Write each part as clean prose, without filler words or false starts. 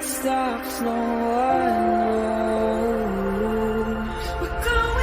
it stops, no one knows. We're going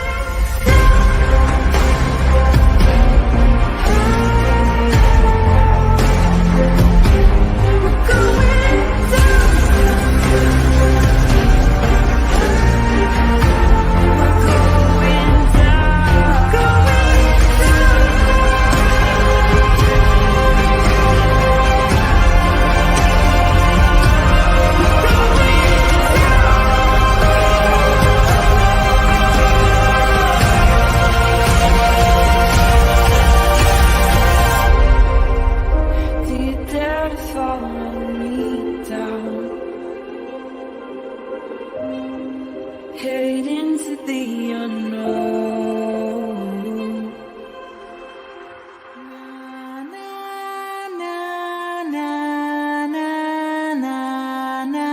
headed into the unknown. Na, na, na, na, na, na, na.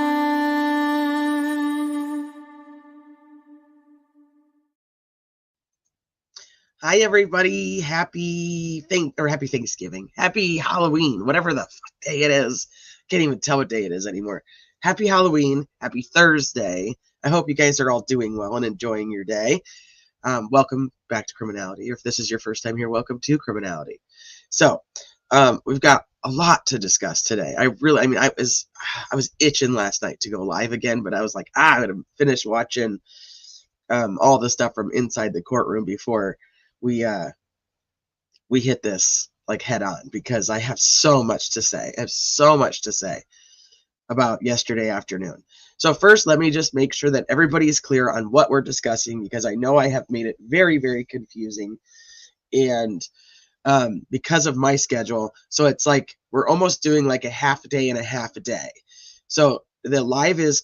Hi everybody, happy Thanksgiving, happy Halloween, whatever the fuck day it is. Can't even tell what day it is anymore. Happy Halloween, happy Thursday. I hope you guys are all doing well and enjoying your day. Welcome back to Criminality. If this is your first time here, welcome to Criminality. So, we've got a lot to discuss today. I was itching last night to go live again, but I was like, I'm gonna finish watching all the stuff from inside the courtroom before we hit this like head on, because I have so much to say. I have so much to say about yesterday afternoon. So first, let me just make sure that everybody is clear on what we're discussing, because I know I have made it very, very confusing, and because of my schedule. So it's like we're almost doing like a half a day and a half a day. So the live is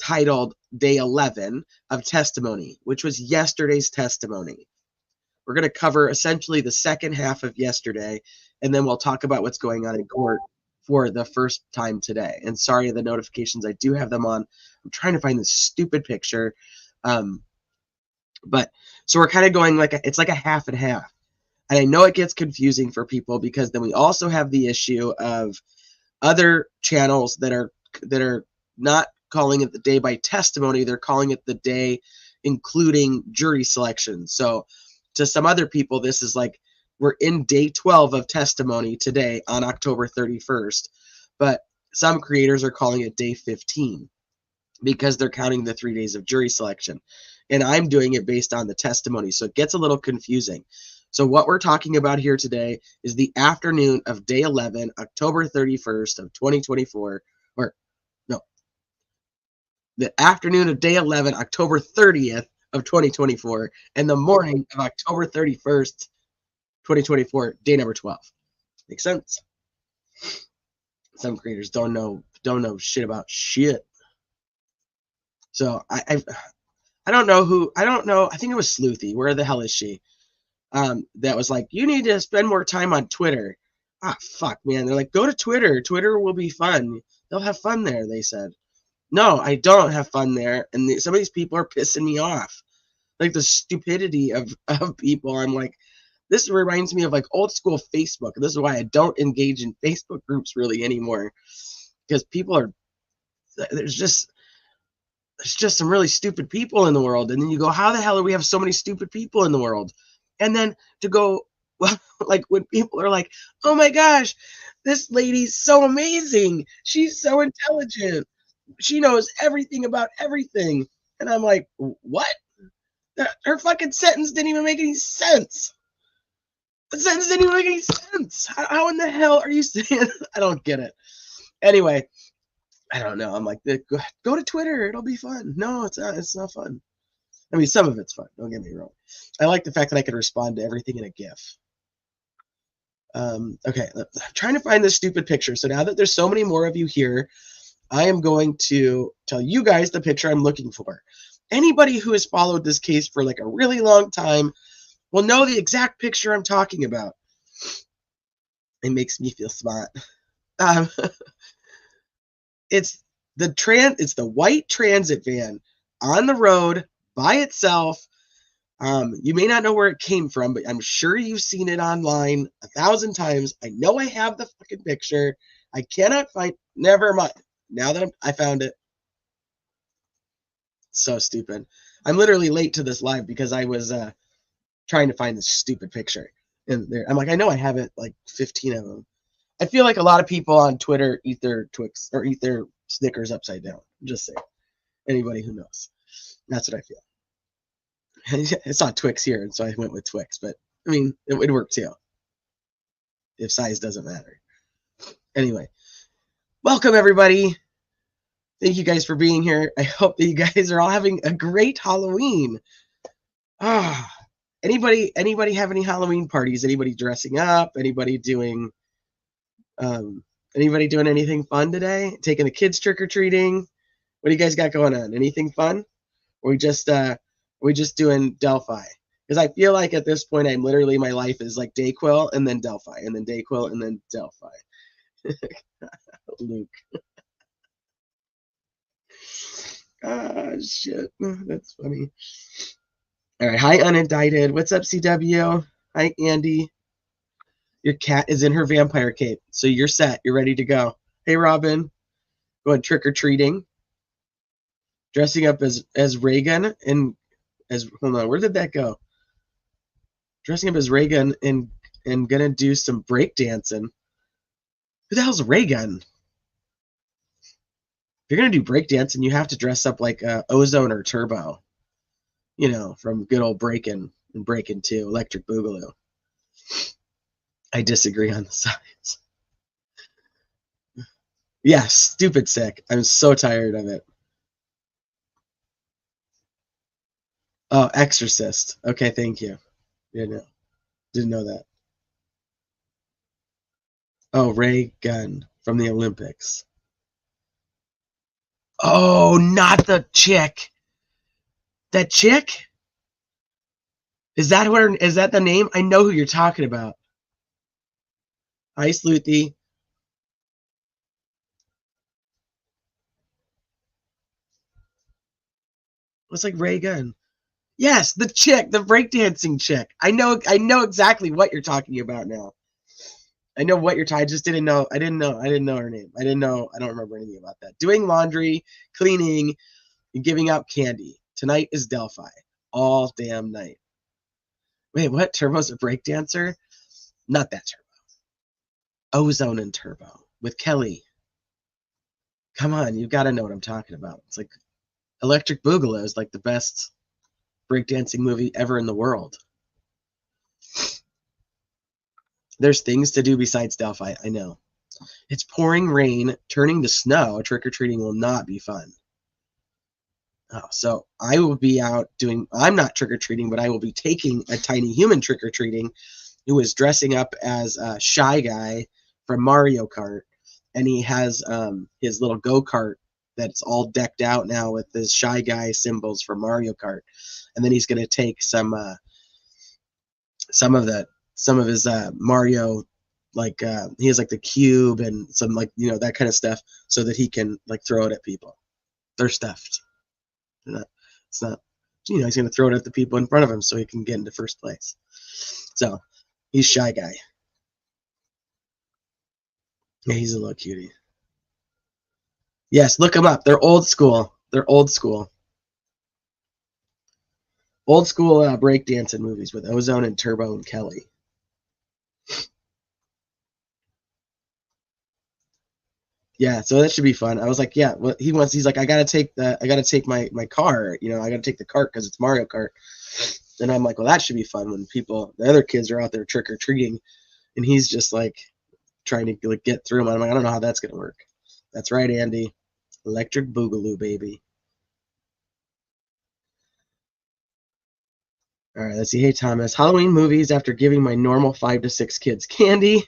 titled Day 11 of Testimony, which was yesterday's testimony. We're going to cover essentially the second half of yesterday, and then we'll talk about what's going on in court for the first time today. And sorry, the notifications, I do have them on. I'm trying to find this stupid picture. But so we're kind of going like it's like a half and half. And I know it gets confusing for people, because then we also have the issue of other channels that are not calling it the day by testimony. They're calling it the day including jury selection. So to some other people, this is like we're in day 12 of testimony today on October 31st, but some creators are calling it day 15 because they're counting the 3 days of jury selection. And I'm doing it based on the testimony, so it gets a little confusing. So what we're talking about here today is the afternoon of day 11, October 31st of 2024, or no, the afternoon of day 11, October 30th of 2024, and the morning of October 31st, 2024, day number 12. Makes sense? Some creators don't know shit about shit. So I don't know. I think it was Sleuthy. Where the hell is she? That was like, you need to spend more time on Twitter. Ah, fuck, man. They're like, go to Twitter. Twitter will be fun. They'll have fun there, they said. No, I don't have fun there. And some of these people are pissing me off. Like the stupidity of people. I'm like, this reminds me of like old school Facebook. And this is why I don't engage in Facebook groups really anymore. Because there's just some really stupid people in the world. And then you go, how the hell do we have so many stupid people in the world? And then to go, well, like when people are like, oh my gosh, this lady's so amazing. She's so intelligent. She knows everything about everything. And I'm like, what? Her fucking sentence didn't even make any sense. The sentence didn't even make any sense. How in the hell are you saying? I don't get it. Anyway, I don't know. I'm like, go to Twitter. It'll be fun. No, it's not. It's not fun. I mean, some of it's fun. Don't get me wrong. I like the fact that I can respond to everything in a GIF. Okay, I'm trying to find this stupid picture. So now that there's so many more of you here, I am going to tell you guys the picture I'm looking for. Anybody who has followed this case for like a really long time will know the exact picture I'm talking about. It makes me feel smart. It's the white transit van on the road by itself. You may not know where it came from, but I'm sure you've seen it online 1,000 times. I know I have the fucking picture. I cannot find. Never mind. Now that I found it, So stupid. I'm literally late to this live because I was trying to find this stupid picture. And there, I'm like, I know I have it, like 15 of them. I feel like a lot of people on Twitter eat their Twix or eat their Snickers upside down. Just saying. Anybody who knows. That's what I feel. I saw Twix here, and so I went with Twix. But, I mean, it would work too. If size doesn't matter. Anyway. Welcome, everybody. Thank you guys for being here. I hope that you guys are all having a great Halloween. Anybody have any Halloween parties? Anybody dressing up? Anybody doing anything fun today? Taking the kids trick-or-treating? What do you guys got going on? Anything fun? Or we just doing Delphi? Because I feel like at this point I'm literally, my life is like Dayquil and then Delphi and then Dayquil and then Delphi. Luke. Shit. That's funny. All right. Hi, Unindicted. What's up, CW? Hi, Andy. Your cat is in her vampire cape, so you're set. You're ready to go. Hey, Robin. Going trick-or-treating. Dressing up as Reagan and hold on, where did that go? Dressing up as Reagan and gonna do some breakdancing. Who the hell's Reagan? If you're gonna do breakdancing, you have to dress up like Ozone or Turbo. You know, from good old Breakin' and Breakin' 2, Electric Boogaloo. I disagree on the size. Yeah, stupid sick. I'm so tired of it. Oh, Exorcist. Okay, thank you. Didn't know that. Oh, Ray Gunn from the Olympics. Oh, not the chick. That chick? Is that the name? I know who you're talking about. Hi, Sleuthy. Looks like Ray Gunn. Yes, the chick, the breakdancing chick. I know exactly what you're talking about now. I know what you're talking. I just didn't know. I didn't know her name. I don't remember anything about that. Doing laundry, cleaning, and giving out candy. Tonight is Delphi. All damn night. Wait, what? Turbo's a breakdancer? Not that Turbo. Ozone and Turbo with Kelly. Come on, you've got to know what I'm talking about. It's like Electric Boogaloo is like the best breakdancing movie ever in the world. There's things to do besides Delphi, I know. It's pouring rain, turning to snow. Trick-or-treating will not be fun. Oh, so I will be out doing, I'm not trick-or-treating, but I will be taking a tiny human trick-or-treating who is dressing up as a Shy Guy from Mario Kart. And he has his little go-kart that's all decked out now with his Shy Guy symbols for Mario Kart. And then he's going to take some of his Mario, like he has like the cube and some, like, you know, that kind of stuff, so that he can like throw it at people. They're stuffed. It's not, you know, he's going to throw it at the people in front of him so he can get into first place. So he's Shy Guy. Yeah, he's a little cutie. Yes, look them up. They're old school. Old school breakdancing movies with Ozone and Turbo and Kelly. Yeah, so that should be fun. I was like, yeah, well, he's like, I gotta take my car, you know, I gotta take the cart because it's Mario Kart. And I'm like, well, that should be fun when the other kids are out there trick-or-treating, and he's just like trying to like get through them. I'm like, I don't know how that's gonna work. That's right, Andy. Electric Boogaloo, baby. All right, let's see. Hey, Thomas. Halloween movies after giving my normal 5 to 6 kids candy.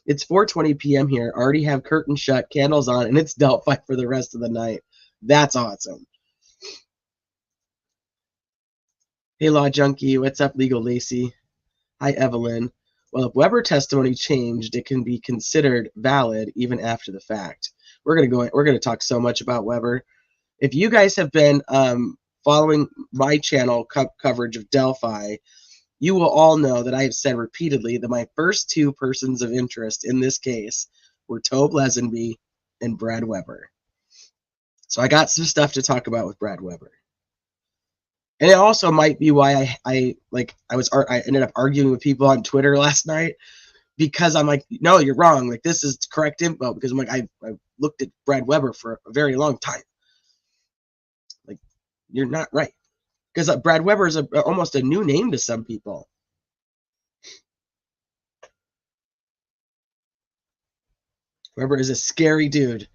It's 4:20 p.m. here. Already have curtains shut, candles on, and it's Delphi for the rest of the night. That's awesome. Hey, Law Junkie. What's up, Legal Lacey? Hi, Evelyn. Well, if Weber testimony changed, it can be considered valid even after the fact. We're gonna talk so much about Weber. If you guys have been following my channel coverage of Delphi, you will all know that I have said repeatedly that my first 2 persons of interest in this case were Tobe Lesenby and Brad Weber. So I got some stuff to talk about with Brad Weber. And it also might be why I ended up arguing with people on Twitter last night, because I'm like, no, you're wrong. Like, this is correct info, because I'm like, I looked at Brad Weber for a very long time. Like, you're not right. Because Brad Weber is almost a new name to some people. Weber is a scary dude.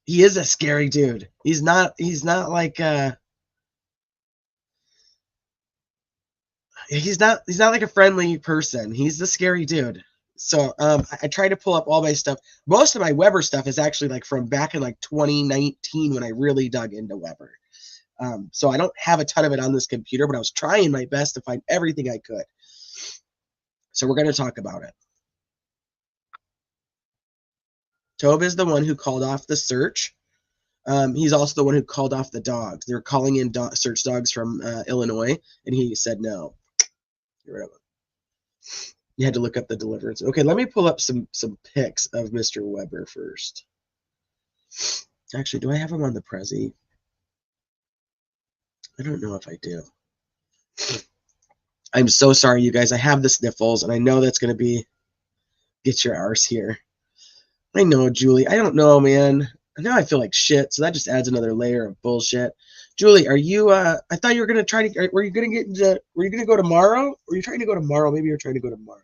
He is a scary dude. He's not like he's not like a friendly person. He's the scary dude. So I try to pull up all my stuff. Most of my Weber stuff is actually like from back in like 2019 when I really dug into Weber. So I don't have a ton of it on this computer, but I was trying my best to find everything I could. So we're going to talk about it. Tobe is the one who called off the search. He's also the one who called off the dogs. They're calling in search dogs from Illinois, and he said no. Get rid of them. You had to look up the deliverance. Okay, let me pull up some pics of Mr. Weber first. Actually, do I have him on the Prezi? I don't know if I do. I'm so sorry, you guys. I have the sniffles, and I know that's going to be get your arse here. I know, Julie. I don't know, man. Now I feel like shit, so that just adds another layer of bullshit. Julie, are you, I thought you were going to try to, were you going to go tomorrow? Were you trying to go tomorrow? Maybe you're trying to go tomorrow.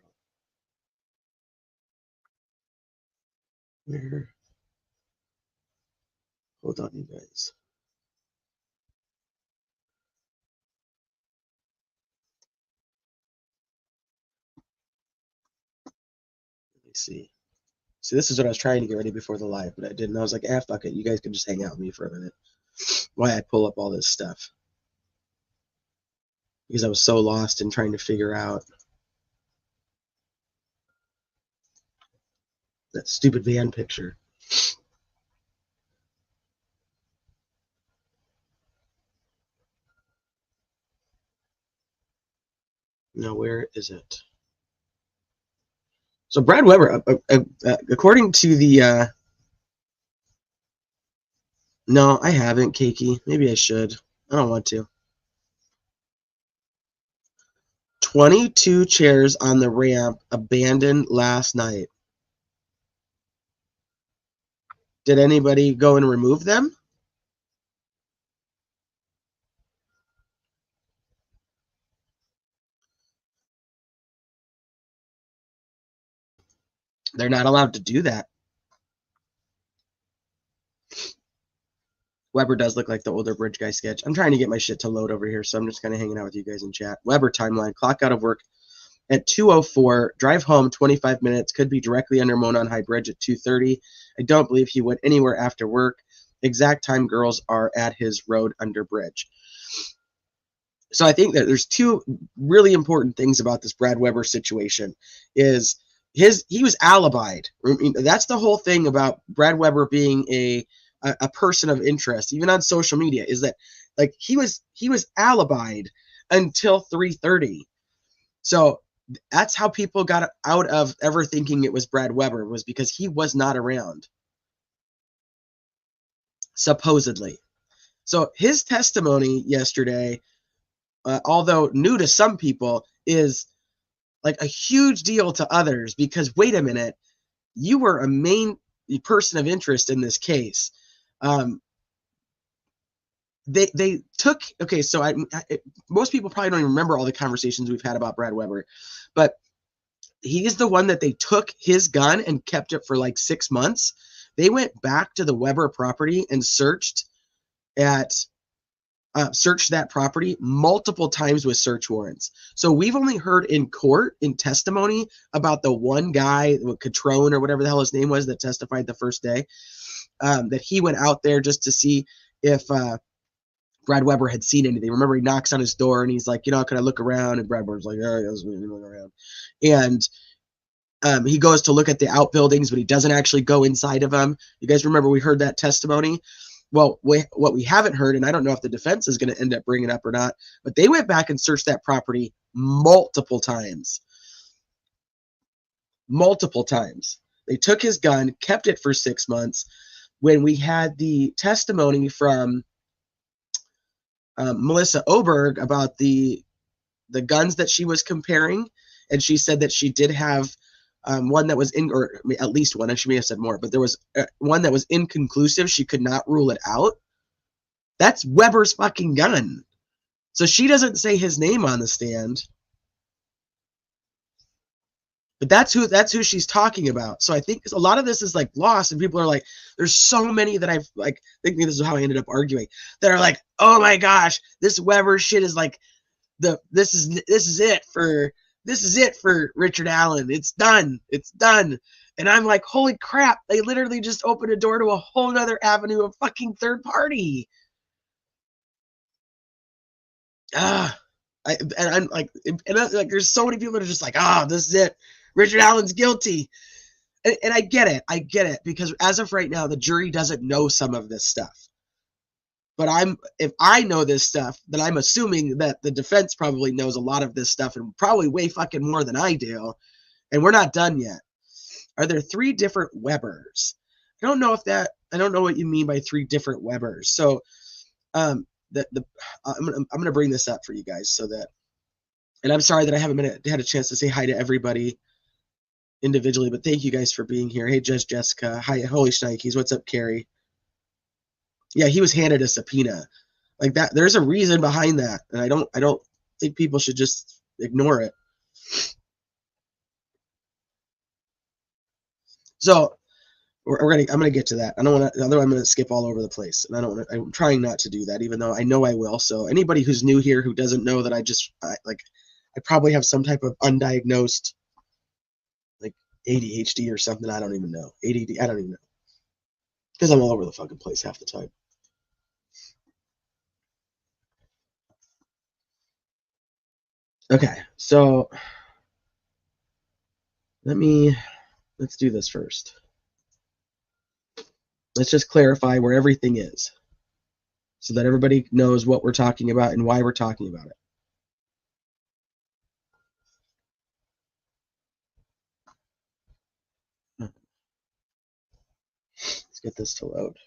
Where? Hold on, you guys. Let me see. See, this is what I was trying to get ready before the live, but I didn't. I was like, fuck it. You guys can just hang out with me for a minute. Why I pull up all this stuff. Because I was so lost in trying to figure out that stupid van picture. Now, where is it? So Brad Weber, according to the, no, I haven't, Keiki. Maybe I should. I don't want to. 22 chairs on the ramp abandoned last night. Did anybody go and remove them? They're not allowed to do that. Weber does look like the older bridge guy sketch. I'm trying to get my shit to load over here, so I'm just kind of hanging out with you guys in chat. Weber timeline. Clock out of work at 2:04. Drive home 25 minutes. Could be directly under Monon High Bridge at 2:30. I don't believe he went anywhere after work. Exact time girls are at his road under bridge. So I think that there's two really important things about this Brad Weber situation. Is he was alibied. I mean, that's the whole thing about Brad Weber being a person of interest, even on social media, is that like he was alibied until 3:30. So that's how people got out of ever thinking it was Brad Weber, was because he was not around, supposedly. So his testimony yesterday, although new to some people, is like a huge deal to others, because wait a minute, you were a main person of interest in this case. They took, okay, so most people probably don't even remember all the conversations we've had about Brad Weber, but he is the one that they took his gun and kept it for like 6 months. They went back to the Weber property and searched that property multiple times with search warrants. So we've only heard in court, in testimony, about the one guy, Catrone or whatever the hell his name was, that testified the first day, that he went out there just to see if Brad Weber had seen anything. Remember, he knocks on his door and he's like, can I look around? And Brad Weber's like, yeah, I was looking around. And he goes to look at the outbuildings, but he doesn't actually go inside of them. You guys remember we heard that testimony? Well, what we haven't heard, and I don't know if the defense is going to end up bringing it up or not, but they went back and searched that property multiple times. Multiple times. They took his gun, kept it for 6 months. when we had the testimony from Melissa Oberg about the guns that she was comparing, and she said that she did have one that was or at least one, and she may have said more, but there was one that was inconclusive. She could not rule it out. That's Weber's fucking gun. So she doesn't say his name on the stand. But that's who she's talking about. So I think a lot of this is like lost, and people are like, there's so many that I've like thinking this is how I ended up arguing, that are like, oh my gosh, this Weber shit is like this is it for Richard Allen. It's done. And I'm like, holy crap, they literally just opened a door to a whole nother avenue of fucking third party. I'm like, there's so many people that are just like, this is it. Richard Allen's guilty. And I get it, because as of right now, the jury doesn't know some of this stuff. But if I know this stuff, then I'm assuming that the defense probably knows a lot of this stuff, and probably way fucking more than I do. And we're not done yet. Are there 3 different Webers? I don't know what you mean by 3 different Webers. So, I'm gonna bring this up for you guys so that, and I'm sorry that I haven't had a chance to say hi to everybody individually, but thank you guys for being here. Hey, Judge Jessica. Hi, holy shnikes. What's up, Carrie? Yeah, he was handed a subpoena like that. There's a reason behind that, and I don't think people should just ignore it. So I'm gonna get to that. I don't want to. Otherwise, I'm gonna skip all over the place, and I'm trying not to do that, even though I know I will. So anybody who's new here who doesn't know that I probably have some type of undiagnosed like ADHD or something. I don't even know. ADD. I don't even know, because I'm all over the fucking place half the time. Okay, so let's do this first. Let's just clarify where everything is so that everybody knows what we're talking about and why we're talking about it. Let's get this to load.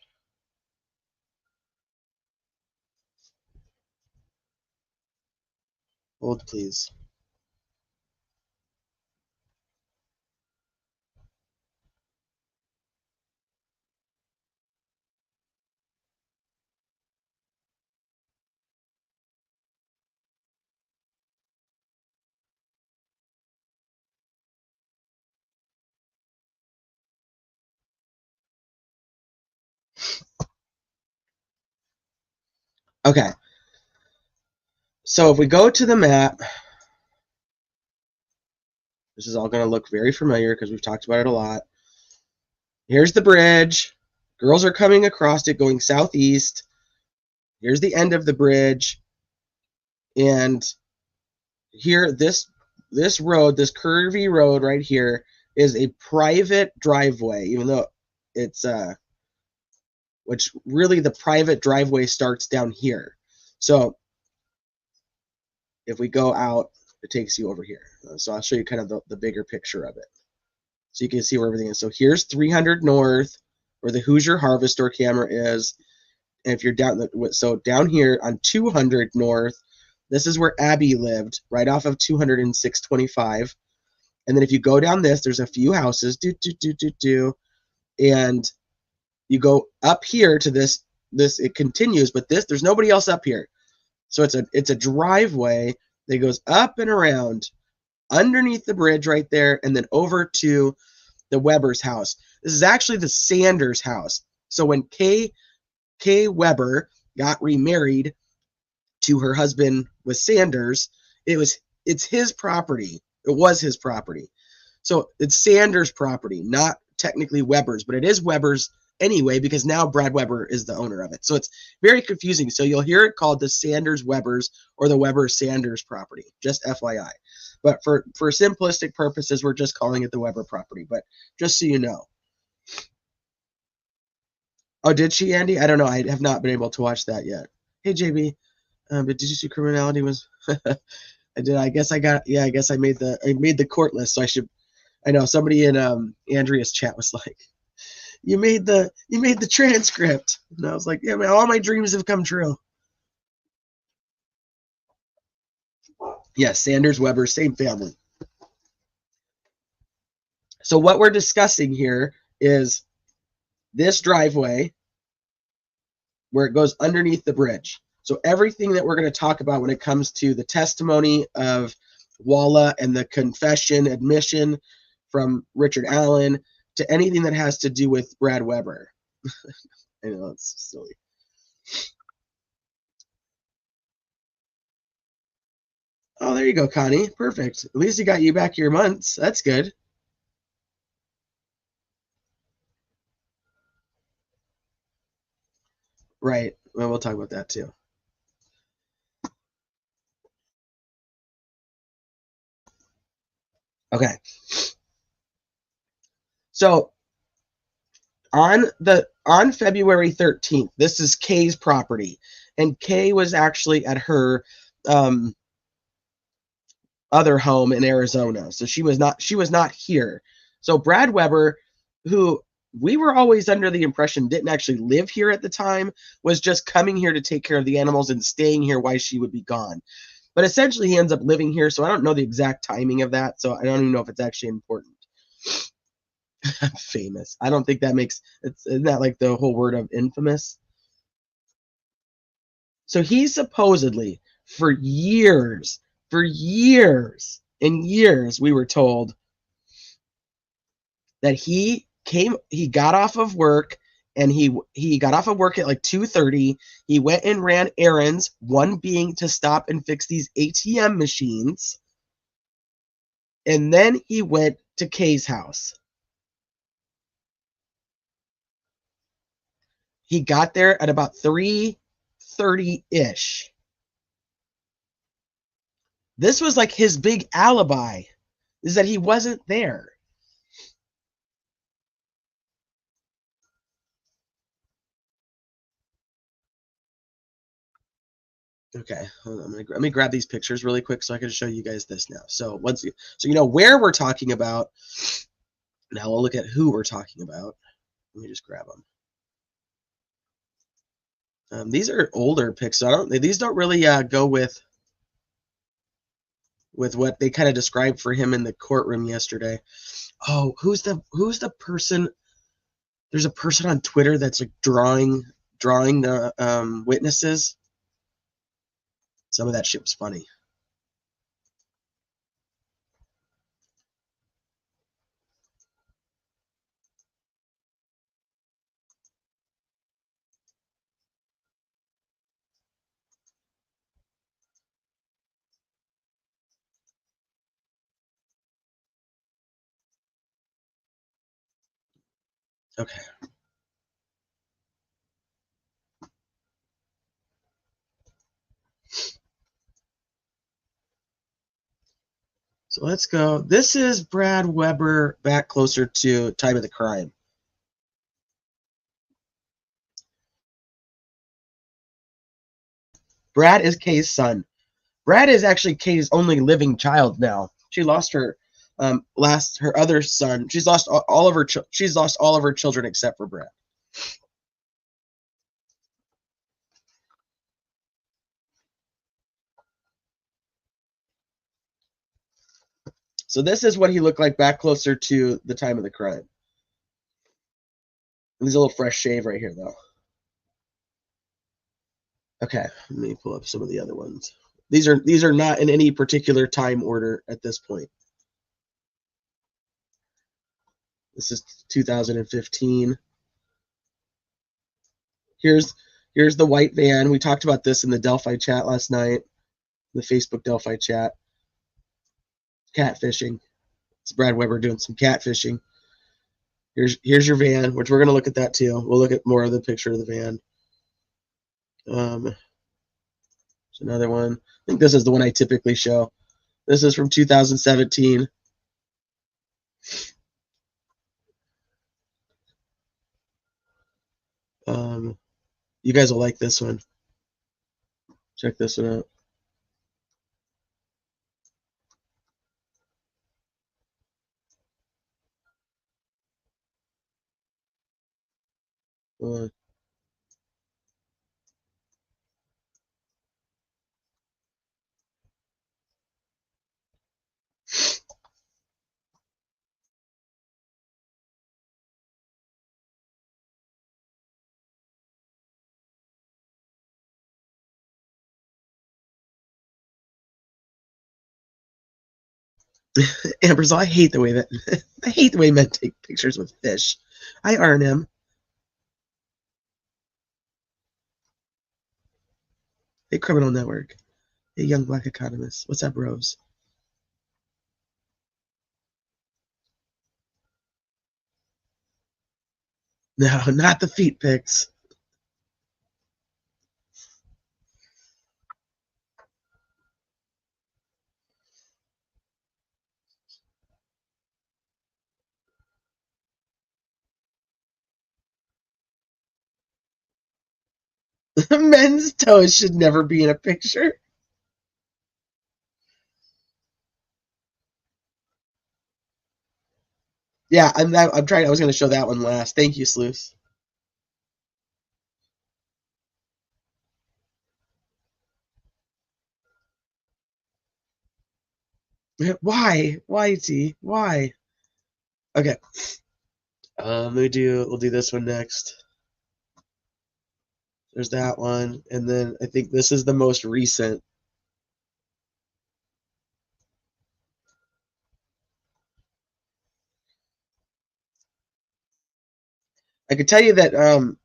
Hold, please. Okay. So if we go to the map, this is all going to look very familiar because we've talked about it a lot. Here's the bridge. Girls are coming across it going southeast. Here's the end of the bridge. And here, this road, this curvy road right here, is a private driveway, even though it's which really the private driveway starts down here. So if we go out, it takes you over here. So I'll show you kind of the bigger picture of it, so you can see where everything is. So here's 300 North, where the Hoosier Harvest Store camera is. And if you're down here on 200 North, this is where Abby lived, right off of 200 and 625. And then if you go down this, there's a few houses, and you go up here to this, it continues, but there's nobody else up here. So it's a driveway that goes up and around underneath the bridge right there, and then over to the Weber's house. This is actually the Sanders house. So when Kay Weber got remarried to her husband with Sanders, it's his property. It was his property. So it's Sanders' property, not technically Weber's, but it is Weber's anyway, because now Brad Weber is the owner of it. So it's very confusing. So you'll hear it called the Sanders Weber's or the Weber Sanders property, just FYI. But for simplistic purposes, we're just calling it the Weber property. But just so you know. Oh, did she, Andy? I don't know. I have not been able to watch that yet. Hey, JB. But did you see criminality was? I did. I guess I got. Yeah, I guess I made the court list. So I know somebody in Andrea's chat was like, you made the transcript. And I was like, yeah, man, all my dreams have come true. Yes, Sanders Weber, same family. So what we're discussing here is this driveway where it goes underneath the bridge. So everything that we're going to talk about when it comes to the testimony of Walla and the confession admission from Richard Allen to anything that has to do with Brad Weber. I know, it's silly. Oh, there you go, Connie. Perfect. At least he got you back your months. That's good. Right. Well, we'll talk about that too. Okay. So on February 13th, this is Kay's property, and Kay was actually at her other home in Arizona. So she was not here. So Brad Weber, who we were always under the impression didn't actually live here at the time, was just coming here to take care of the animals and staying here while she would be gone. But essentially he ends up living here, so I don't know the exact timing of that, so I don't even know if it's actually important. Famous. I don't think that makes isn't that like the whole word of infamous? So he supposedly, for years and years, we were told that he got off of work, and he got off of work at like 2:30. He went and ran errands, one being to stop and fix these ATM machines. And then he went to Kay's house. He got there at about 3:30-ish. This was like his big alibi, is that he wasn't there. Okay, hold on. Let me grab these pictures really quick so I can show you guys this now. So you know where we're talking about. Now we'll look at who we're talking about. Let me just grab them. These are older pics, so these don't really go with what they kind of described for him in the courtroom yesterday. Oh, who's the person? There's a person on Twitter that's like drawing the witnesses. Some of that shit was funny. Okay. So let's go. This is Brad Weber back closer to time of the crime. Brad is Kay's son. Brad is actually Kay's only living child now. She lost her her other son. She's lost all of her children except for Brad. So this is what he looked like back closer to the time of the crime. He's a little fresh shave right here, though. Okay, let me pull up some of the other ones. These are not in any particular time order at this point. This is 2015. Here's the white van. We talked about this in the Delphi chat last night, the Facebook Delphi chat. Catfishing. It's Brad Weber doing some catfishing. Here's your van, which we're gonna look at that too. We'll look at more of the picture of the van. There's another one. I think this is the one I typically show. This is from 2017. You guys will like this one. Check this one out. Amber's all, I hate the way men take pictures with fish. Hi, Arnhem. Hey, Criminal Network. Hey, Young Black Economist. What's up, Rose? No, not the feet pics. Men's toes should never be in a picture. Yeah, I'm trying. I was going to show that one last. Thank you, Sleuth. Why? Why, T? Why? Okay. We'll do this one next. There's that one, and then I think this is the most recent. I could tell you that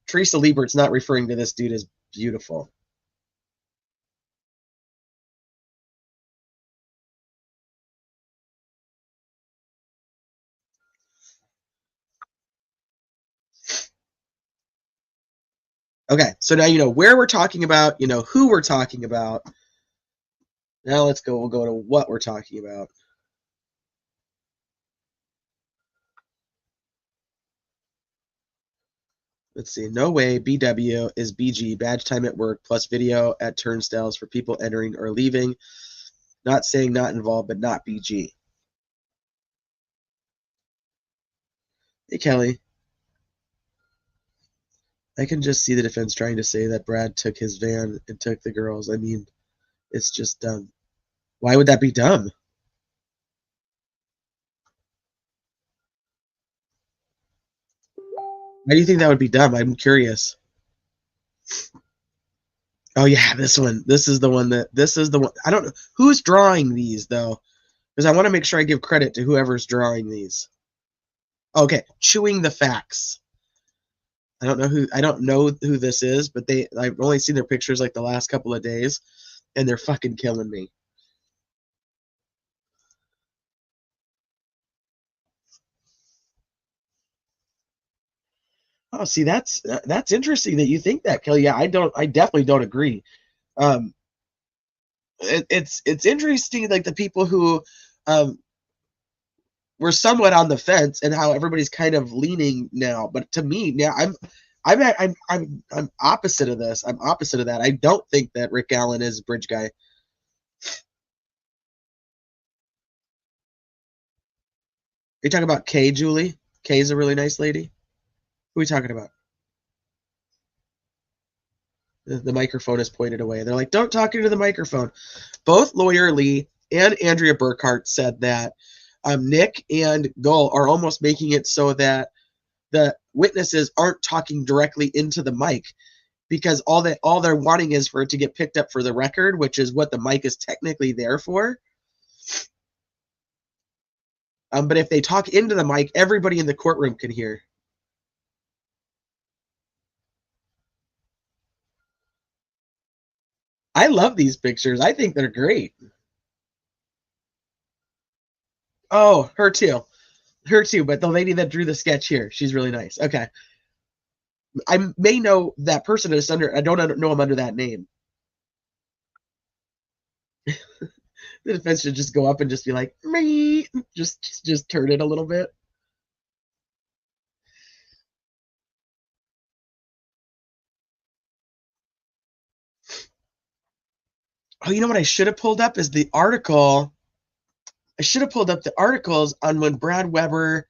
Teresa Liebert's not referring to this dude as beautiful. Okay, so now you know where we're talking about, you know who we're talking about. Now let's go. We'll go to what we're talking about. Let's see. No way. BW is BG. Badge time at work plus video at turnstiles for people entering or leaving. Not saying not involved, but not BG. Hey, Kelly. I can just see the defense trying to say that Brad took his van and took the girls. I mean, it's just dumb. Why would that be dumb? Why do you think that would be dumb? I'm curious. Oh yeah, this one. This is the one. I don't know who's drawing these though, because I want to make sure I give credit to whoever's drawing these. Okay, chewing the facts. I don't know who this is, but I've only seen their pictures like the last couple of days, and they're fucking killing me. Oh, see, that's interesting that you think that, Kelly. Yeah, I definitely don't agree. Um, it's interesting, like the people who um were somewhat on the fence and how everybody's kind of leaning now. But to me, now I'm opposite of this. I'm opposite of that. I don't think that Rick Allen is a bridge guy. Are you talking about Kay, Julie? Kay's a really nice lady. Who are we talking about? The microphone is pointed away. They're like, don't talk into the microphone. Both Lawyer Lee and Andrea Burkhart said that Nick and Gull are almost making it so that the witnesses aren't talking directly into the mic because all they're wanting is for it to get picked up for the record, which is what the mic is technically there for. But if they talk into the mic, everybody in the courtroom can hear. I love these pictures. I think they're great. Oh, her too. Her too, but the lady that drew the sketch here, she's really nice. Okay. I may know that person is under, I don't know him under that name. The defense should just go up and just be like, me, just turn it a little bit. Oh, you know what I should have pulled up is the article. I should have pulled up the articles on when Brad Weber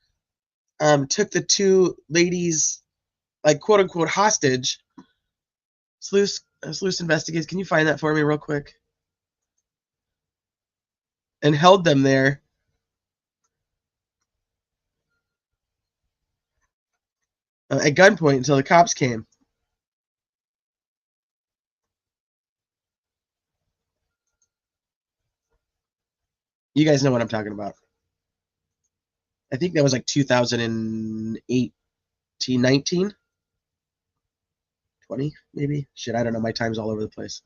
took the two ladies like quote unquote hostage. Sleuth investigates. Can you find that for me real quick? And held them there. At gunpoint until the cops came. You guys know what I'm talking about. I think that was like 2018, 19, 20, maybe. Shit, I don't know. My time's all over the place.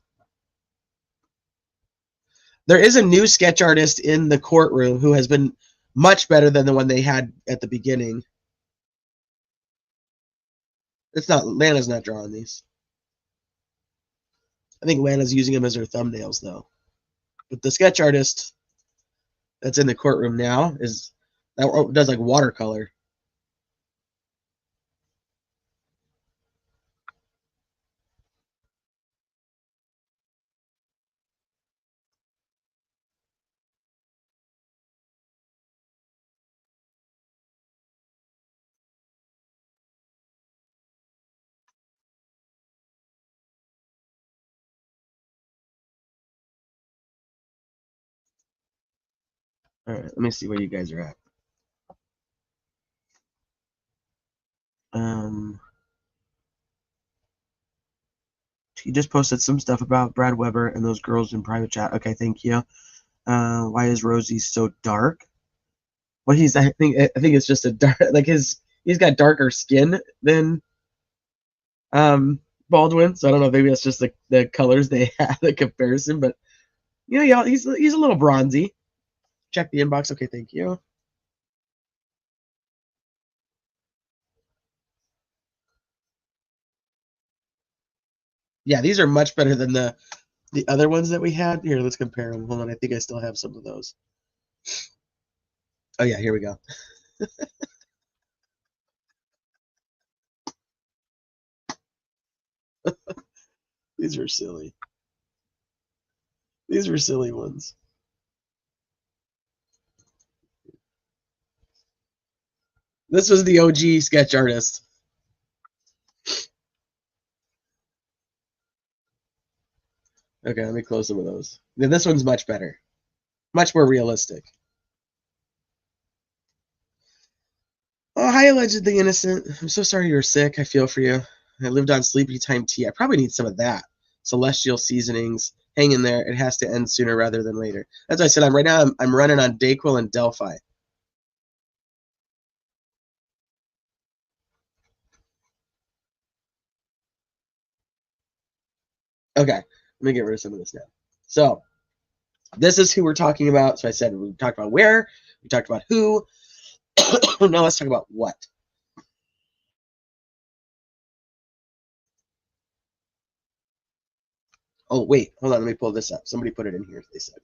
There is a new sketch artist in the courtroom who has been much better than the one they had at the beginning. It's not, Lana's not drawing these. I think Lana's using them as her thumbnails, though. But the sketch artist that's in the courtroom now is that does like watercolor. All right, let me see where you guys are at. He just posted some stuff about Brad Weber and those girls in private chat. Okay, thank you. Why is Rosie so dark? Well, I think it's just a dark, like he's got darker skin than Baldwin. So I don't know, maybe that's just the colors they have, the comparison. But yeah, he's a little bronzy. Check the inbox. Okay, thank you. Yeah, these are much better than the other ones that we had. Here, let's compare them. Hold on, I think I still have some of those. Oh yeah, here we go. These were silly. These were silly ones. This was the OG sketch artist. Okay, let me close some of those. Yeah, this one's much better. Much more realistic. Oh, hi, allegedly innocent. I'm so sorry you were sick. I feel for you. I lived on sleepy time tea. I probably need some of that. Celestial seasonings. Hang in there. It has to end sooner rather than later. As I said, I'm running on Dayquil and Delphi. Okay, let me get rid of some of this now. So, this is who we're talking about. So I said we talked about where, we talked about who. Now let's talk about what. Oh, wait, hold on. Let me pull this up. Somebody put it in here, they said.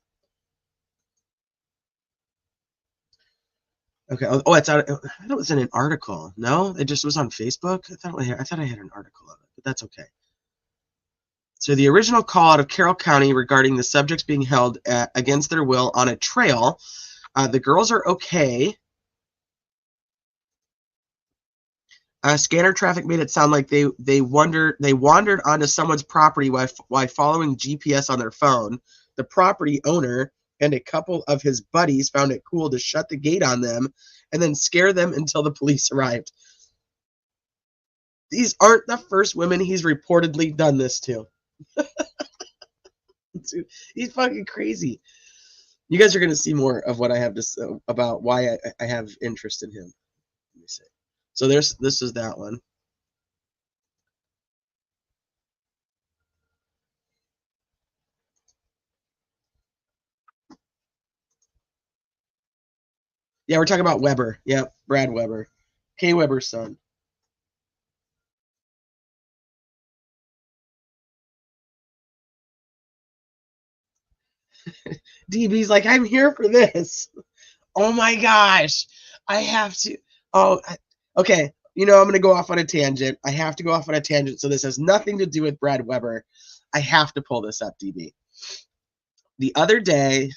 Okay. Oh, it's out. I thought it was in an article. No, it just was on Facebook. I thought I had an article of it, but that's okay. So the original call out of Carroll County regarding the subjects being held against their will on a trail. The girls are okay. Scanner traffic made it sound like they wandered onto someone's property while following GPS on their phone. The property owner and a couple of his buddies found it cool to shut the gate on them and then scare them until the police arrived. These aren't the first women he's reportedly done this to. Dude, he's fucking crazy. You guys are going to see more of what I have to say about why I have interest in him. Let me see. So this is that one. Yeah, we're talking about Weber. Yep, Brad Weber. Kay Weber's son. DB's like, I'm here for this. Oh my gosh. I have to. Oh, okay. I'm going to go off on a tangent. I have to go off on a tangent. So this has nothing to do with Brad Weber. I have to pull this up, DB. The other day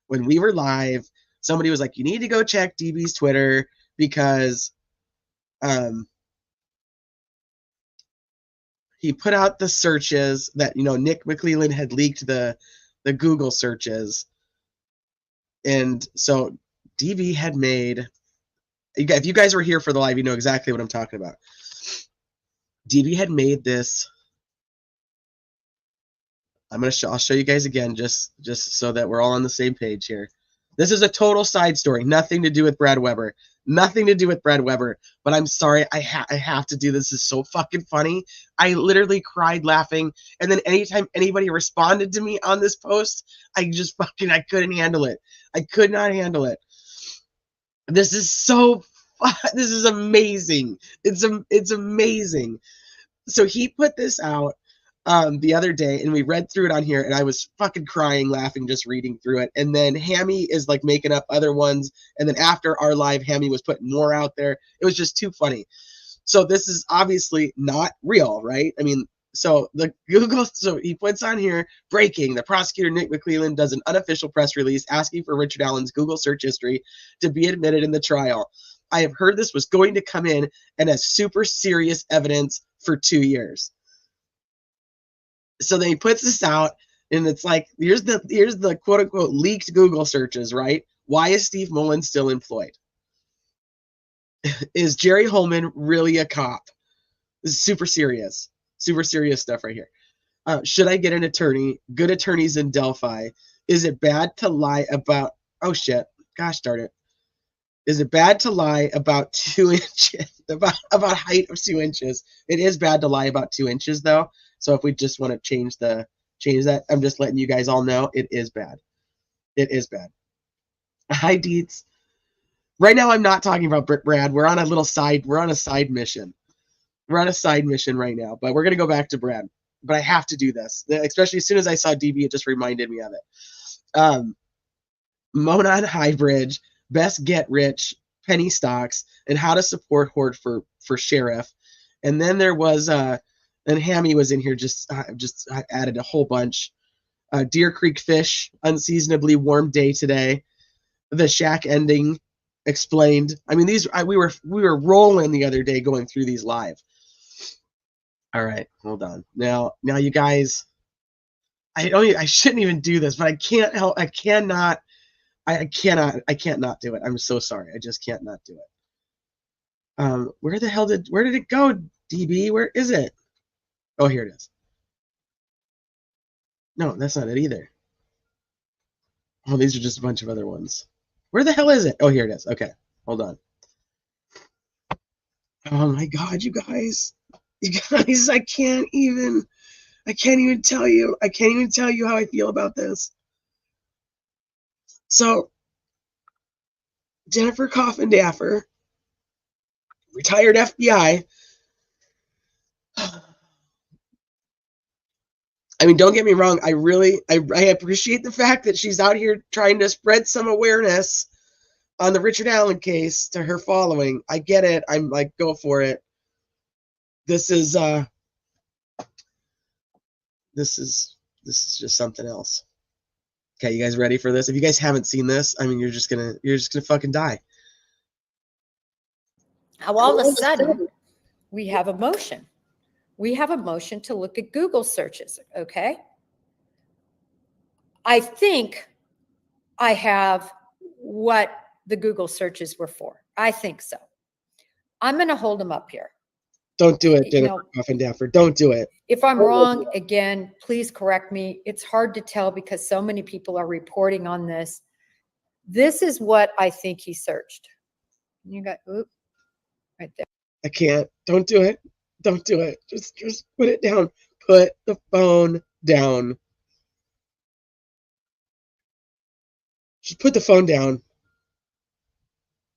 when we were live, somebody was like, you need to go check DB's Twitter because he put out the searches that, you know, Nick McClelland had leaked the Google searches. And so DB had made, if you guys were here for the live, you know exactly what I'm talking about. DB had made this. I'll show you guys again, just so that we're all on the same page here. This is a total side story, nothing to do with Brad Weber, nothing to do with Brad Weber. But I'm sorry, I have to do this. It's so fucking funny. I literally cried laughing, and then anytime anybody responded to me on this post, I couldn't handle it. I could not handle it. This is so fun. This is amazing. It's amazing. So he put this out the other day, and we read through it on here, and I was fucking crying laughing just reading through it. And then Hammy is like making up other ones, and then after our live, Hammy was putting more out there. It was just too funny. So this is obviously not real, right? I mean, so he puts on here, breaking, the prosecutor Nick McClelland does an unofficial press release asking for Richard Allen's Google search history to be admitted in the trial. I have heard this was going to come in and as super serious evidence for 2 years. So then he puts this out, and it's like, here's the quote unquote leaked Google searches, right? Why is Steve Mullen still employed? Is Jerry Holman really a cop? This is super serious stuff right here. Should I get an attorney? Good attorneys in Delphi. Is it bad to lie about, oh shit, gosh darn it. Is it bad to lie about 2 inches, about height of 2 inches? It is bad to lie about 2 inches though. So if we just want to change that, I'm just letting you guys all know it is bad. It is bad. Hi, Deets. Right now, I'm not talking about Brad. We're on a side mission. We're on a side mission right now, but we're going to go back to Brad. But I have to do this, especially as soon as I saw DB, it just reminded me of it. Monon Highbridge, Best Get Rich, Penny Stocks, and How to Support Horde for Sheriff. And then there was, and Hammy was in here, just added a whole bunch. Deer Creek Fish, Unseasonably Warm Day Today, The Shack Ending Explained. I mean, we were rolling the other day going through these live. All right, hold on. Now you guys, I shouldn't even do this, but I can't help. I cannot do it. I'm so sorry. I just can't not do it. Where did it go, DB? Where is it? Oh, here it is. No, that's not it either. Oh, these are just a bunch of other ones. Where the hell is it? Oh, here it is. Okay, hold on. Oh my God, you guys, I can't even tell you. I can't even tell you how I feel about this. So, Jennifer Coffin-Daffer, retired FBI. I mean, don't get me wrong. I appreciate the fact that she's out here trying to spread some awareness on the Richard Allen case to her following. I get it. I'm like, go for it. This is just something else. Okay, you guys ready for this? If you guys haven't seen this, I mean, you're just gonna fucking die. Now, all of a sudden, we have a motion. We have a motion to look at Google searches, okay? I think I have what the Google searches were for. I think so. I'm going to hold them up here. Don't do it, Jennifer Coffin-Daffer. Don't do it. If I'm wrong, again, please correct me. It's hard to tell because so many people are reporting on this. This is what I think he searched. You got, oop, right there. I can't. Don't do it. Don't do it. Just put it down. Put the phone down. Just put the phone down.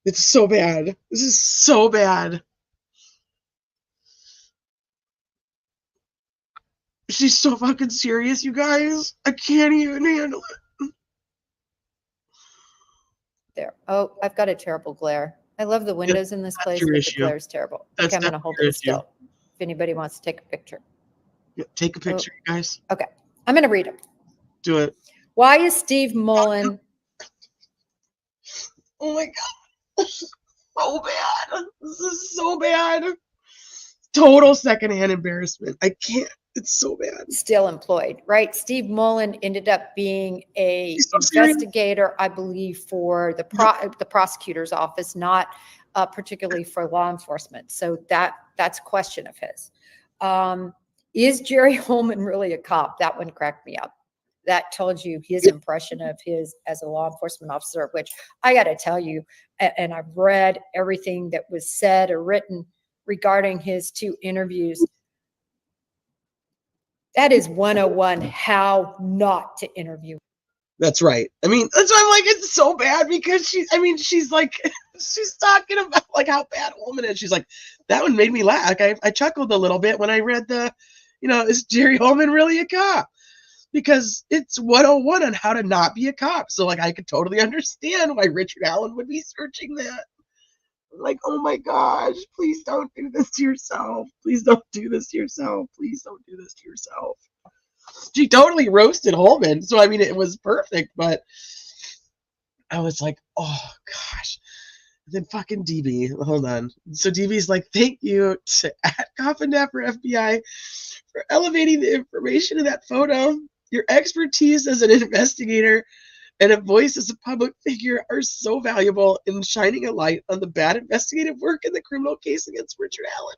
It's so bad. This is so bad. She's so fucking serious, you guys. I can't even handle it. There. Oh, I've got a terrible glare. I love the windows in this place, but the glare is terrible. Okay, I'm going to hold it still. If anybody wants to take a picture. Yeah, take a picture, you guys. Okay. I'm going to read them. Do it. Why is Steve Mullen? Oh my God. So bad. This is so bad. total secondhand embarrassment. I can't. It's so bad. Still employed, right? Steve Mullen ended up being a He's so serious. investigator, I believe, for the the prosecutor's office, not particularly for law enforcement. So that's a question of his. Is Jerry Holman really a cop? That one cracked me up. That told you his impression of his as a law enforcement officer, which I got to tell you, and I've read everything that was said or written regarding his 2 interviews. That is 101 how not to interview. That's right. I mean, that's why I'm like, it's so bad because she's like, she's talking about like how bad Holman is. She's like, that one made me laugh. I chuckled a little bit when I read is Jerry Holman really a cop? Because it's 101 on how to not be a cop. So like, I could totally understand why Richard Allen would be searching that. Like, oh my gosh, please don't do this to yourself. Please don't do this to yourself. Please don't do this to yourself. She totally roasted Holman. So, I mean, it was perfect, but I was like, oh gosh. Then fucking DB, hold on. So DB's like, thank you to @CoffinDapper FBI for elevating the information in that photo. Your expertise as an investigator and a voice as a public figure are so valuable in shining a light on the bad investigative work in the criminal case against Richard Allen.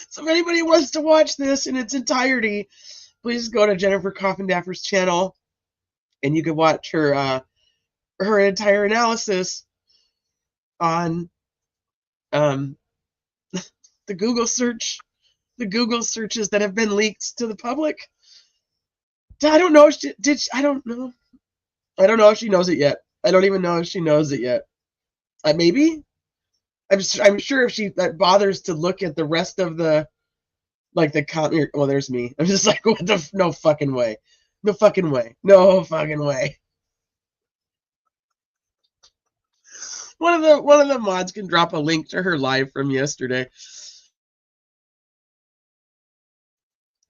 So if anybody wants to watch this in its entirety, please go to Jennifer Coffindaffer's channel, and you can watch her entire analysis on the Google searches that have been leaked to the public. I don't know if she did. I don't know. I don't know if she knows it yet. I don't even know if she knows it yet. Maybe. I'm sure if she bothers to look at the rest of the comment. Well, there's me. I'm just like, what the? No fucking way. No fucking way. No fucking way. One of the mods can drop a link to her live from yesterday.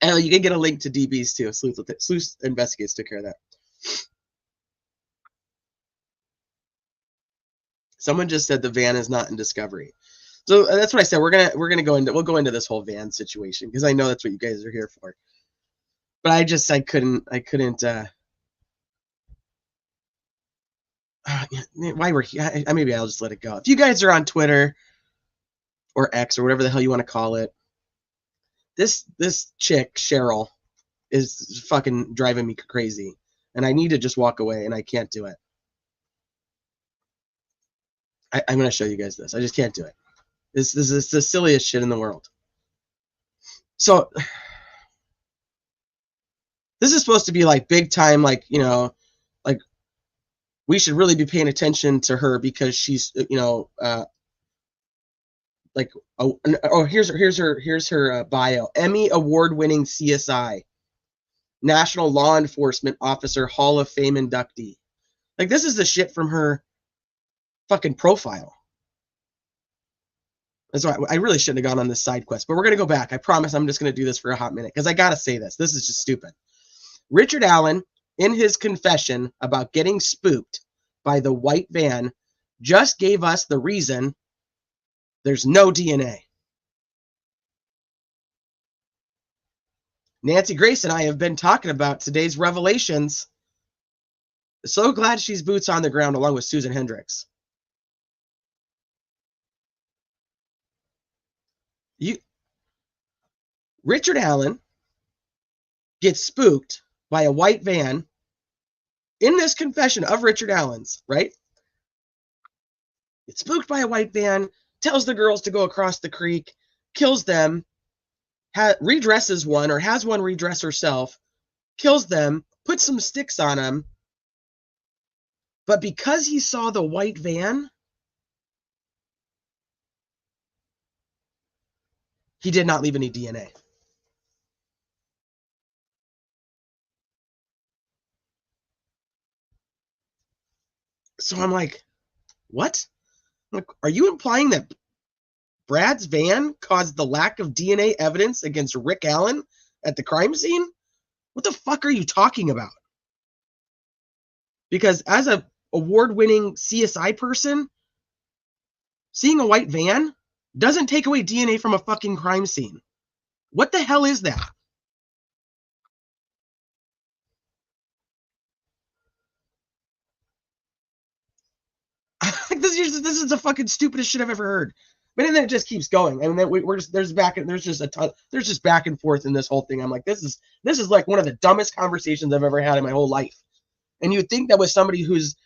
And you can get a link to DB's too. Sleuth Investigates took care of that. Someone just said the van is not in Discovery. So that's what I said. We'll go into this whole van situation because I know that's what you guys are here for. But I couldn't why we're here. Maybe I'll just let it go. If you guys are on Twitter or X or whatever the hell you want to call it, this chick, Cheryl, is fucking driving me crazy. And I need to just walk away, and I can't do it. I'm going to show you guys this. I just can't do it. This is the silliest shit in the world. So this is supposed to be like big time, like, like we should really be paying attention to her because she's, like, here's her bio. Emmy award-winning CSI, National Law Enforcement Officer Hall of Fame inductee. Like, this is the shit from her fucking profile. And so I really shouldn't have gone on this side quest, but we're gonna go back. I promise I'm just gonna do this for a hot minute because I gotta say this. This is just stupid. Richard Allen, in his confession about getting spooked by the white van, just gave us the reason there's no DNA. Nancy Grace and I have been talking about today's revelations. So glad she's boots on the ground along with Susan Hendricks. Richard Allen gets spooked by a white van in this confession of Richard Allen's, right? Gets spooked by a white van, tells the girls to go across the creek, kills them, redresses one or has one redress herself, kills them, puts some sticks on them. But because he saw the white van, he did not leave any DNA. So I'm like, what? Like, are you implying that Brad's van caused the lack of DNA evidence against Rick Allen at the crime scene? What the fuck are you talking about? Because as a award-winning CSI person, seeing a white van doesn't take away DNA from a fucking crime scene. What the hell is that? This is the fucking stupidest shit I've ever heard. But then it just keeps going, and then we're just there's back and forth in this whole thing. I'm like, this is like one of the dumbest conversations I've ever had in my whole life. And you would think that with somebody who's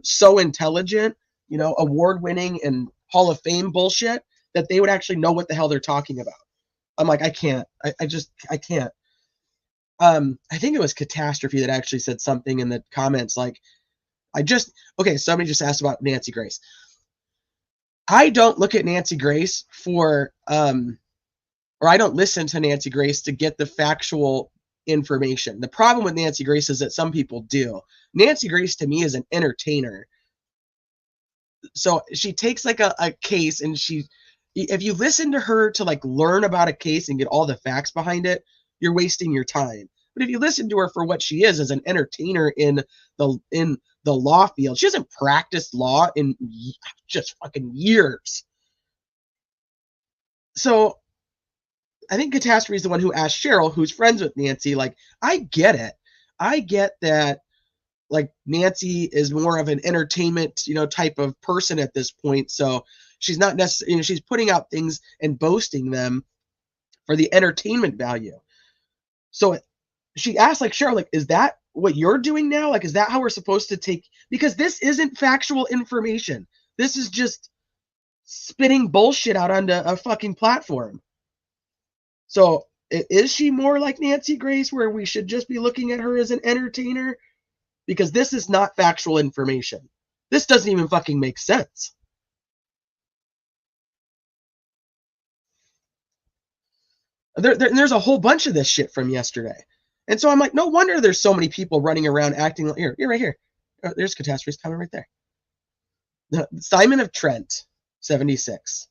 so intelligent, you know, award-winning and Hall of Fame bullshit, that they would actually know what the hell they're talking about. I'm like, I can't. I can't. I think it was Catastrophe that actually said something in the comments like, somebody just asked about Nancy Grace. I don't look at Nancy Grace for, or I don't listen to Nancy Grace to get the factual information. The problem with Nancy Grace is that some people do. Nancy Grace to me is an entertainer. So she takes like a case, and if you listen to her to like learn about a case and get all the facts behind it, you're wasting your time. But if you listen to her for what she is, as an entertainer in the law field, she hasn't practiced law in just fucking years. So I think Catastrophe is the one who asked Cheryl, who's friends with Nancy, like, I get it. I get that, like, Nancy is more of an entertainment, you know, type of person at this point. So she's not necessarily, you know, she's putting out things and boasting them for the entertainment value. So she asked, like, Cheryl, like, is that what you're doing now? Like, is that how we're supposed to take? Because this isn't factual information. This is just spitting bullshit out onto a fucking platform. So is she more like Nancy Grace, where we should just be looking at her as an entertainer? Because this is not factual information. This doesn't even fucking make sense. There's a whole bunch of this shit from yesterday. And so I'm like, no wonder there's so many people running around acting like, here, right here. Oh, there's Catastrophe's comment right there. Simon of Trent, 76.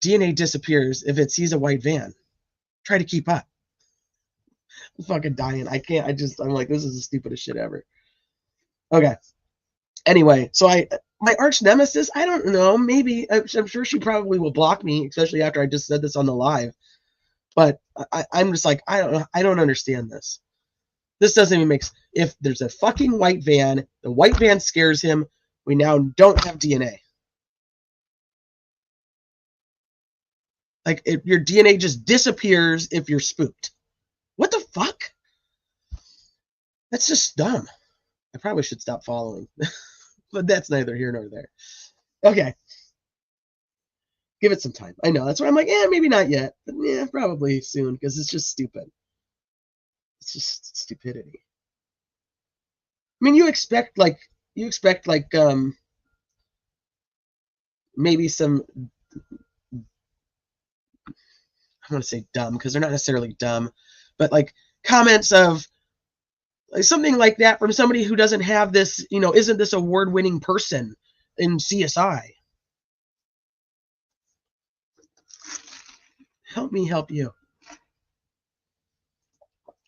DNA disappears if it sees a white van. Try to keep up. I'm fucking dying. I can't. I'm like, this is the stupidest shit ever. Okay. Anyway, so my arch nemesis, I don't know. Maybe, I'm sure she probably will block me, especially after I just said this on the live. But I'm just like, I don't understand this. This doesn't even make sense. If there's a fucking white van, the white van scares him, we now don't have DNA. Like, your DNA just disappears if you're spooked. What the fuck? That's just dumb. I probably should stop following. But that's neither here nor there. Okay. Give it some time. I know. That's why I'm like, maybe not yet. But yeah, probably soon, because it's just stupid. It's just stupidity. I mean, you expect maybe some, I want to say dumb, because they're not necessarily dumb, but like comments of like something like that from somebody who doesn't have this, you know, isn't this award-winning person in CSI. Help me help you.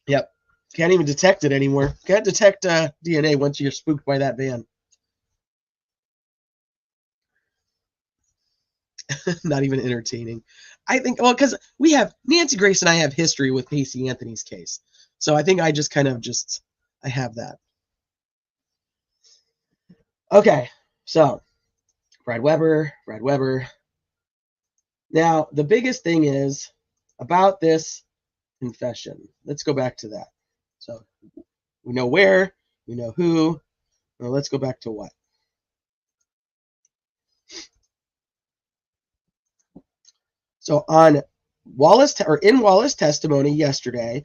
Yep. Can't even detect it anymore. Can't detect DNA once you're spooked by that van. Not even entertaining. I think, well, because we have, Nancy Grace and I have history with Pacey Anthony's case. So I think I just kind of I have that. Okay. So Brad Weber. Now, the biggest thing is about this confession. Let's go back to that. So we know where, we know who. Now let's go back to what. So in Wallace's testimony yesterday,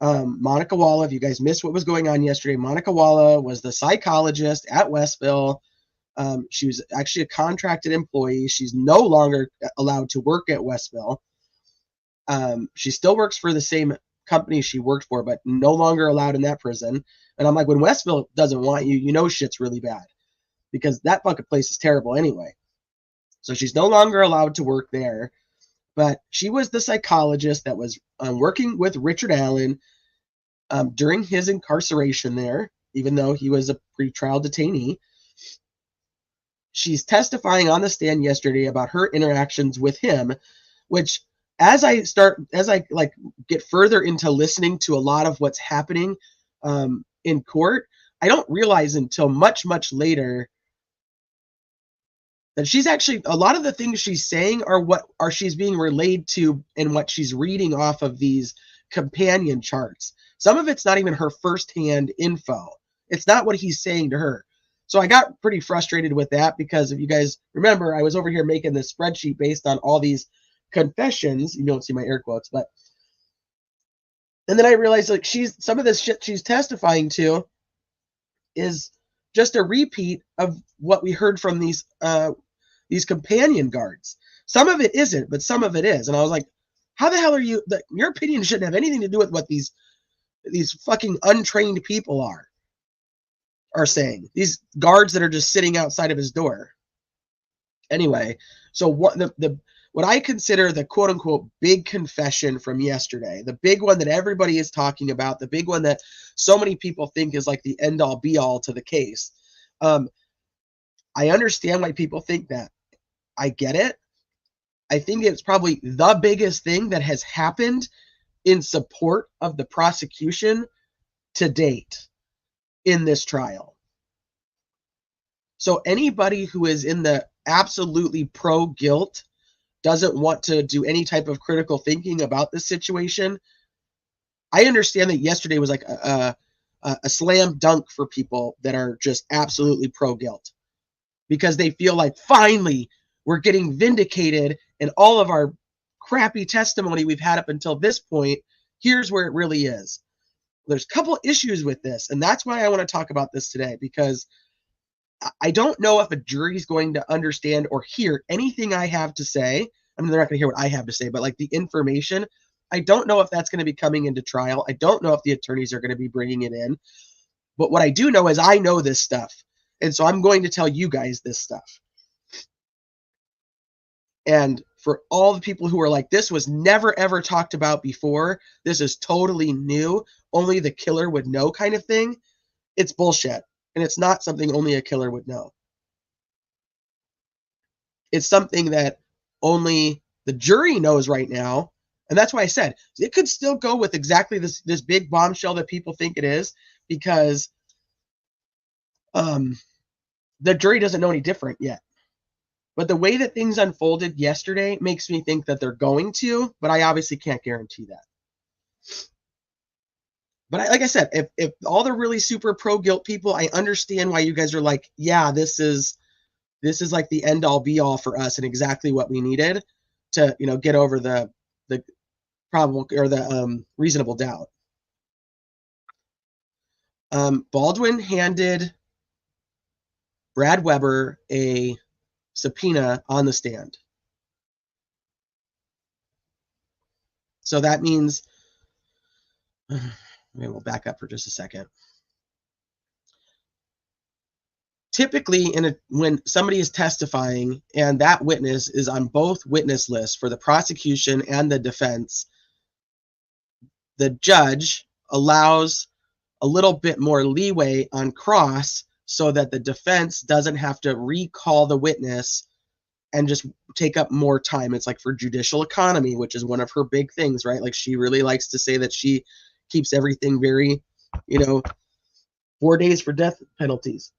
Monica Walla, if you guys missed what was going on yesterday, Monica Walla was the psychologist at Westville. She was actually a contracted employee. She's no longer allowed to work at Westville. She still works for the same company she worked for, but no longer allowed in that prison. And I'm like, when Westville doesn't want you, you know shit's really bad, because that fucking place is terrible anyway. So she's no longer allowed to work there. But she was the psychologist that was working with Richard Allen during his incarceration there, even though he was a pretrial detainee. She's testifying on the stand yesterday about her interactions with him, which as I like get further into listening to a lot of what's happening in court, I don't realize until much, much later that she's actually, a lot of the things she's saying are she's being relayed to and what she's reading off of these companion charts. Some of it's not even her firsthand info. It's not what he's saying to her. So I got pretty frustrated with that because if you guys remember, I was over here making this spreadsheet based on all these confessions. You don't see my air quotes, but and then I realized like some of this shit she's testifying to is just a repeat of what we heard from these companion guards. Some of it isn't, but some of it is. And I was like, how the hell are you? Your opinion shouldn't have anything to do with what these fucking untrained people are saying. These guards that are just sitting outside of his door. Anyway, so what I consider the quote unquote big confession from yesterday, the big one that everybody is talking about, the big one that so many people think is like the end all be all to the case. I understand why people think that. I get it. I think it's probably the biggest thing that has happened in support of the prosecution to date in this trial. So anybody who is in the absolutely pro-guilt, doesn't want to do any type of critical thinking about this situation, I understand that yesterday was like a slam dunk for people that are just absolutely pro-guilt because they feel like finally we're getting vindicated and all of our crappy testimony we've had up until this point, here's where it really is. There's a couple issues with this, and that's why I want to talk about this today, because I don't know if a jury is going to understand or hear anything I have to say. I mean, they're not going to hear what I have to say, but like the information, I don't know if that's going to be coming into trial. I don't know if the attorneys are going to be bringing it in. But what I do know is I know this stuff. And so I'm going to tell you guys this stuff. And for all the people who are like, this was never, ever talked about before, this is totally new, only the killer would know kind of thing, it's bullshit. And it's not something only a killer would know. It's something that only the jury knows right now. And that's why I said it could still go with exactly this big bombshell that people think it is, because the jury doesn't know any different yet. But the way that things unfolded yesterday makes me think that they're going to, but I obviously can't guarantee that. But like I said, if all the really super pro-guilt people, I understand why you guys are like, yeah, this is like the end all be all for us and exactly what we needed to, get over the probable or the reasonable doubt. Baldwin handed Brad Weber a subpoena on the stand. So that means, maybe we'll back up for just a second. Typically, when somebody is testifying and that witness is on both witness lists for the prosecution and the defense, the judge allows a little bit more leeway on cross so that the defense doesn't have to recall the witness and just take up more time. It's like for judicial economy, which is one of her big things, right? Like she really likes to say that she keeps everything very, 4 days for death penalties.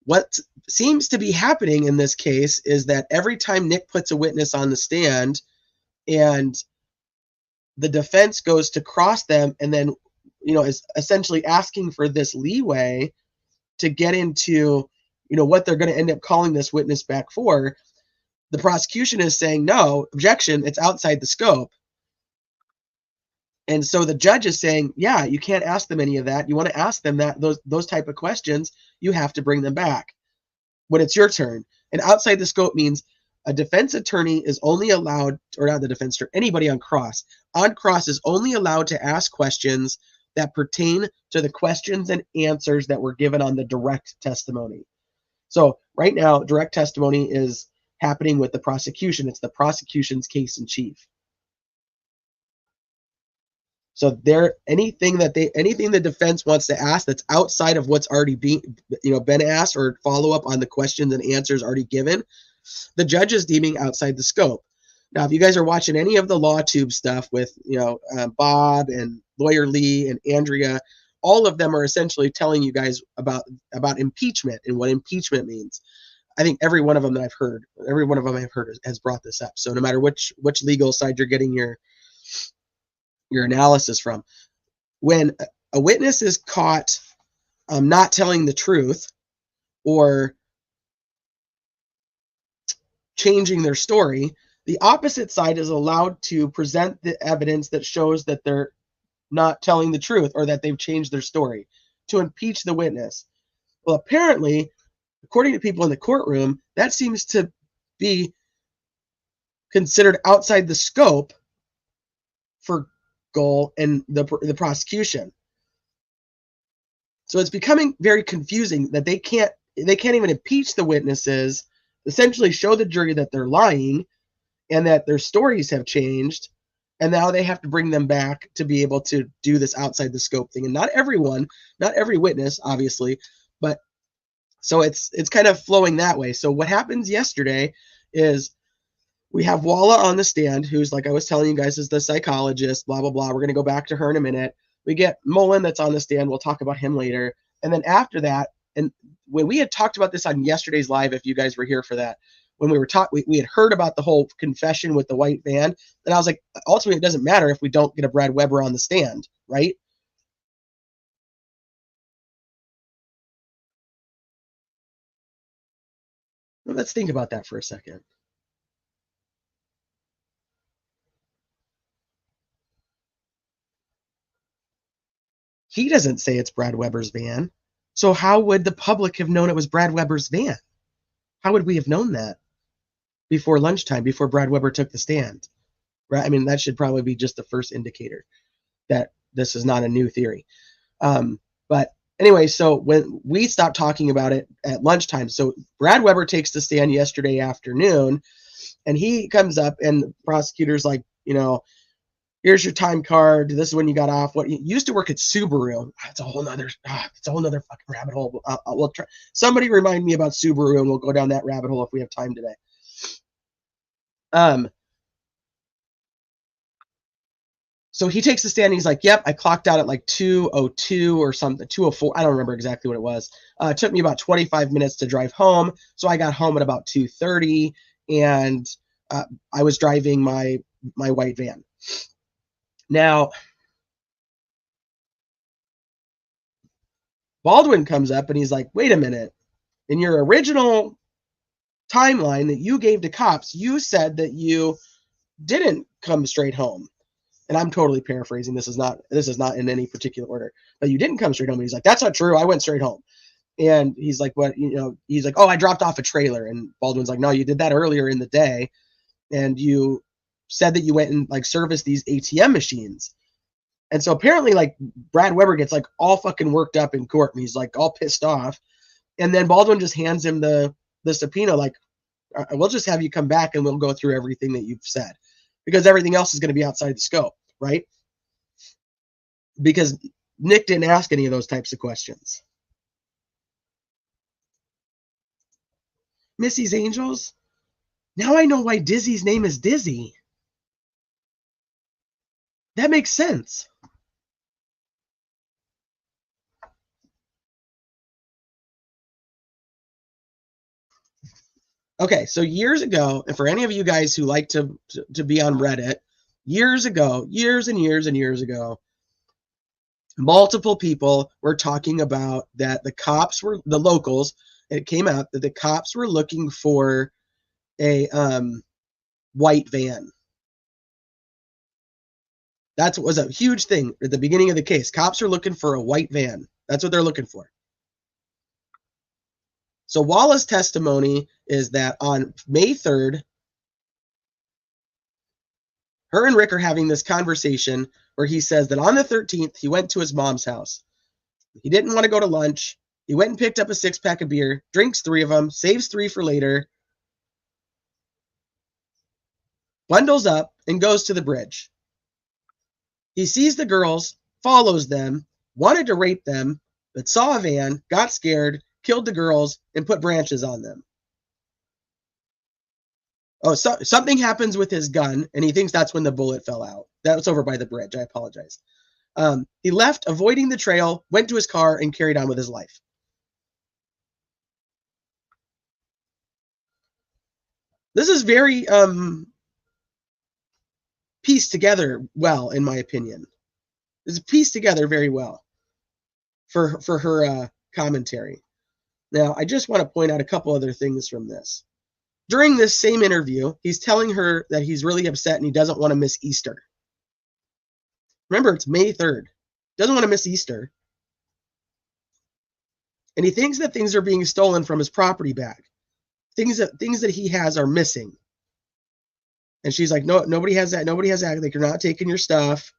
What seems to be happening in this case is that every time Nick puts a witness on the stand and the defense goes to cross them and then, is essentially asking for this leeway to get into, what they're going to end up calling this witness back for, the prosecution is saying, no, objection, it's outside the scope. And so the judge is saying, yeah, you can't ask them any of that. You want to ask them those type of questions, you have to bring them back when it's your turn. And outside the scope means a defense attorney is only allowed, or not the defense attorney, anybody on cross is only allowed to ask questions that pertain to the questions and answers that were given on the direct testimony. So right now, direct testimony is happening with the prosecution. It's the prosecution's case in chief. So anything the defense wants to ask that's outside of what's already been asked, or follow up on the questions and answers already given, the judge is deeming outside the scope. Now, if you guys are watching any of the LawTube stuff with Bob and Lawyer Lee and Andrea, all of them are essentially telling you guys about impeachment and what impeachment means. I think every one of them I've heard has brought this up. So no matter which legal side you're getting your analysis from, when a witness is caught not telling the truth or changing their story, the opposite side is allowed to present the evidence that shows that they're not telling the truth or that they've changed their story to impeach the witness. Well, apparently, according to people in the courtroom, that seems to be considered outside the scope for Goal and the prosecution. So it's becoming very confusing that they can't even impeach the witnesses, essentially show the jury that they're lying and that their stories have changed, and now they have to bring them back to be able to do this outside the scope thing. And not every witness, obviously, but so it's kind of flowing that way. So what happens yesterday is we have Walla on the stand, who's, like I was telling you guys, is the psychologist, blah, blah, blah. We're going to go back to her in a minute. We get Mullen that's on the stand. We'll talk about him later. And then after that, and when we had talked about this on yesterday's live, if you guys were here for that, when we were we had heard about the whole confession with the white van. And I was like, ultimately, it doesn't matter if we don't get a Brad Weber on the stand, right? Well, let's think about that for a second. He doesn't say it's Brad Weber's van. So how would the public have known it was Brad Weber's van? How would we have known that before lunchtime, before Brad Weber took the stand? Right? I mean, that should probably be just the first indicator that this is not a new theory. But anyway, so when we stopped talking about it at lunchtime, so Brad Weber takes the stand yesterday afternoon, and he comes up, and the prosecutor's like, here's your time card. This is when you got off. What you used to work at Subaru. It's a whole nother fucking rabbit hole. We'll try. Somebody remind me about Subaru, and we'll go down that rabbit hole if we have time today. So he takes the stand and he's like, yep, I clocked out at like 2:02 or something, 2:04. I don't remember exactly what it was. It took me about 25 minutes to drive home. So I got home at about 2:30, and I was driving my white van. Now, Baldwin comes up and he's like, wait a minute. In your original timeline that you gave to cops, you said that you didn't come straight home. And I'm totally paraphrasing. This is not in any particular order. But you didn't come straight home. And he's like, that's not true. I went straight home. And he's like, what? He's like, oh, I dropped off a trailer. And Baldwin's like, no, you did that earlier in the day. And you said that you went and like serviced these ATM machines. And so apparently, like, Brad Weber gets like all fucking worked up in court, and he's like all pissed off. And then Baldwin just hands him the subpoena, like, we'll just have you come back and we'll go through everything that you've said, because everything else is going to be outside the scope, right? Because Nick didn't ask any of those types of questions. Missy's Angels? Now I know why Dizzy's name is Dizzy. That makes sense. Okay, so years ago, and for any of you guys who like to be on Reddit, years and years ago, multiple people were talking about that the locals, it came out that the cops were looking for a white van. That was a huge thing at the beginning of the case. Cops are looking for a white van. That's what they're looking for. So Walla's testimony is that on May 3rd, her and Rick are having this conversation where he says that on the 13th, he went to his mom's house. He didn't want to go to lunch. He went and picked up a 6-pack of beer, drinks 3 of them, saves 3 for later, bundles up, and goes to the bridge. He sees the girls, follows them, wanted to rape them, but saw a van, got scared, killed the girls, and put branches on them. Oh, something happens with his gun, and he thinks that's when the bullet fell out. That was over by the bridge. I apologize. He left, avoiding the trail, went to his car, and carried on with his life. This is very pieced together well, in my opinion. It's pieced together very well for her commentary. Now, I just want to point out a couple other things from this. During this same interview, he's telling her that he's really upset and he doesn't want to miss Easter. Remember, it's May 3rd. Doesn't want to miss Easter. And he thinks that things are being stolen from his property bag. Things that he has are missing. And she's like, no, nobody has that. Nobody has that. Like, you're not taking your stuff.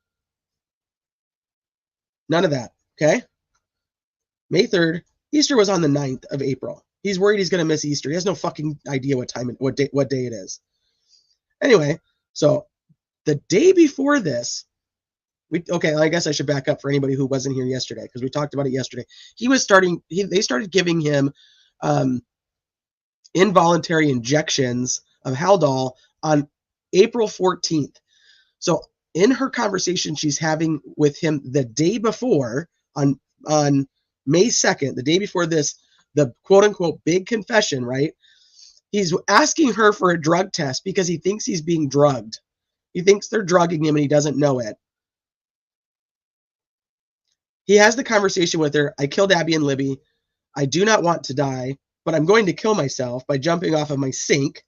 None of that. Okay? May 3rd. Easter was on the 9th of April. He's worried he's going to miss Easter. He has no fucking idea what time, what day it is. Anyway, so the day before this, I guess I should back up for anybody who wasn't here yesterday, because we talked about it yesterday. They started giving him involuntary injections of Haldol on April 14th. So in her conversation she's having with him the day before, on May 2nd, the day before this, the quote unquote big confession, right? He's asking her for a drug test because he thinks he's being drugged. He thinks they're drugging him and he doesn't know it. He has the conversation with her. I killed Abby and Libby. I do not want to die, but I'm going to kill myself by jumping off of my sink.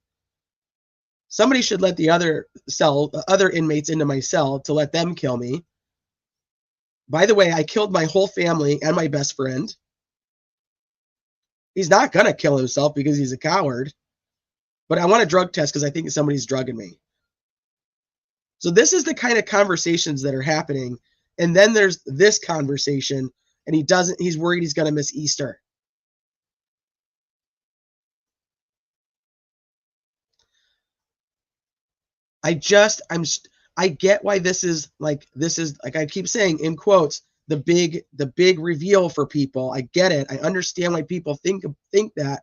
Somebody should let the other inmates into my cell to let them kill me. By the way, I killed my whole family and my best friend. He's not going to kill himself because he's a coward. But I want a drug test because I think somebody's drugging me. So this is the kind of conversations that are happening. And then there's this conversation, and he's worried he's going to miss Easter. I get why this is like I keep saying in quotes, the big reveal for people. I get it. I understand why people think that,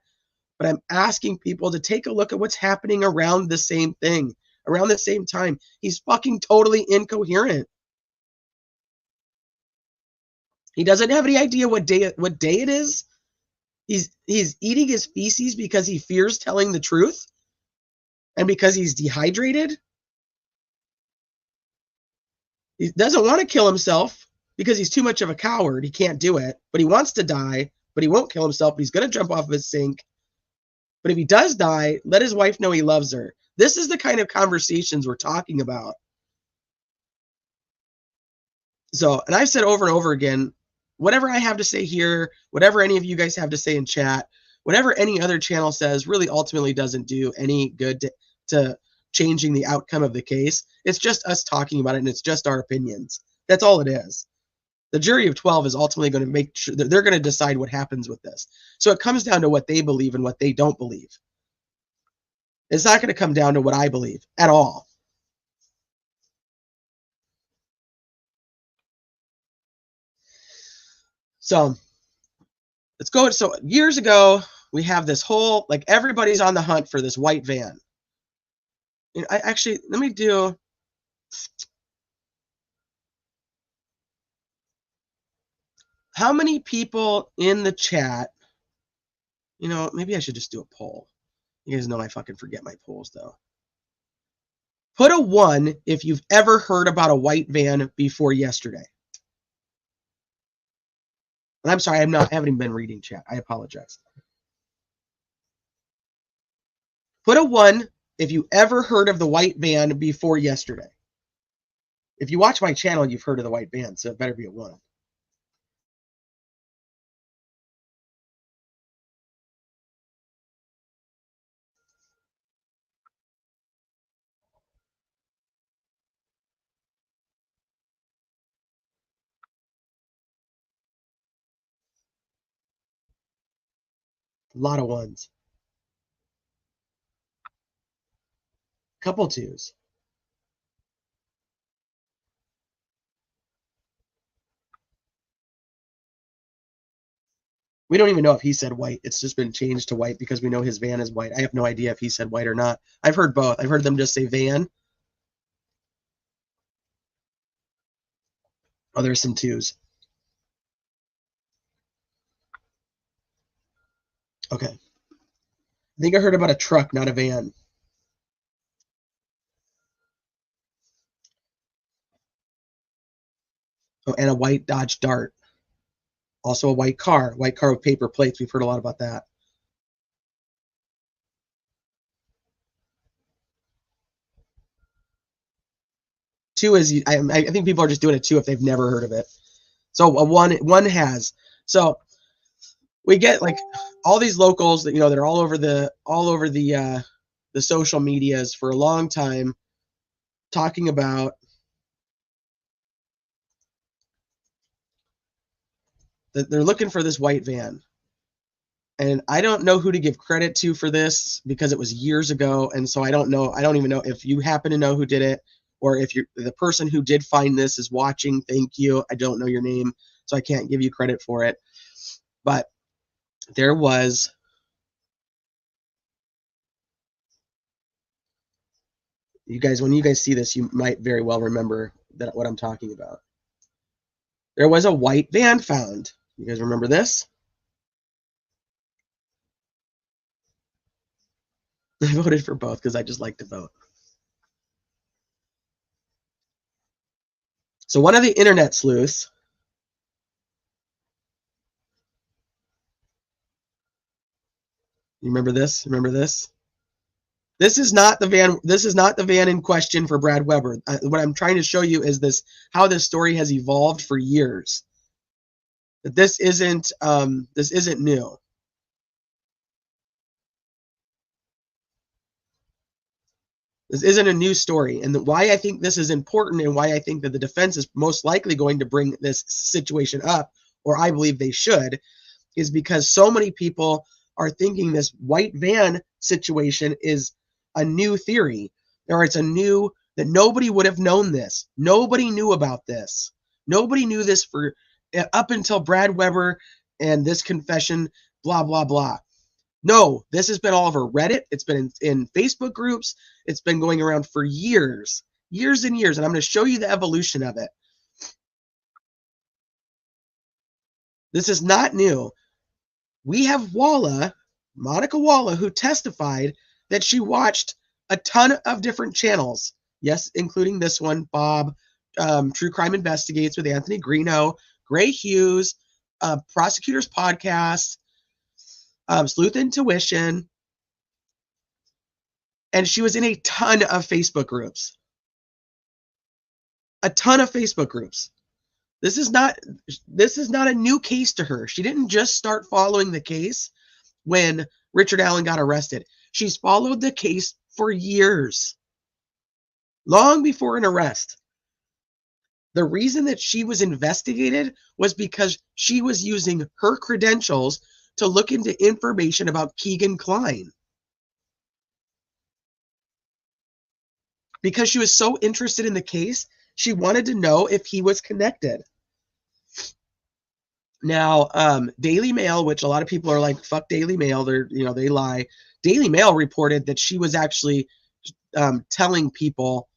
but I'm asking people to take a look at what's happening around the same thing, around the same time. He's fucking totally incoherent. He doesn't have any idea what day it is. He's eating his feces because he fears telling the truth and because he's dehydrated. He doesn't want to kill himself because he's too much of a coward. He can't do it, but he wants to die, but he won't kill himself. But he's going to jump off of his sink. But if he does die, let his wife know he loves her. This is the kind of conversations we're talking about. So, and I've said over and over again, whatever I have to say here, whatever any of you guys have to say in chat, whatever any other channel says really ultimately doesn't do any good to changing the outcome of the case. It's just us talking about it, and it's just our opinions. That's all it is. The jury of 12 is ultimately going to make sure that they're going to decide what happens with this. So it comes down to what they believe and what they don't believe. It's not going to come down to what I believe at all. So let's go. So years ago, we have this whole, like, everybody's on the hunt for this white van. And let me do. How many people in the chat, maybe I should just do a poll. You guys know I fucking forget my polls, though. Put a 1 if you've ever heard about a white van before yesterday. And I'm sorry, I haven't even been reading chat. I apologize. Put a 1 if you ever heard of the white van before yesterday. If you watch my channel, you've heard of the white van, so it better be a 1. A lot of ones. Couple twos. We don't even know if he said white. It's just been changed to white because we know his van is white. I have no idea if he said white or not. I've heard both. I've heard them just say van. Oh, there's some twos. Okay. I think I heard about a truck, not a van. Oh, and a white Dodge Dart. Also a white car with paper plates. We've heard a lot about that. Two is, I think people are just doing it too if they've never heard of it. So one has. So we get like all these locals that, that are all over the social medias for a long time talking about that they're looking for this white van. And I don't know who to give credit to for this because it was years ago. And so I don't even know if you happen to know who did it, or if the person who did find this is watching. Thank you. I don't know your name, so I can't give you credit for it. But there was when you guys see this, you might very well remember what I'm talking about. There was a white van found. You guys remember this? I voted for both because I just like to vote. So one of the internet sleuths you remember this? Remember this? This is not the van. This is not the van in question for Brad Weber. What I'm trying to show you is how this story has evolved for years. That this isn't new. This isn't a new story. And why I think this is important, and why I think that the defense is most likely going to bring this situation up, or I believe they should, is because so many people are thinking this white van situation is a new theory, or it's that nobody would have known this. Nobody knew about this. Nobody knew this up until Brad Weber and this confession, blah, blah, blah. No, this has been all over Reddit. It's been in Facebook groups. It's been going around for years and years. And I'm going to show you the evolution of it. This is not new. We have Monica Walla, who testified that she watched a ton of different channels. Yes, including this one, Bob, True Crime Investigates with Anthony Greeno, Gray Hughes, Prosecutors Podcast, Sleuth Intuition, and she was in a ton of Facebook groups. A ton of Facebook groups. This is not a new case to her. She didn't just start following the case when Richard Allen got arrested. She's followed the case for years, long before an arrest. The reason that she was investigated was because she was using her credentials to look into information about Keegan Kline. Because she was so interested in the case, she wanted to know if he was connected. Now, Daily Mail, which a lot of people are like, fuck Daily Mail, they lie. Daily Mail reported that she was actually telling people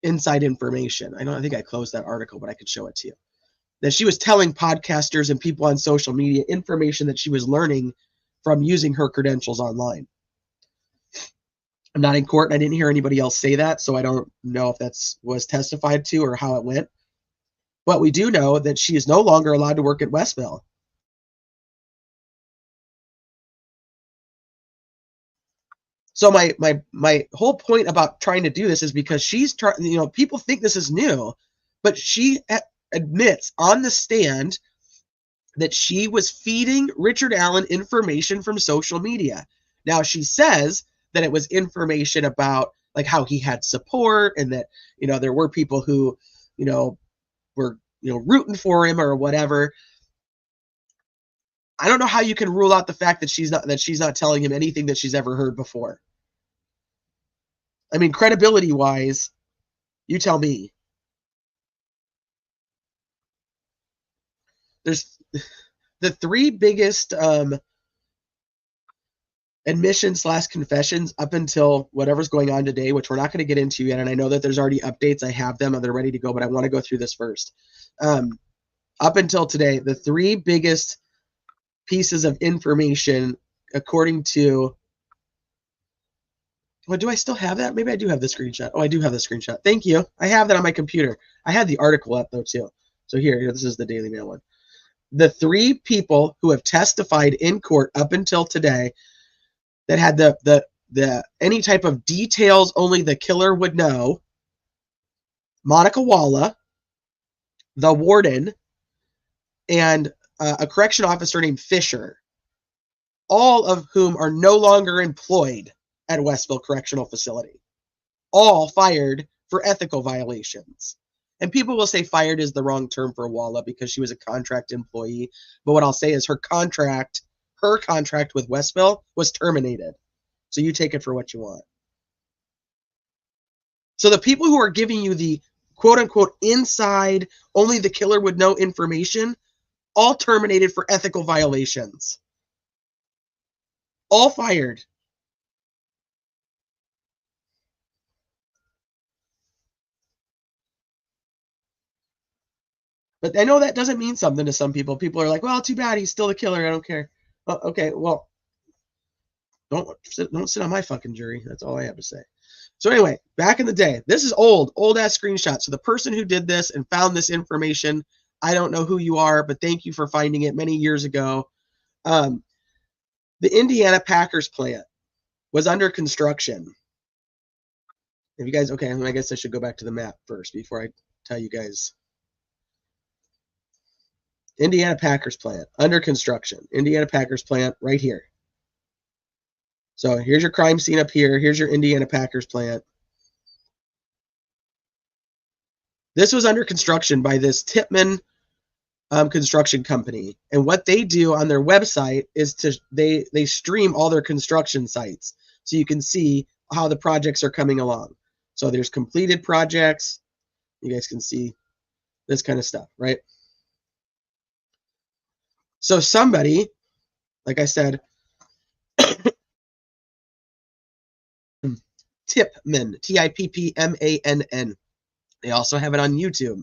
inside information. I think I closed that article, but I could show it to you. That she was telling podcasters and people on social media information that she was learning from using her credentials online. I'm not in court, and I didn't hear anybody else say that, so I don't know if that was testified to or how it went. But we do know that she is no longer allowed to work at Westville. So my whole point about trying to do this is because she's trying, people think this is new, but she admits on the stand that she was feeding Richard Allen information from social media. Now, she says that it was information about like how he had support, and that, there were people who, were, rooting for him or whatever. I don't know how you can rule out the fact that she's not telling him anything that she's ever heard before. I mean, credibility wise, you tell me. There's the three biggest admissions / confessions up until whatever's going on today, which we're not going to get into yet. And I know that there's already updates. I have them and they're ready to go, but I want to go through this first. Up until today, the three biggest pieces of information, according to, well, do I still have that? Maybe I do have the screenshot. Oh, I do have the screenshot. Thank you. I have that on my computer. I had the article up though too. So here, this is the Daily Mail one. The three people who have testified in court up until today that had the any type of details only the killer would know: Monica Walla, the warden, and a correction officer named Fisher, all of whom are no longer employed at Westville Correctional Facility, all fired for ethical violations. And people will say fired is the wrong term for Walla because she was a contract employee. But what I'll say is her contract with Westville was terminated. So you take it for what you want. So the people who are giving you the quote unquote inside, only the killer would know information, all terminated for ethical violations. All fired. But I know that doesn't mean something to some people. People are like, well, too bad, he's still the killer. I don't care. Okay, well, don't sit on my fucking jury. That's all I have to say. So anyway, back in the day, this is old ass screenshot. So the person who did this and found this information, I don't know who you are, but thank you for finding it many years ago. The Indiana Packers plant was under construction. If you guys, okay, I guess I should go back to the map first before I tell you guys. Indiana Packers plant, under construction. Indiana Packers plant right here. So here's your crime scene up here. Here's your Indiana Packers plant. This was under construction by this Tippmann construction company. And what they do on their website is they stream all their construction sites. So you can see how the projects are coming along. So there's completed projects. You guys can see this kind of stuff, right? So somebody, like I said, Tippmann, Tippmann. They also have it on YouTube.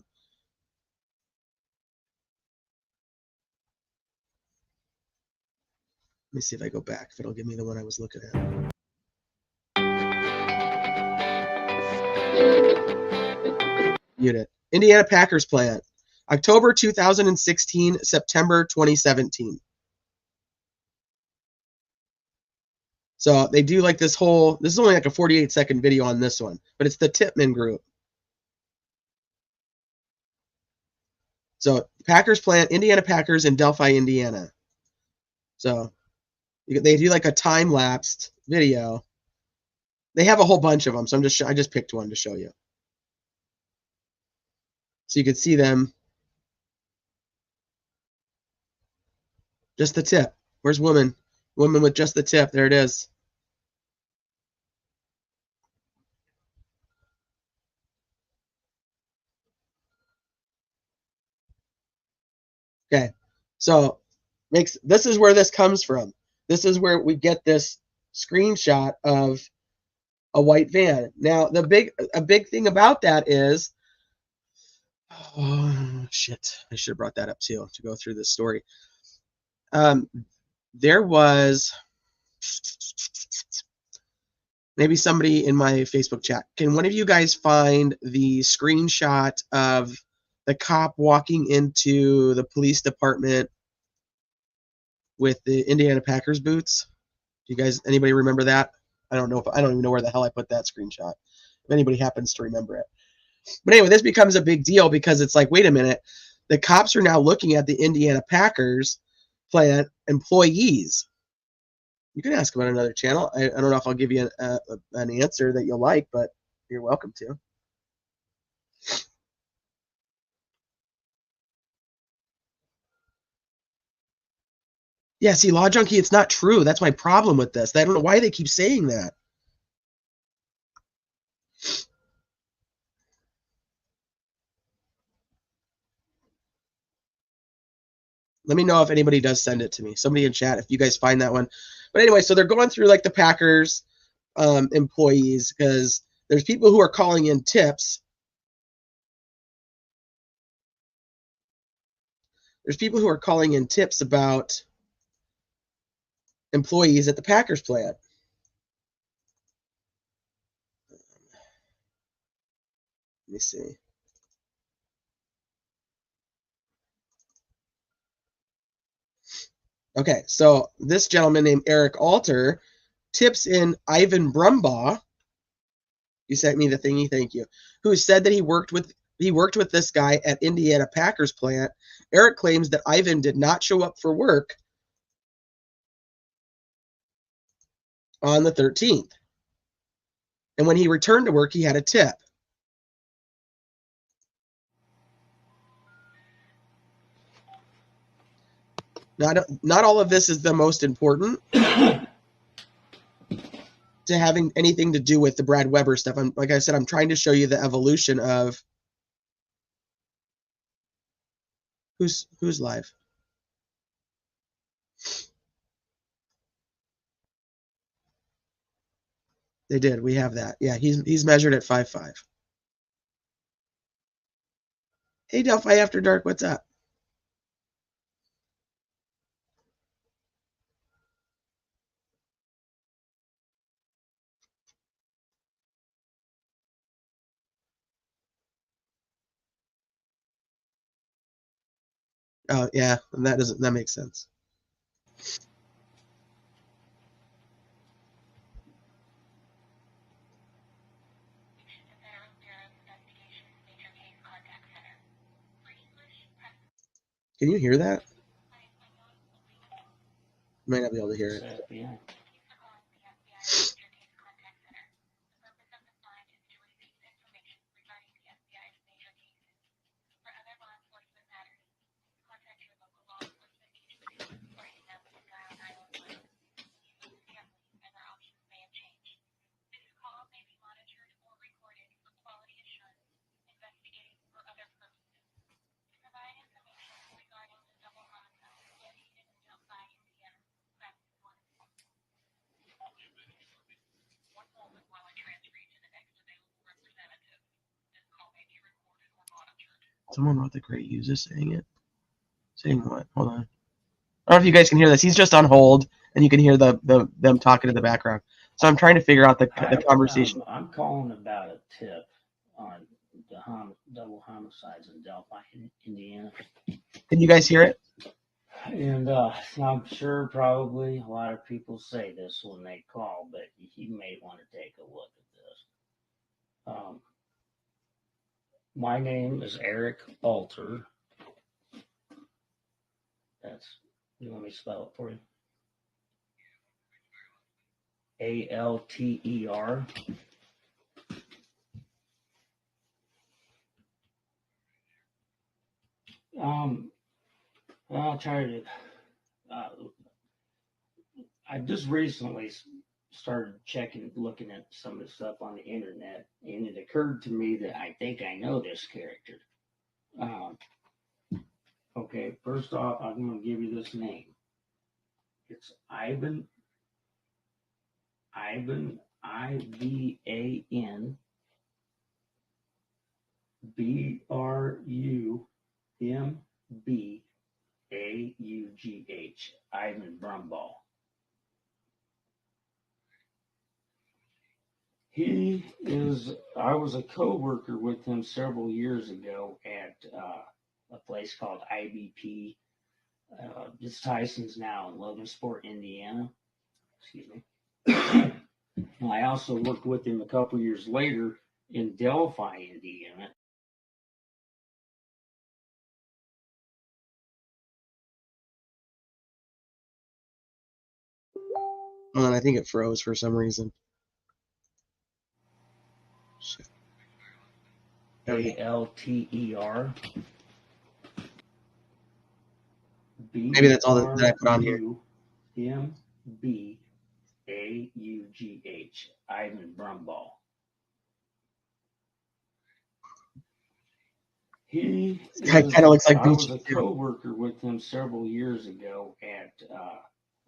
Let me see if I go back, if it'll give me the one I was looking at. Unit. Indiana Packers plant. October 2016, September 2017. So they do like this whole, this is only like a 48-second video on this one, but it's the Tippmann group. So Packers plant, Indiana Packers in Delphi, Indiana. So they do like a time-lapsed video. They have a whole bunch of them, so I just picked one to show you. So you can see them. Just the tip. Where's woman? Woman with just the tip. There it is. Okay. So this is where this comes from. This is where we get this screenshot of a white van. Now, a big thing about that is, oh shit, I should have brought that up too to go through this story. There was maybe somebody in my Facebook chat. Can one of you guys find the screenshot of the cop walking into the police department with the Indiana Packers boots? Do you guys, anybody remember that? I don't even know where the hell I put that screenshot. If anybody happens to remember it. But anyway, this becomes a big deal because it's like, wait a minute, the cops are now looking at the Indiana Packers plant employees. You can ask about another channel. I don't know if I'll give you an answer that you'll like, but you're welcome to. Yeah, see, Law Junkie, it's not true. That's my problem with this. I don't know why they keep saying that. Let me know if anybody does send it to me. Somebody in chat, if you guys find that one. But anyway, so they're going through like the Packers employees, because there's people who are calling in tips. There's people who are calling in tips about employees at the Packers plant. Let me see. Okay, so this gentleman named Eric Alter tips in Ivan Brumbaugh. You sent me the thingy, thank you. Who said that he worked with this guy at Indiana Packers plant. Eric claims that Ivan did not show up for work on the 13th. And when he returned to work, he had a tip. Not all of this is the most important to having anything to do with the Brad Weber stuff. Like I said, I'm trying to show you the evolution of who's live. They did. We have that. Yeah, he's measured at 5'5". Hey, Delphi After Dark, what's up? Oh, yeah, that makes sense. Can you hear that? You might not be able to hear it. Someone wrote the great user saying it. Saying what? Hold on. I don't know if you guys can hear this. He's just on hold, and you can hear them talking in the background. So I'm trying to figure out the conversation. I'm calling about a tip on the double homicides in Delphi, Indiana. Can you guys hear it? And I'm sure probably a lot of people say this when they call, but you may want to take a look at this. My name is Eric Alter. You want me to spell it for you? Alter. I'll try to. I just recently started looking at some of the stuff on the internet, and it occurred to me that I think I know this character. Okay, first off, I'm going to give you this name. It's Ivan, Ivan, Ivan, Brumbauch, Ivan Brumbaugh. I was a co-worker with him several years ago at a place called IBP. It's Tyson's now in Logansport, Indiana. Excuse me. I also worked with him a couple years later in Delphi, Indiana. Hold on, I think it froze for some reason. Shit. Alter. Maybe that's all that I put on here. Mbaugh, Ivan Brumbaugh. Guy kind of looks like I was BG a too. co-worker with him several years ago at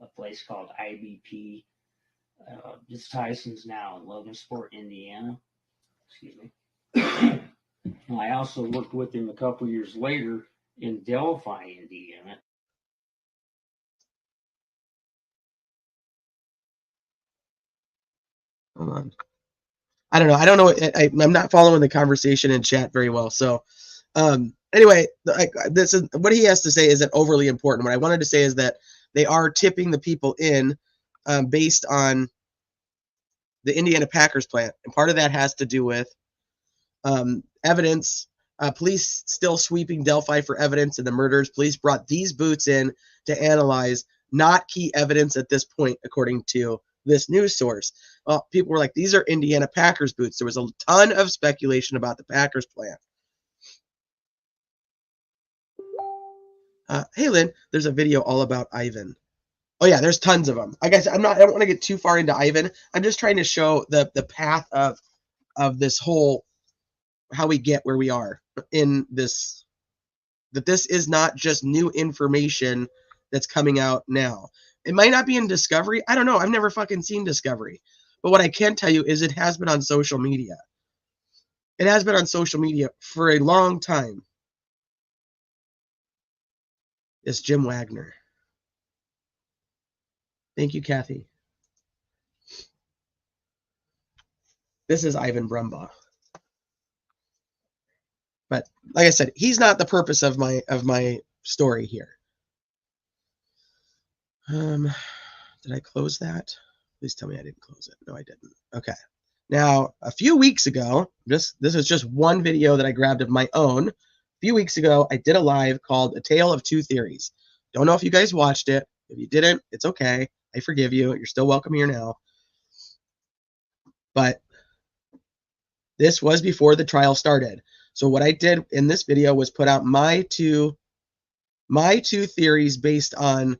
a place called IBP. It's Tyson's now in Logansport, Indiana. Excuse me. I also worked with him a couple years later in Delphi, Indiana. Hold on. I don't know. I don't know. I'm not following the conversation in chat very well. So, anyway, this is what he has to say isn't overly important. What I wanted to say is that they are tipping the people in based on the Indiana Packers plant, and part of that has to do with evidence. Police still sweeping Delphi for evidence in the murders. Police brought these boots in to analyze, not key evidence at this point, according to this news source. Well, people were like, these are Indiana Packers boots. There was a ton of speculation about the Packers plant. Hey, Lynn, there's a video all about Ivan. Oh yeah, there's tons of them. I guess I don't want to get too far into Ivan. I'm just trying to show the path of this whole, how we get where we are in this, that this is not just new information that's coming out now. It might not be in Discovery. I don't know. I've never fucking seen Discovery. But what I can tell you is it has been on social media. It has been on social media for a long time. It's Jim Wagner. Thank you, Kathy. This is Ivan Brumbaugh. But like I said, he's not the purpose of my story here. Did I close that? Please tell me I didn't close it. No, I didn't. Okay. Now, a few weeks ago, this is just one video that I grabbed of my own. A few weeks ago, I did a live called A Tale of Two Theories. Don't know if you guys watched it. If you didn't, it's okay. I forgive you. You're still welcome here now. But this was before the trial started. So what I did in this video was put out my two theories based on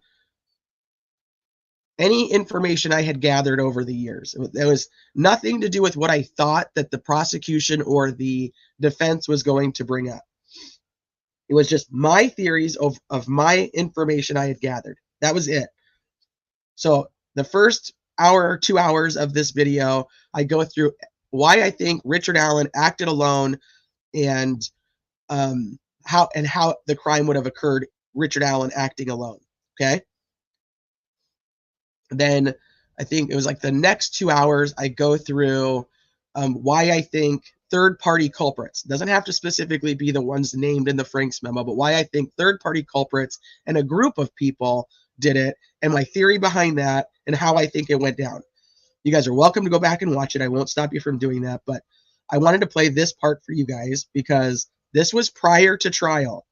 any information I had gathered over the years. There was nothing to do with what I thought that the prosecution or the defense was going to bring up. It was just my theories of my information I had gathered. That was it. So the first hour or 2 hours of this video, I go through why I think Richard Allen acted alone and how the crime would have occurred, Richard Allen acting alone. Okay. Then I think it was like the next 2 hours, I go through why I think third-party culprits, doesn't have to specifically be the ones named in the Franks memo, but why I think third-party culprits and a group of people did it, and my theory behind that, and how I think it went down. You guys are welcome to go back and watch it. I won't stop you from doing that, but I wanted to play this part for you guys because this was prior to trial.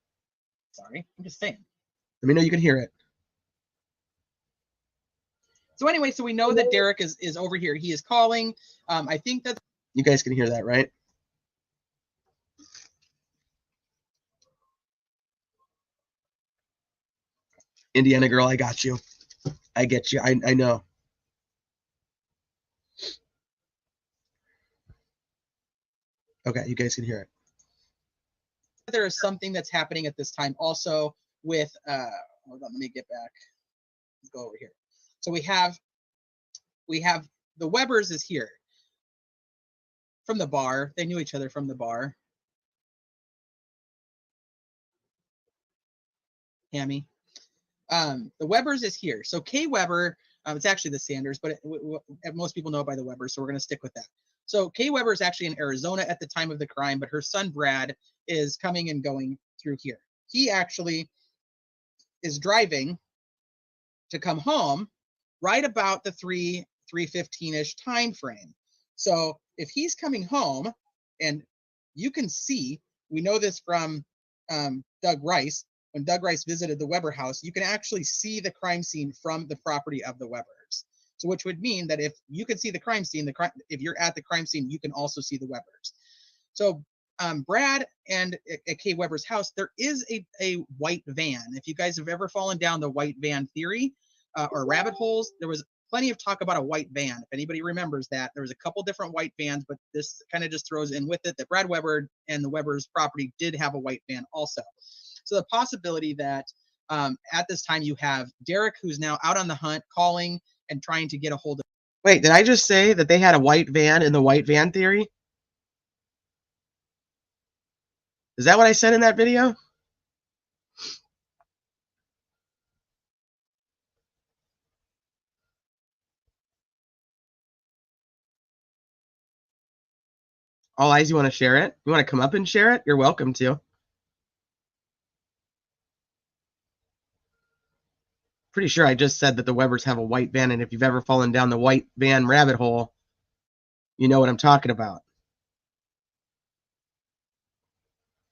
Sorry, I'm just saying. Let me know you can hear it. So anyway, so we know that Derek is over here. He is calling. I think that You guys can hear that, right? Indiana girl, I got you. I get you. I know. Okay, you guys can hear it. there is something that's happening at this time also with hold on, let me get back. Let's go over here. So we have the Webbers is here from the bar. They knew each other from the bar. Hammy. The Webbers is here. So Kay Weber, it's actually the Sanders, but most people know it by the Webbers, so we're going to stick with that. So Kay Weber is actually in Arizona at the time of the crime, but her son Brad is coming and going through here. He actually is driving to come home right about the 3:15-ish time frame. So if he's coming home, and you can see, we know this from Doug Rice, when Doug Rice visited the Weber house, you can actually see the crime scene from the property of the Webbers. So which would mean that if you can see the crime scene, if you're at the crime scene, you can also see the Webbers. So Brad and at Kay Weber's house, there is a white van. If you guys have ever fallen down the white van theory, or rabbit holes, there was plenty of talk about a white van. If anybody remembers that, there was a couple different white vans, but this kind of just throws in with it that Brad Weber and the Weber's property did have a white van also. So the possibility that at this time you have Derek, who's now out on the hunt, calling and trying to get a hold of. Wait, did I just say that they had a white van in the white van theory? Is that what I said in that video? All eyes, you want to share it? You want to come up and share it? You're welcome to. Pretty sure I just said that the Webers have a white van, and if you've ever fallen down the white van rabbit hole, you know what I'm talking about.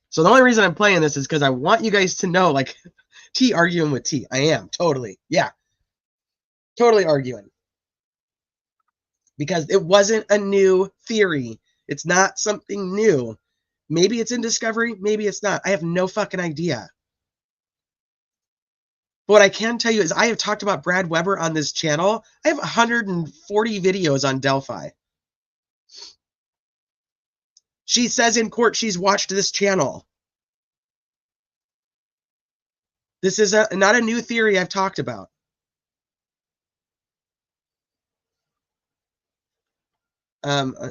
So the only reason I'm playing this is because I want you guys to know, like, T arguing with T. I am, totally. Yeah. Totally arguing. Because it wasn't a new theory. It's not something new. Maybe it's in Discovery, maybe it's not. I have no fucking idea. But what I can tell you is I have talked about Brad Weber on this channel. I have 140 videos on Delphi. She says in court she's watched this channel. This is not a new theory I've talked about.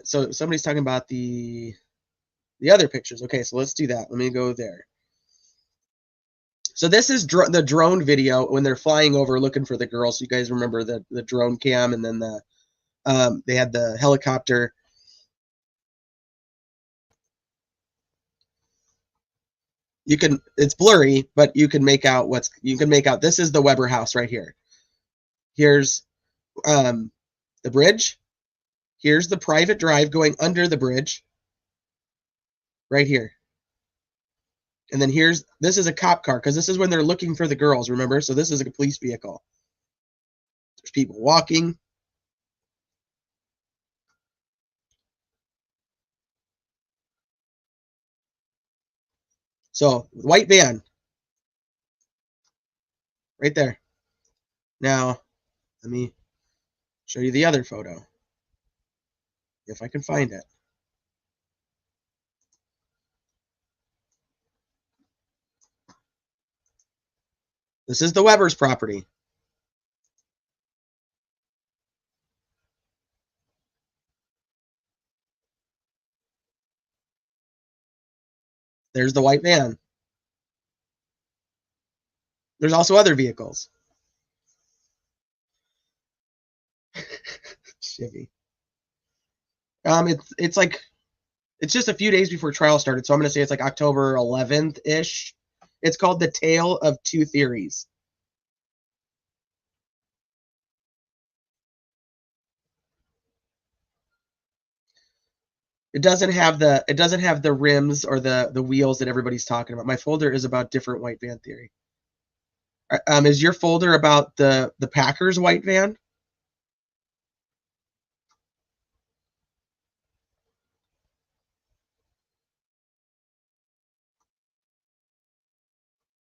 So somebody's talking about the other pictures. Okay, so let's do that. Let me go there. So this is the drone video when they're flying over looking for the girl. So you guys remember the drone cam, and then they had the helicopter. It's blurry, but you can make out this is the Weber house right here. Here's the bridge. Here's the private drive going under the bridge. Right here. And then this is a cop car, because this is when they're looking for the girls, remember? So this is a police vehicle. There's people walking. So, white van. Right there. Now, let me show you the other photo. If I can find it. This is the Weber's property. There's the white van. There's also other vehicles. Chevy. It's just a few days before trial started, so I'm going to say it's like October 11th-ish. It's called The Tale of Two Theories. It doesn't have the rims or the wheels that everybody's talking about. My folder is about different white van theory. Is your folder about the Packers white van?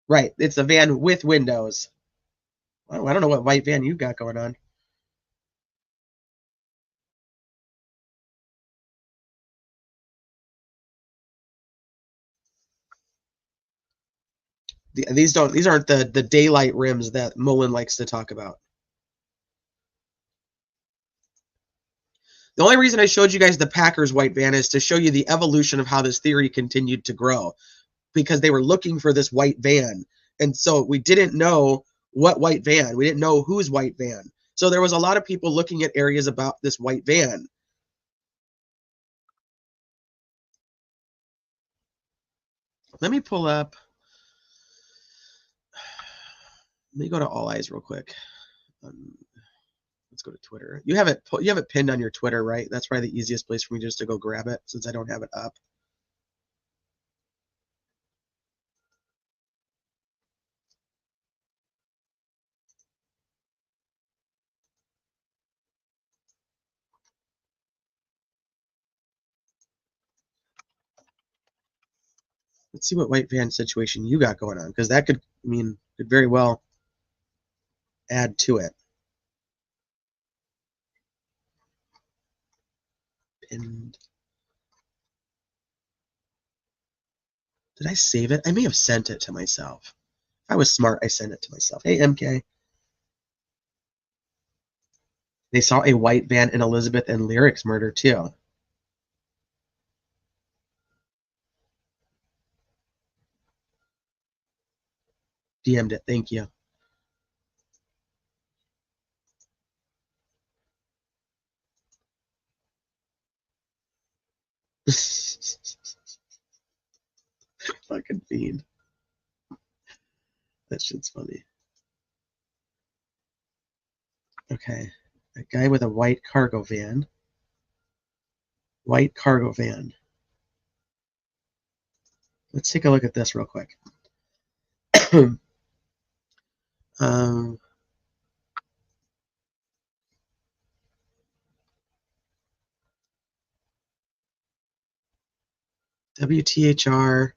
Right, it's a van with windows. Well, I don't know what white van you got going on. These aren't the daylight rims that Mullen likes to talk about. The only reason I showed you guys the Packers white van is to show you the evolution of how this theory continued to grow, because they were looking for this white van. And so we didn't know what white van. We didn't know whose white van. So there was a lot of people looking at areas about this white van. Let me pull up. Let me go to All Eyes real quick. Let's go to Twitter. You have it pinned on your Twitter, right? That's probably the easiest place for me just to go grab it, since I don't have it up. Let's see what white van situation you got going on, because that could very well. add to it. Pinned. Did I save it? I may have sent it to myself. If I was smart, I sent it to myself. Hey, MK. They saw a white van in Elizabeth and Lyric's murder, too. DM'd it. Thank you. Fucking fiend. That shit's funny. Okay. A guy with a white cargo van. White cargo van. Let's take a look at this real quick. um, WTHR.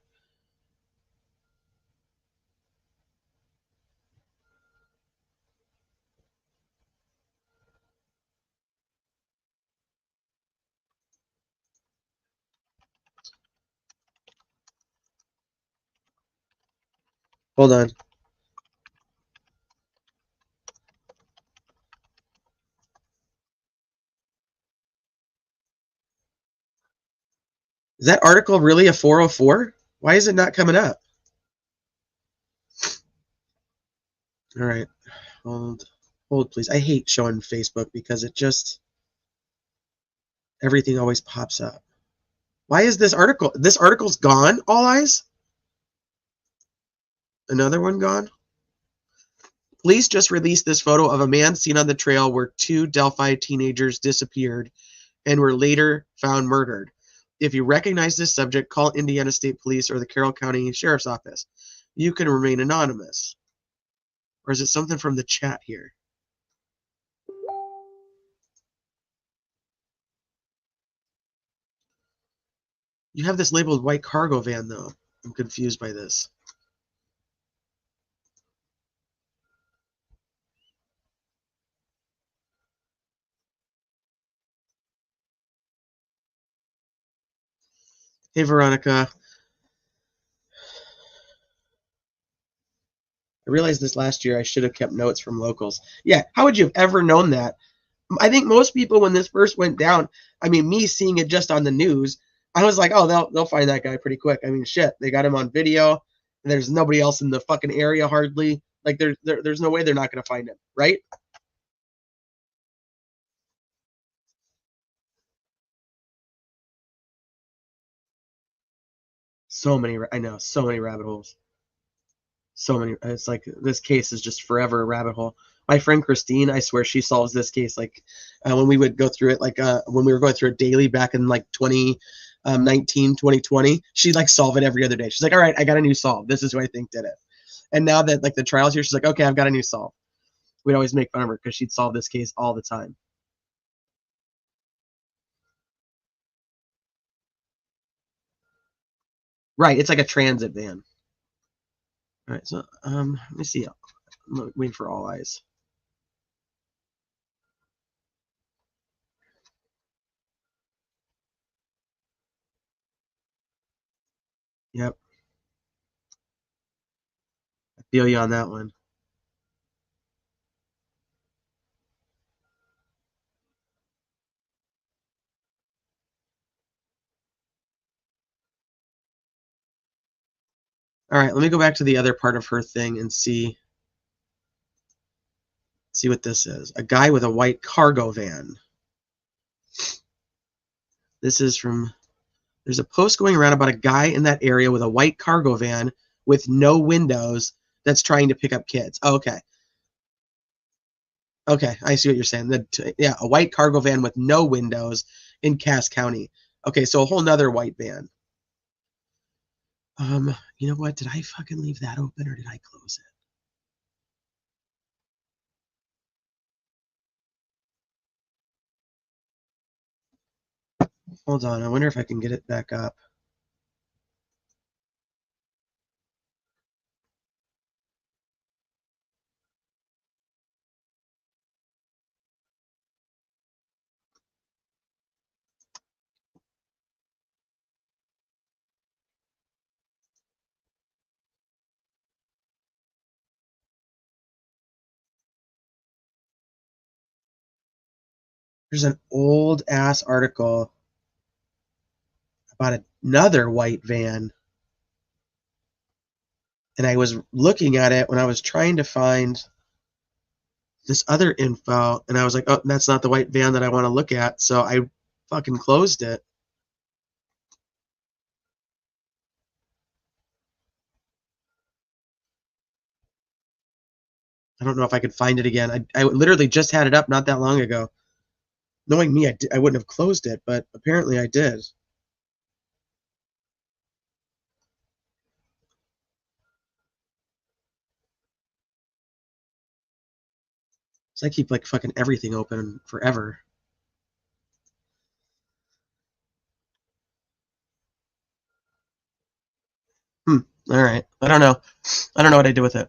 Hold on. Is that article really a 404? Why is it not coming up? All right. Hold, please. I hate showing Facebook because it just, everything always pops up. Why is this article? This article's gone, All Eyes? Another one gone? Police just released this photo of a man seen on the trail where 2 Delphi teenagers disappeared and were later found murdered. If you recognize this subject, call Indiana State Police or the Carroll County Sheriff's Office. You can remain anonymous. Or is it something from the chat here? You have this labeled white cargo van, though. I'm confused by this. Hey, Veronica. I realized this last year. I should have kept notes from locals. Yeah, how would you have ever known that? I think most people, when this first went down, I mean, me seeing it just on the news, I was like, oh, they'll find that guy pretty quick. I mean, shit, they got him on video. There's nobody else in the fucking area hardly. Like, there's no way they're not going to find him, right? So many, I know, so many rabbit holes. So many. It's like this case is just forever a rabbit hole. My friend Christine, I swear she solves this case like when we would go through it, like when we were going through it daily back in like 2019, 2020, she'd like solve it every other day. She's like, all right, I got a new solve. This is who I think did it. And now that like the trial's here, she's like, okay, I've got a new solve. We'd always make fun of her because she'd solve this case all the time. Right, it's like a transit van. All right, so let me see. I'm waiting for All Eyes. Yep. I feel you on that one. All right, let me go back to the other part of her thing and see what this is. A guy with a white cargo van. This is from, there's a post going around about a guy in that area with a white cargo van with no windows that's trying to pick up kids. Oh, okay. Okay, I see what you're saying. Yeah, a white cargo van with no windows in Cass County. Okay, so a whole nother white van. You know what? Did I fucking leave that open or did I close it? Hold on, I wonder if I can get it back up. There's an old ass article about another white van. And I was looking at it when I was trying to find this other info, and I was like, oh, that's not the white van that I want to look at. So I fucking closed it. I don't know if I could find it again. I literally just had it up not that long ago. Knowing me, I wouldn't have closed it, but apparently I did. So I keep like fucking everything open forever. All right. I don't know. I don't know what I did with it.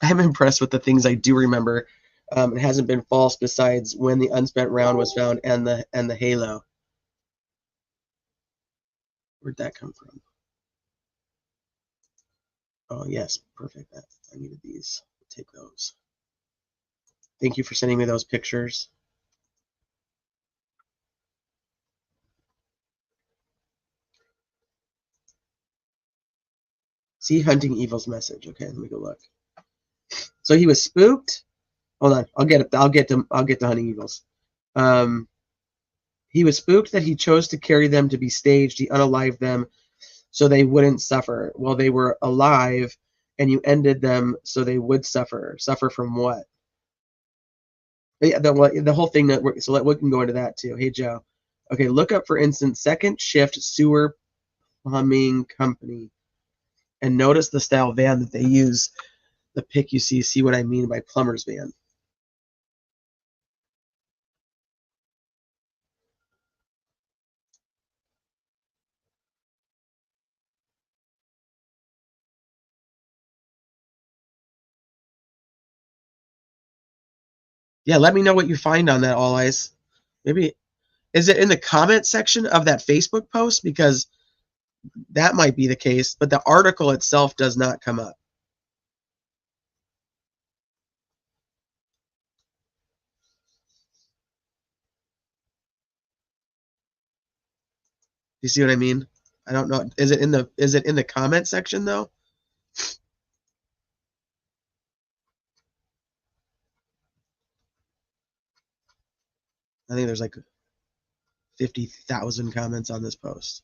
I'm impressed with the things I do remember. It hasn't been false besides when the unspent round was found and the halo. Where'd that come from? Oh yes, perfect. I needed these. I'll take those. Thank you for sending me those pictures. See Hunting Evil's message. Okay, let me go look. So he was spooked. Hold on, I'll get it. I'll get to Hunting Evils. He was spooked that he chose to carry them to be staged. He unalived them so they wouldn't suffer. Well, they were alive, and you ended them so they would suffer. Suffer from what? But yeah, the whole thing that so we can go into that too. Hey Joe. Okay, look up for instance second shift sewer plumbing company and notice the style van that they use. The pic you see what I mean by plumber's van. Yeah, let me know what you find on that, All Eyes. Maybe is it in the comment section of that Facebook post? Because that might be the case, but the article itself does not come up. You see what I mean? I don't know. Is it in the comment section though? I think there's like 50,000 comments on this post.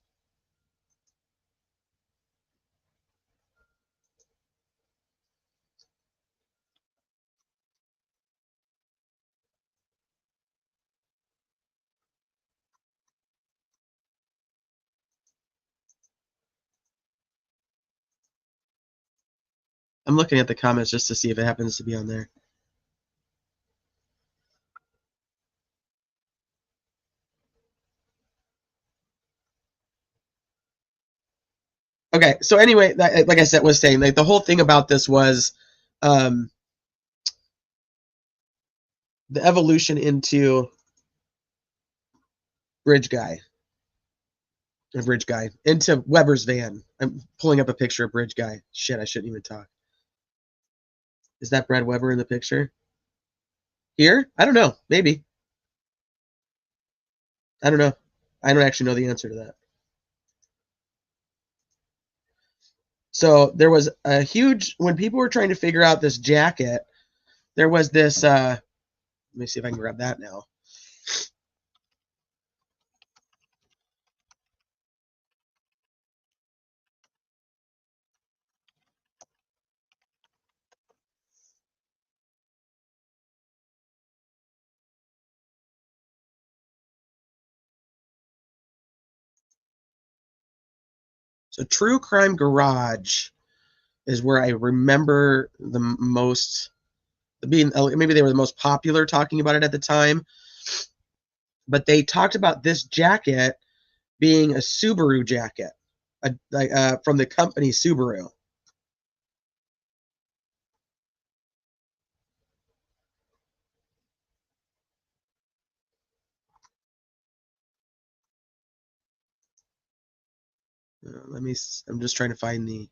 I'm looking at the comments just to see if it happens to be on there. Okay, so anyway, like I said, was saying like the whole thing about this was the evolution into bridge guy into Weber's van. I'm pulling up a picture of bridge guy. Shit, I shouldn't even talk. Is that Brad Weber in the picture? Here? I don't know. Maybe. I don't know. I don't actually know the answer to that. So there was a huge, when people were trying to figure out this jacket, there was this, let me see if I can grab that now. So True Crime Garage is where I remember the most being, maybe they were the most popular talking about it at the time, but they talked about this jacket being a Subaru jacket, from the company Subaru. I'm just trying to find the.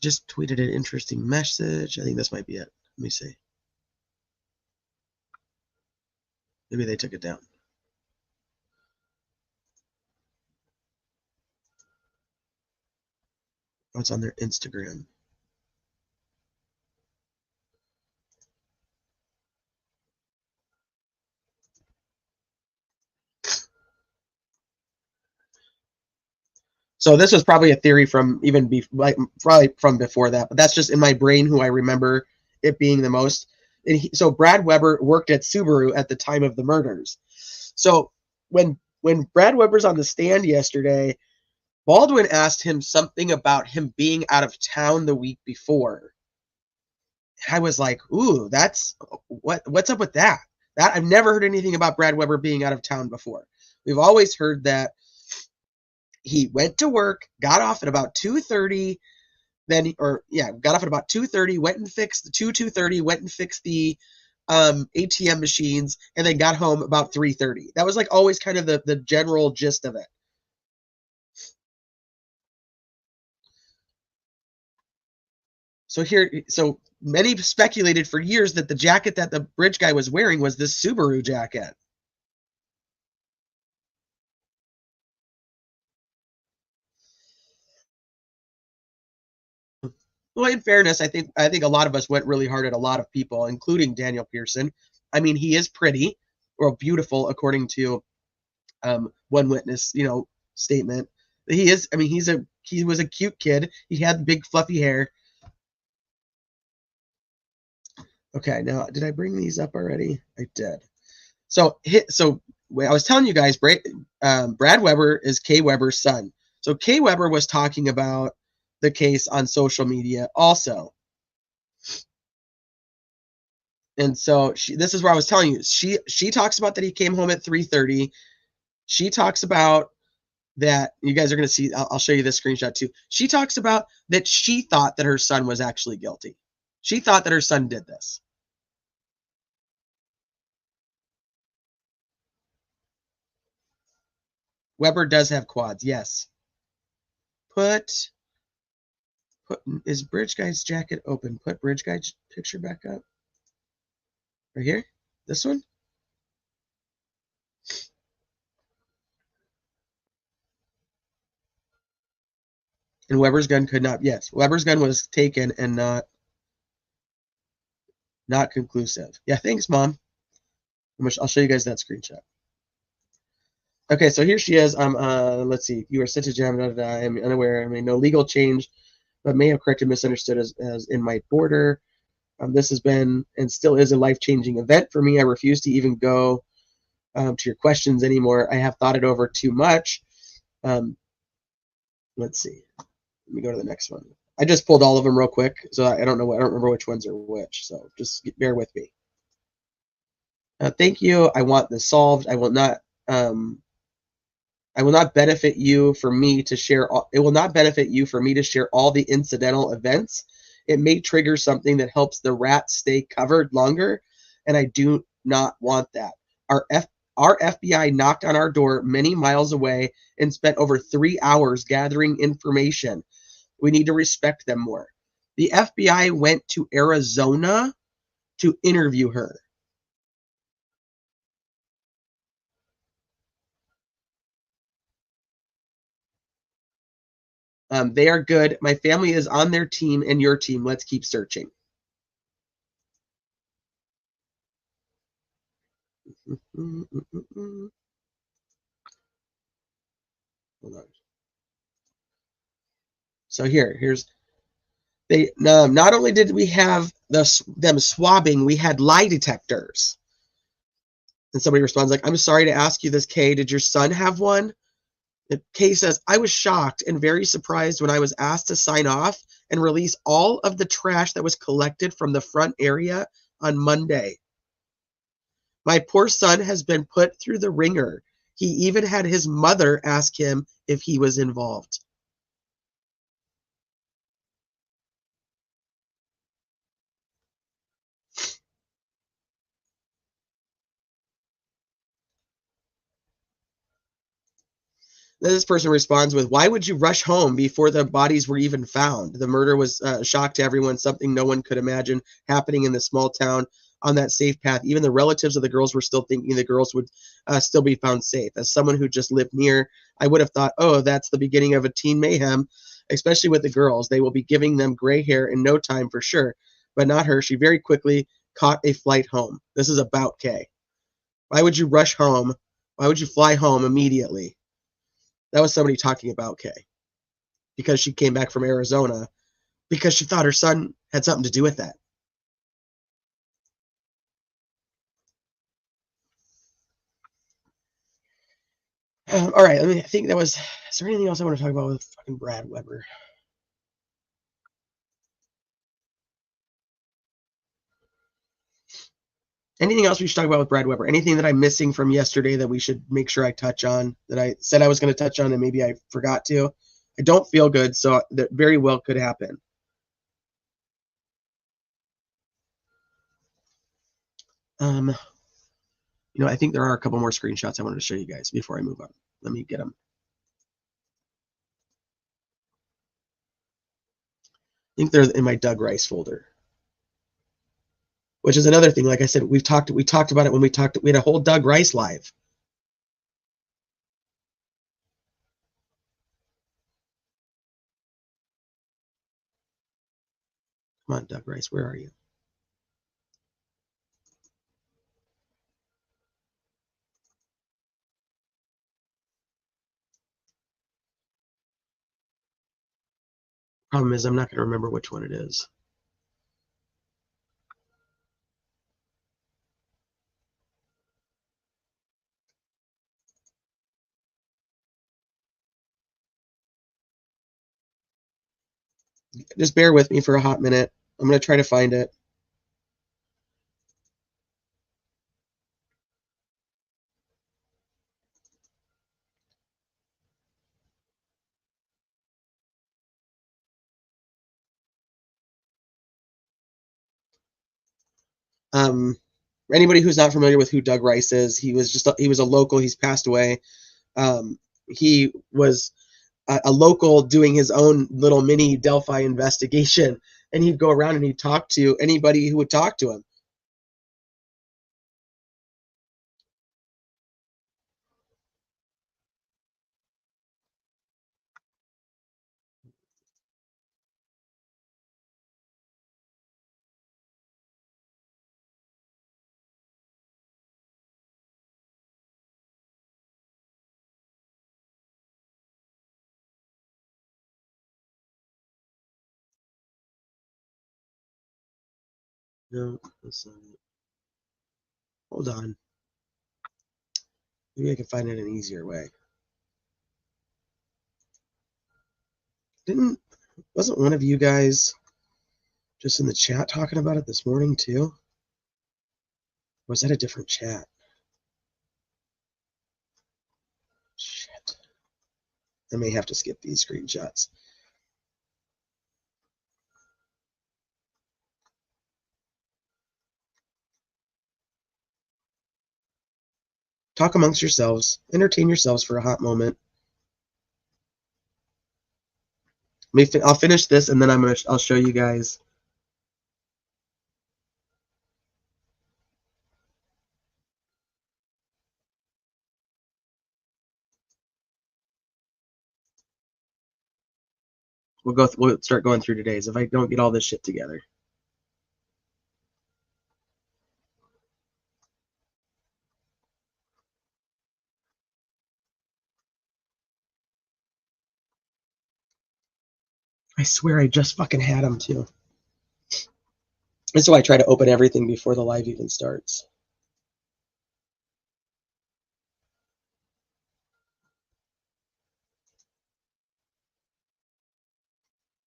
Just tweeted an interesting message. I think this might be it. Let me see. Maybe they took it down. Oh, it's on their Instagram. So this was probably a theory from even probably from before that, but that's just in my brain who I remember it being the most. So Brad Weber worked at Subaru at the time of the murders. So when Brad Weber's on the stand yesterday, Baldwin asked him something about him being out of town the week before. I was like, "Ooh, that's what's up with that?" That I've never heard anything about Brad Weber being out of town before. We've always heard that he went to work, got off at about 2:30, got off at about 2:30, went and fixed the 2:30, went and fixed the ATM machines, and then got home about 3:30. That was like always kind of the general gist of it. So many speculated for years that the jacket that the bridge guy was wearing was this Subaru jacket. Well, in fairness, I think a lot of us went really hard at a lot of people, including Daniel Pearson. I mean, he is pretty or beautiful, according to one witness, statement. He is. I mean, he was a cute kid. He had big fluffy hair. Okay, now did I bring these up already? I did. So I was telling you guys, Brad Weber is Kay Weber's son. So Kay Weber was talking about the case on social media also. And so this is where I was telling you. She talks about that he came home at 3:30. She talks about that you guys are going to see. I'll show you this screenshot too. She talks about that she thought that her son was actually guilty. She thought that her son did this. Weber does have quads, yes. Put is Bridge Guy's jacket open? Put Bridge Guy's picture back up. Right here? This one? And Weber's gun could not. Yes, Weber's gun was taken and not conclusive. Yeah, thanks, Mom. I'll show you guys that screenshot. Okay, so here she is. Let's see. You are sent to jam. I am unaware. I mean, no legal change, but may have corrected, misunderstood as in my border. This has been and still is a life-changing event for me. I refuse to even go to your questions anymore. I have thought it over too much. Let's see. Let me go to the next one. I just pulled all of them real quick, so I don't remember which ones are which. So just bear with me. Thank you. I want this solved. I will not benefit you for me to share. It will not benefit you for me to share all the incidental events. It may trigger something that helps the rat stay covered longer, and I do not want that. Our FBI knocked on our door many miles away and spent over 3 hours gathering information. We need to respect them more. The FBI went to Arizona to interview her. They are good. My family is on their team and your team. Let's keep searching. Hold on. So here's they. Not only did we have them swabbing, we had lie detectors. And somebody responds like, "I'm sorry to ask you this, Kay. Did your son have one?" And Kay says, "I was shocked and very surprised when I was asked to sign off and release all of the trash that was collected from the front area on Monday. My poor son has been put through the ringer. He even had his mother ask him if he was involved." This person responds with, "Why would you rush home before the bodies were even found? The murder was a shock to everyone, something no one could imagine happening in this small town on that safe path. Even the relatives of the girls were still thinking the girls would still be found safe. As someone who just lived near, I would have thought, oh, that's the beginning of a teen mayhem, especially with the girls. They will be giving them gray hair in no time for sure. But not her. She very quickly caught a flight home." This is about Kay. Why would you rush home? Why would you fly home immediately? That was somebody talking about Kay because she came back from Arizona because she thought her son had something to do with that. All right, I think that was. Is there anything else I want to talk about with fucking Brad Weber? Anything else we should talk about with Brad Weber? Anything that I'm missing from yesterday that we should make sure I touch on, that I said I was going to touch on and maybe I forgot to? I don't feel good, so that very well could happen. I think there are a couple more screenshots I wanted to show you guys before I move on. Let me get them. I think they're in my Doug Rice folder, which is another thing. Like I said, we talked about it when we had a whole Doug Rice live. Come on, Doug Rice, where are you? Problem is, I'm not going to remember which one it is. Just bear with me for a hot minute. I'm going to try to find it. Anybody who's not familiar with who Doug Rice is, he was a local. He's passed away. He was a local doing his own little mini Delphi investigation, and he'd go around and he'd talk to anybody who would talk to him. No, that's not it. Hold on. Maybe I can find it an easier way. Wasn't one of you guys just in the chat talking about it this morning too? Or was that a different chat? Shit. I may have to skip these screenshots. Talk amongst yourselves. Entertain yourselves for a hot moment. I'll finish this and then I'll show you guys. We'll start going through today's if I don't get all this shit together. I swear I just fucking had them too. That's why I try to open everything before the live even starts.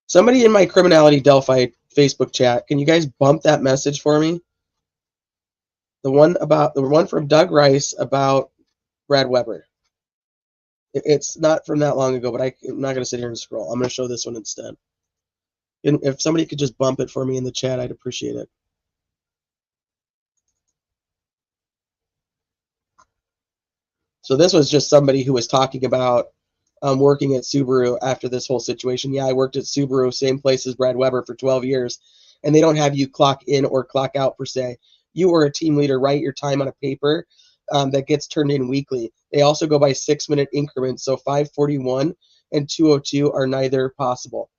Somebody in my Criminality Delphi Facebook chat, can you guys bump that message for me? The one from Doug Rice about Brad Weber. It's not from that long ago, but I'm not going to sit here and scroll. I'm going to show this one instead. And if somebody could just bump it for me in the chat, I'd appreciate it. So this was just somebody who was talking about working at Subaru after this whole situation. Yeah, I worked at Subaru, same place as Brad Weber, for 12 years, and they don't have you clock in or clock out per se. You or a team leader write your time on a paper that gets turned in weekly. They also go by 6-minute increments, so 5:41 and 2:02 are neither possible.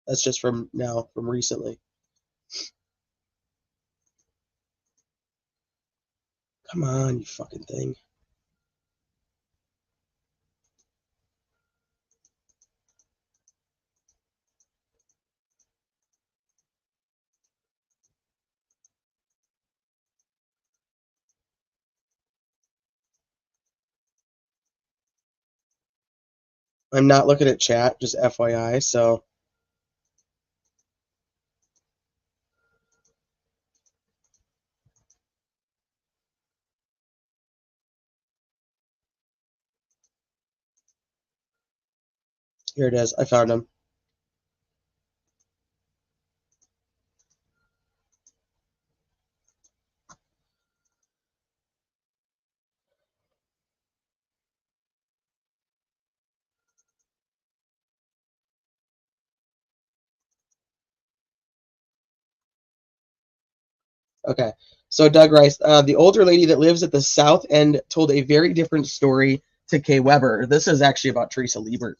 That's just from now, from recently. Come on, you fucking thing. I'm not looking at chat, just FYI, so here it is. I found him. Okay. So Doug Rice, the older lady that lives at the south end told a very different story to Kay Weber. This is actually about Teresa Liebert.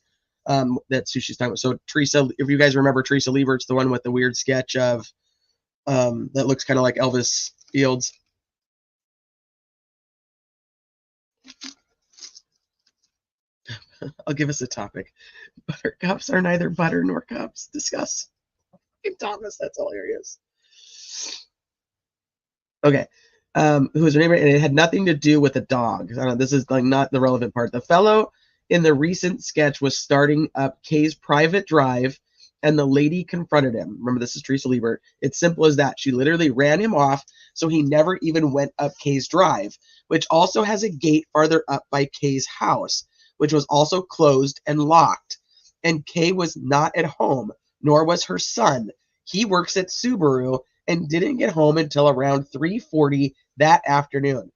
That's who she's talking about. So Teresa, if you guys remember, Teresa Liebert's the one with the weird sketch of that looks kind of like Elvis Fields. I'll give us a topic. Buttercups are neither butter nor cups. Discuss. Thomas, that's hilarious. Okay. Who was her name? And it had nothing to do with a dog. I don't know, this is like not the relevant part. The fellow in the recent sketch was starting up Kay's private drive, and the lady confronted him. Remember, this is Teresa Liebert. It's simple as that. She literally ran him off, so he never even went up Kay's drive, which also has a gate farther up by Kay's house, which was also closed and locked. And Kay was not at home, nor was her son. He works at Subaru and didn't get home until around 3:40 that afternoon.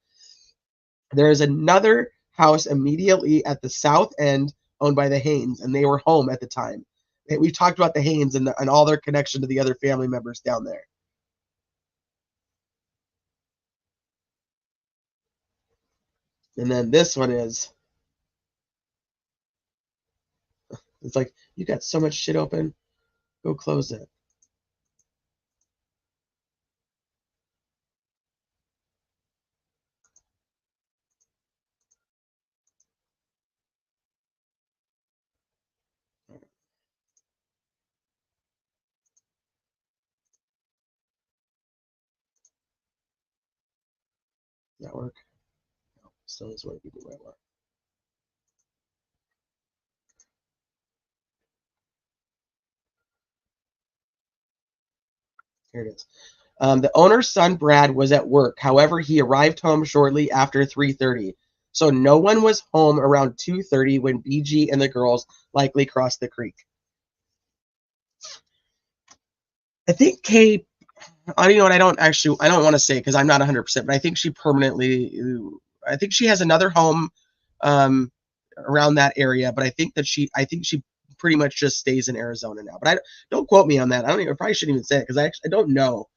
There is another house immediately at the south end owned by the Haynes, and they were home at the time. We've talked about the Haynes and all their connection to the other family members down there. And then this one is, it's like, you got so much shit open, go close it. Does that work? No, still is working the right way. Here it is. The owner's son, Brad, was at work. However, he arrived home shortly after 3:30. So no one was home around 2:30 when BG and the girls likely crossed the creek. I think Kay, you know what, I don't want to say because I'm not 100%, but I think I think she has another home around that area, but I think she pretty much just stays in Arizona now. But don't quote me on that. I probably shouldn't even say it because I don't know.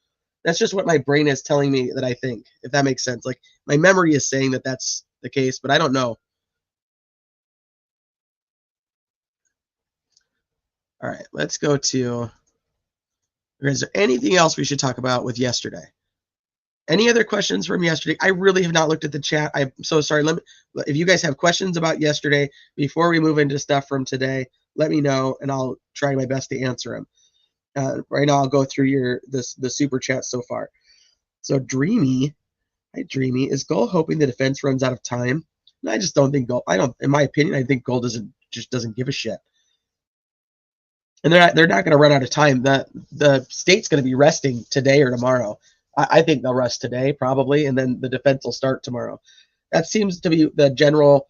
That's just what my brain is telling me that I think, if that makes sense. Like, my memory is saying that that's the case, but I don't know. All right, let's go to, is there anything else we should talk about with yesterday? Any other questions from yesterday? I really have not looked at the chat. I'm so sorry. If you guys have questions about yesterday before we move into stuff from today, let me know and I'll try my best to answer them. Right now, I'll go through the super chat so far. So Dreamy, hi Dreamy, is Gold hoping the defense runs out of time? And I just don't think Gold. In my opinion, I think Gold doesn't give a shit. And they're not going to run out of time. The state's going to be resting today or tomorrow. I think they'll rest today probably, and then the defense will start tomorrow. That seems to be the general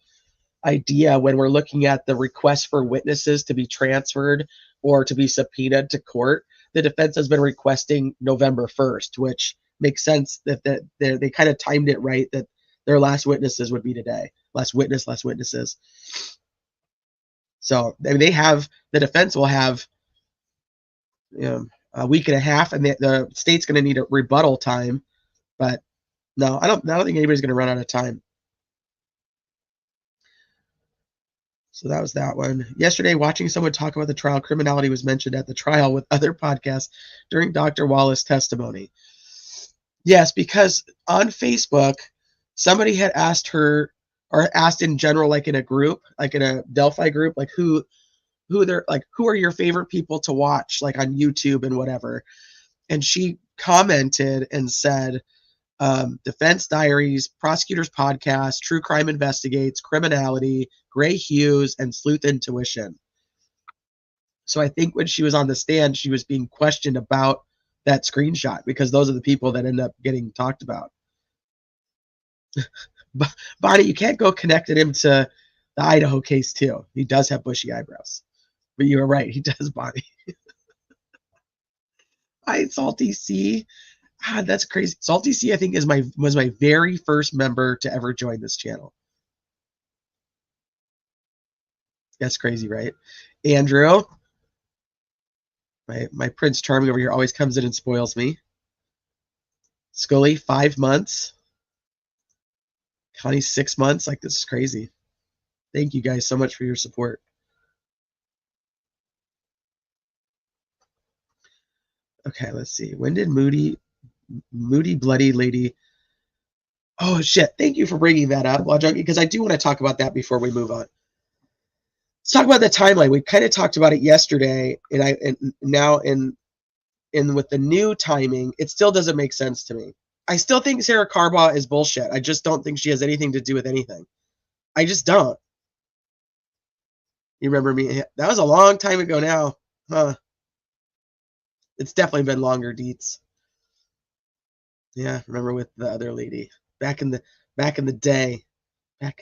idea when we're looking at the request for witnesses to be transferred or to be subpoenaed to court. The defense has been requesting November 1st, which makes sense that they kind of timed it right, that their last witnesses would be today. Last witnesses. So I mean, the defense will have a week and a half, and the state's going to need a rebuttal time. But no, I don't think anybody's going to run out of time. So that was that one. Yesterday, watching someone talk about the trial, criminality was mentioned at the trial with other podcasts during Dr. Wallace's testimony. Yes, because on Facebook, somebody had asked her, or asked in general, like in a group, like in a Delphi group, like who are your favorite people to watch, like on YouTube and whatever. And she commented and said, Defense Diaries, Prosecutors Podcast, True Crime Investigates, Criminality, Gray Hughes, and Sleuth Intuition. So I think when she was on the stand, she was being questioned about that screenshot, because those are the people that end up getting talked about. Bonnie, you can't go connecting him to the Idaho case too. He does have bushy eyebrows. But you were right, he does, Bonnie. Hi, Salty C. That's crazy. Salty C, I think, was my very first member to ever join this channel. That's crazy, right? Andrew, my Prince Charming over here, always comes in and spoils me. Scully, 5 months. Connie, 6 months. Like, this is crazy. Thank you guys so much for your support. Okay, let's see. When did Moody Bloody Lady? Oh shit! Thank you for bringing that up, Junkie, because I do want to talk about that before we move on. Let's talk about the timeline. We kind of talked about it yesterday, and now with the new timing, it still doesn't make sense to me. I still think Sarah Carbaugh is bullshit. I just don't think she has anything to do with anything. I just don't. You remember me? That was a long time ago now, huh? It's definitely been longer, Deets. Yeah, remember with the other lady back in the day. Back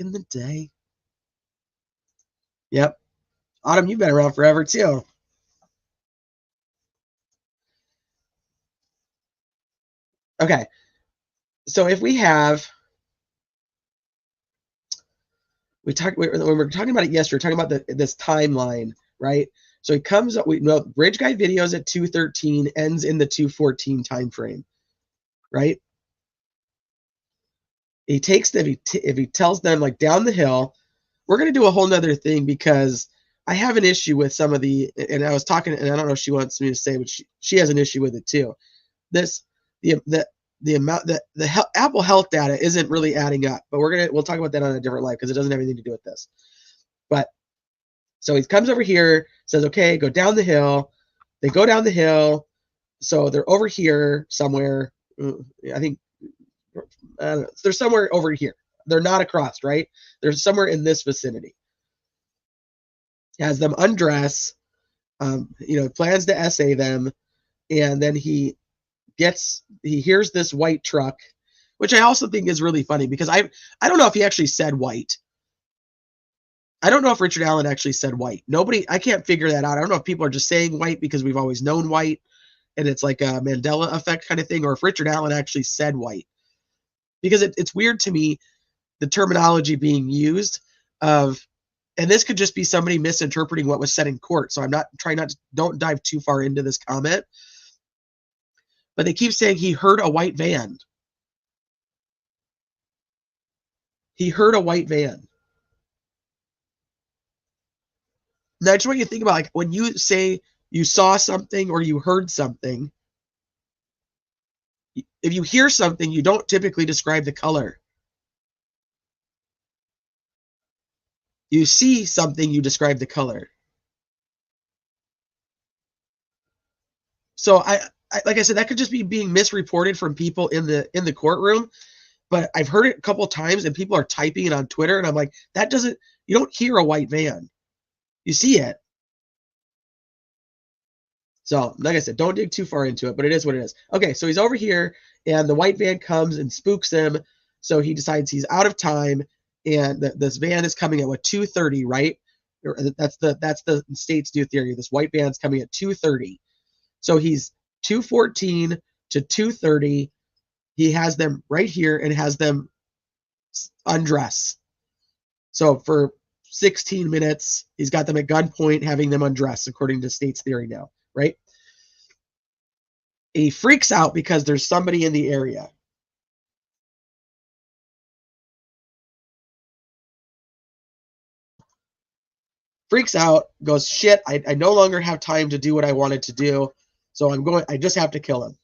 in the day. Yep. Autumn, you've been around forever too. Okay. So if we have, when we were talking about it yesterday, talking about this timeline, right? So it comes up, we know Bridge Guy videos at 2:13, ends in the 2:14 time frame, right? He takes them, if he tells them like down the hill, we're going to do a whole nother thing, because I have an issue with some of and I was talking, and I don't know if she wants me to say, but she has an issue with it too. The amount that the Apple Health data isn't really adding up, but we'll talk about that on a different live, because it doesn't have anything to do with this. But so he comes over here, says, okay, go down the hill. They go down the hill. So they're over here somewhere. I think they're somewhere over here. They're not across, right? They're somewhere in this vicinity. Has them undress, plans to essay them, and then he hears this white truck, which I also think is really funny, because I don't know if he actually said white. I don't know if Richard Allen actually said white. I can't figure that out. I don't know if people are just saying white because we've always known white and it's like a Mandela effect kind of thing, or if Richard Allen actually said white. Because it's weird to me, the terminology being used and this could just be somebody misinterpreting what was said in court. So I'm don't dive too far into this comment. But they keep saying he heard a white van. He heard a white van. Now, I just want you to think about, like, when you say you saw something or you heard something, if you hear something, you don't typically describe the color. You see something, you describe the color. So I like I said, that could just be being misreported from people in the courtroom. But I've heard it a couple of times, and people are typing it on Twitter, and I'm like, you don't hear a white van. You see it. So, like I said, don't dig too far into it, but it is what it is. Okay, so he's over here, and the white van comes and spooks him. So he decides he's out of time. and this van is coming at what, 2:30, right? That's the state's new theory. This white van's coming at 2:30. So he's 2:14 to 2:30. He has them right here and has them undress. So for 16 minutes, he's got them at gunpoint, having them undress, according to state's theory now, right? He freaks out because there's somebody in the area. Freaks out, goes, shit, I no longer have time to do what I wanted to do, so I just have to kill him.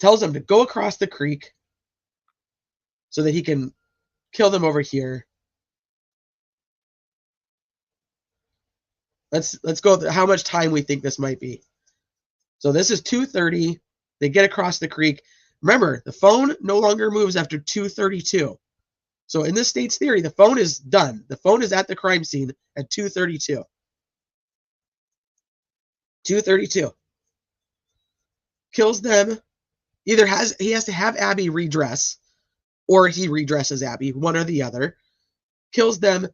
Tells him to go across the creek so that he can kill them over here. Let's go how much time we think this might be. So this is 2:30. They get across the creek. Remember, the phone no longer moves after 2:32. So in this state's theory, the phone is done. The phone is at the crime scene at 2:32. 2:32. Kills them. Either he has to have Abby redress, or he redresses Abby, one or the other. Kills them,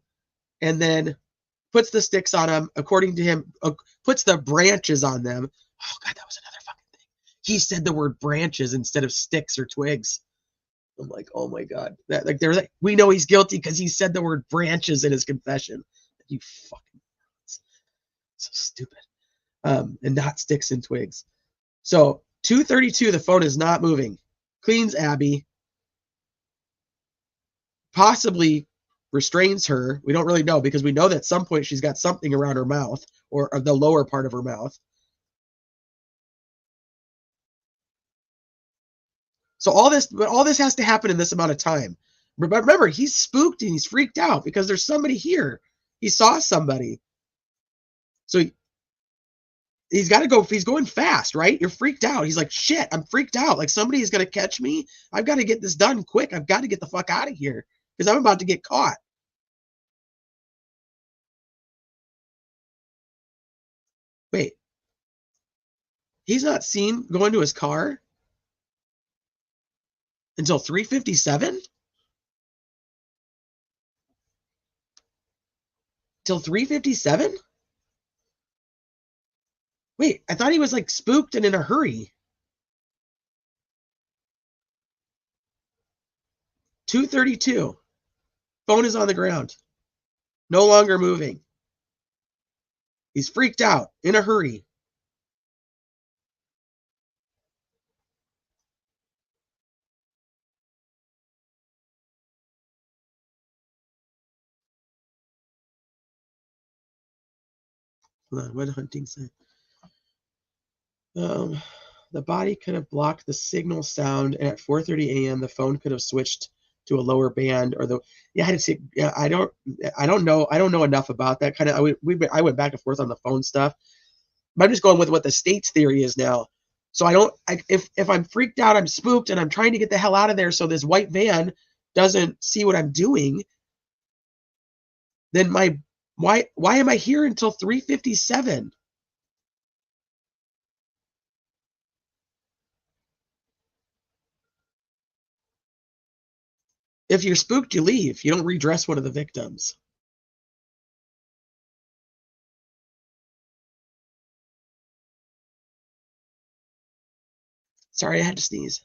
and then puts the sticks on them, according to him, puts the branches on them. Oh, God, that was another fucking thing. He said the word branches instead of sticks or twigs. I'm like, oh, my God. We know he's guilty because he said the word branches in his confession. You fucking so stupid. And not sticks and twigs. So 2:32, the phone is not moving. Cleans Abby. Possibly restrains her. We don't really know because we know that at some point she's got something around her mouth or the lower part of her mouth. So all this has to happen in this amount of time. But remember, he's spooked and he's freaked out because there's somebody here. He saw somebody. So he's got to go. He's going fast, right? You're freaked out. He's like, shit, I'm freaked out. Like somebody is going to catch me. I've got to get this done quick. I've got to get the fuck out of here because I'm about to get caught. Wait, he's not seen going to his car until 3:57? Till 3:57? Wait, I thought he was like spooked and in a hurry. 2:32. Phone is on the ground. No longer moving. He's freaked out, in a hurry. Hold on, what did Hunting say? The body could have blocked the signal sound, and at 4:30 a.m. the phone could have switched to a lower band, or I don't know enough about that kind of. I went back and forth on the phone stuff, but I'm just going with what the state's theory is now. So if I'm freaked out, I'm spooked, and I'm trying to get the hell out of there, so this white van doesn't see what I'm doing, then why am I here until 3:57? If you're spooked, you leave. You don't redress one of the victims. Sorry, I had to sneeze.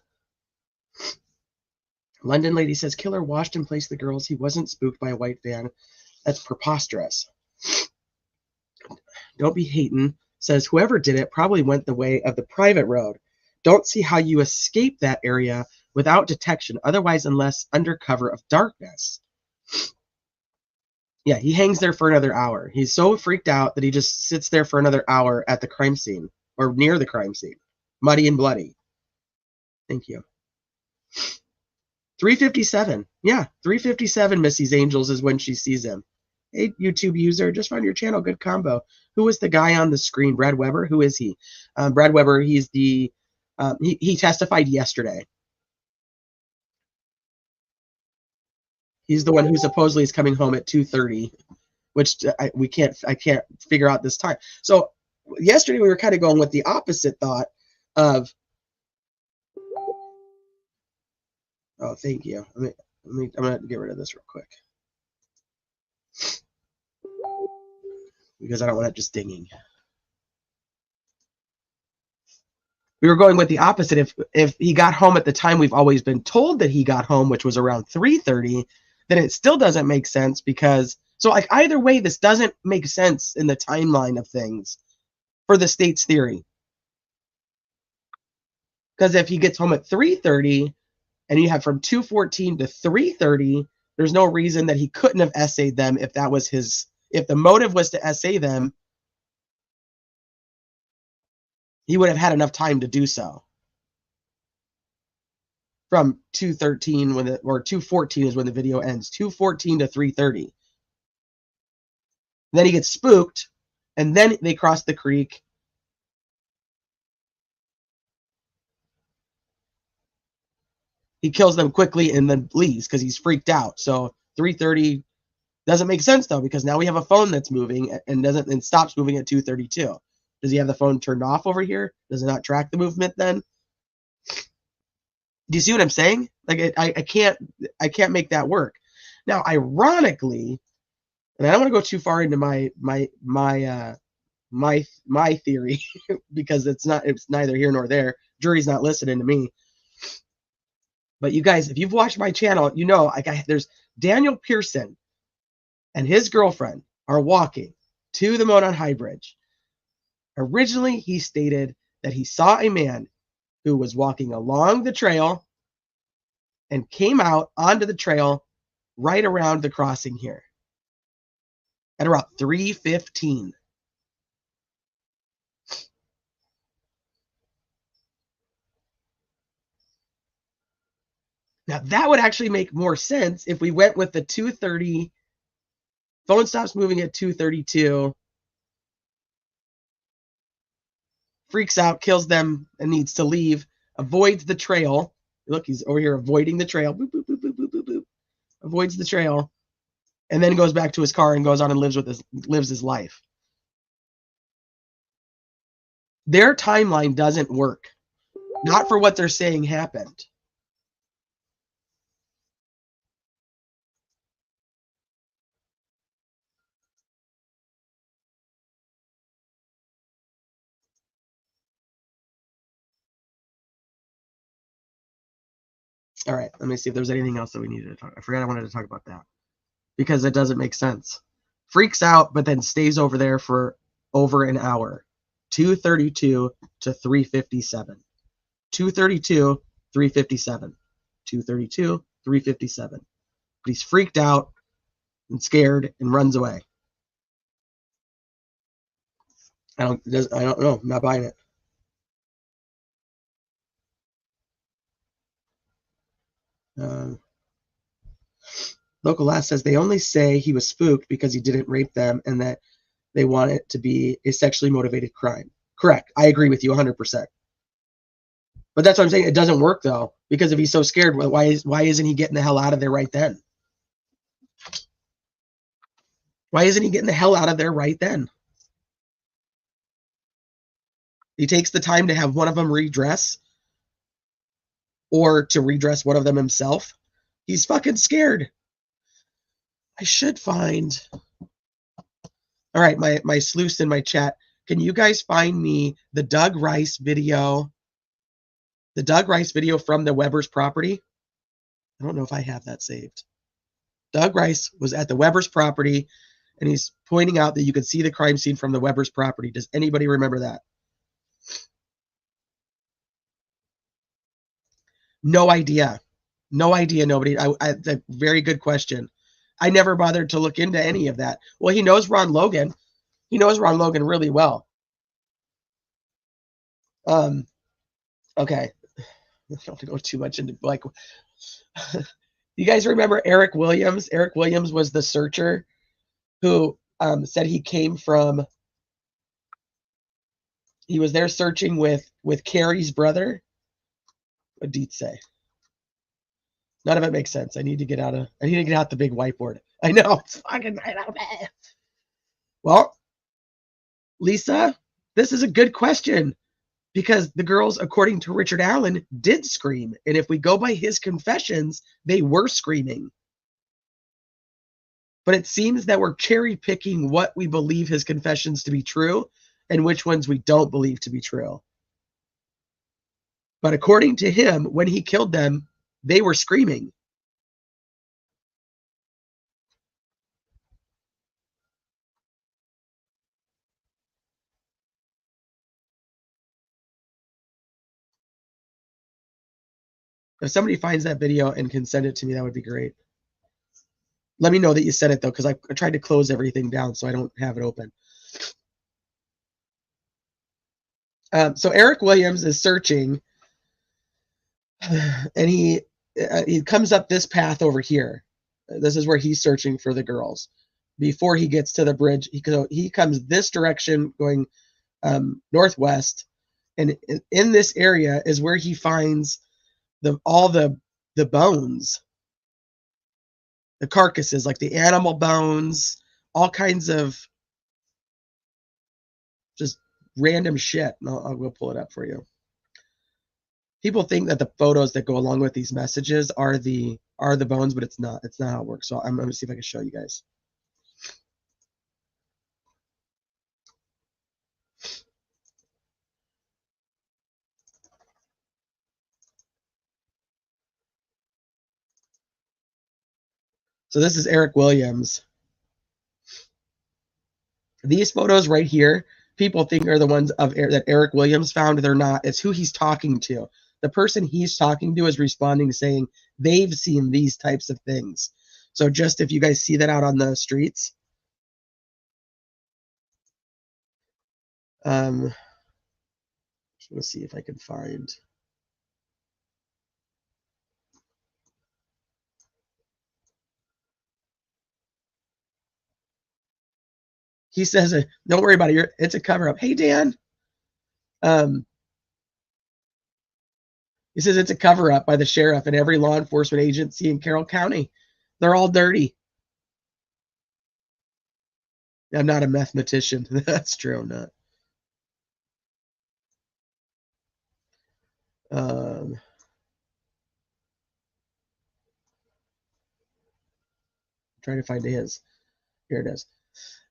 London lady says, killer washed and placed the girls. He wasn't spooked by a white van. That's preposterous. Don't be hating. Says, whoever did it probably went the way of the private road. Don't see how you escape that area without detection, otherwise unless under cover of darkness. Yeah, he hangs there for another hour. He's so freaked out that he just sits there for another hour at the crime scene, or near the crime scene. Muddy and bloody. Thank you. 3:57. Yeah, 3:57, Missy's Angels is when she sees him. Hey, YouTube user, just found your channel. Good combo. Who is the guy on the screen? Brad Weber? Who is he? Brad Weber, he's the... he testified yesterday. He's the one who supposedly is coming home at 2:30, which I can't figure out this time. So yesterday we were kind of going with the opposite thought of... Oh, thank you. I'm gonna get rid of this real quick because I don't want it just dinging. We were going with the opposite. If he got home at the time we've always been told that he got home, which was around 3:30, then it still doesn't make sense because so like either way, this doesn't make sense in the timeline of things for the state's theory. Because if he gets home at 3:30 and you have from 2:14 to 3:30, there's no reason that he couldn't have essayed them if that was his. If the motive was to essay them, he would have had enough time to do so. From 2:13 or 2:14 is when the video ends. 2:14 to 3:30. Then he gets spooked, and then they cross the creek. He kills them quickly and then leaves because he's freaked out. So 3:30 doesn't make sense though because now we have a phone that's moving and stops moving at 2:32. Does he have the phone turned off over here? Does it not track the movement then? Do you see what I'm saying? Like I can't make that work. Now, ironically, and I don't want to go too far into my theory because it's neither here nor there. Jury's not listening to me. But you guys, if you've watched my channel, you know there's Daniel Pearson and his girlfriend are walking to the Monon High Bridge. Originally, he stated that he saw a man who was walking along the trail and came out onto the trail right around the crossing here at around 3:15. Now, that would actually make more sense if we went with the 2:30. Phone stops moving at 2:32. Freaks out, kills them, and needs to leave. Avoids the trail. Look, he's over here avoiding the trail. Boop, boop, boop, boop, boop, boop, boop. Avoids the trail. And then goes back to his car and goes on and lives his life. Their timeline doesn't work. Not for what they're saying happened. All right, let me see if there's anything else that we needed to talk. I forgot I wanted to talk about that because it doesn't make sense. Freaks out, but then stays over there for over an hour. 2:32 to 3:57. 2:32, 3:57. 2:32, 3:57. But he's freaked out and scared and runs away. I don't know. I'm not buying it. Local Last says they only say he was spooked because he didn't rape them and that they want it to be a sexually motivated crime. Correct. I agree with you 100%. But that's what I'm saying. It doesn't work though, because if he's so scared, why isn't he getting the hell out of there right then? Why isn't he getting the hell out of there right then? He takes the time to have one of them redress or to redress one of them himself. He's fucking scared. I should find. All right, my sleuths in my chat. Can you guys find me the Doug Rice video? The Doug Rice video from the Weber's property? I don't know if I have that saved. Doug Rice was at the Weber's property, and he's pointing out that you can see the crime scene from the Weber's property. Does anybody remember that? No idea. No idea, nobody. That's a very good question. I never bothered to look into any of that. Well, he knows Ron Logan. He knows Ron Logan really well. Okay. I don't have to go too much into like. You guys remember Eric Williams? Eric Williams was the searcher who said he came from. He was there searching with Carrie's brother. What did he say? None of it makes sense. I need to get out the big whiteboard. I know. It's fucking. Well, Lisa, this is a good question. because the girls, according to Richard Allen, did scream. And if we go by his confessions, they were screaming. But it seems that we're cherry picking what we believe his confessions to be true and which ones we don't believe to be true. But according to him, when he killed them, they were screaming. If somebody finds that video and can send it to me, that would be great. Let me know that you sent it, though, because I tried to close everything down so I don't have it open. So Eric Williams is searching, and he comes up this path over here. This is where he's searching for the girls. Before he gets to the bridge, he comes this direction going northwest, and in this area is where he finds all the bones, the carcasses, like the animal bones, all kinds of just random shit. I'll go pull it up for you. People think that the photos that go along with these messages are the bones, but it's not. It's not how it works. So I'm going to see if I can show you guys. So this is Eric Williams. These photos right here, people think are the ones of that Eric Williams found. They're not. It's who he's talking to. The person he's talking to is responding, saying they've seen these types of things. So just if you guys see that out on the streets, just want to see if I can find. He says, "Don't worry about it. It's a cover up." Hey, Dan. He says it's a cover up by the sheriff and every law enforcement agency in Carroll County. They're all dirty. I'm not a mathematician. That's true. I'm not. Trying to find his. Here it is.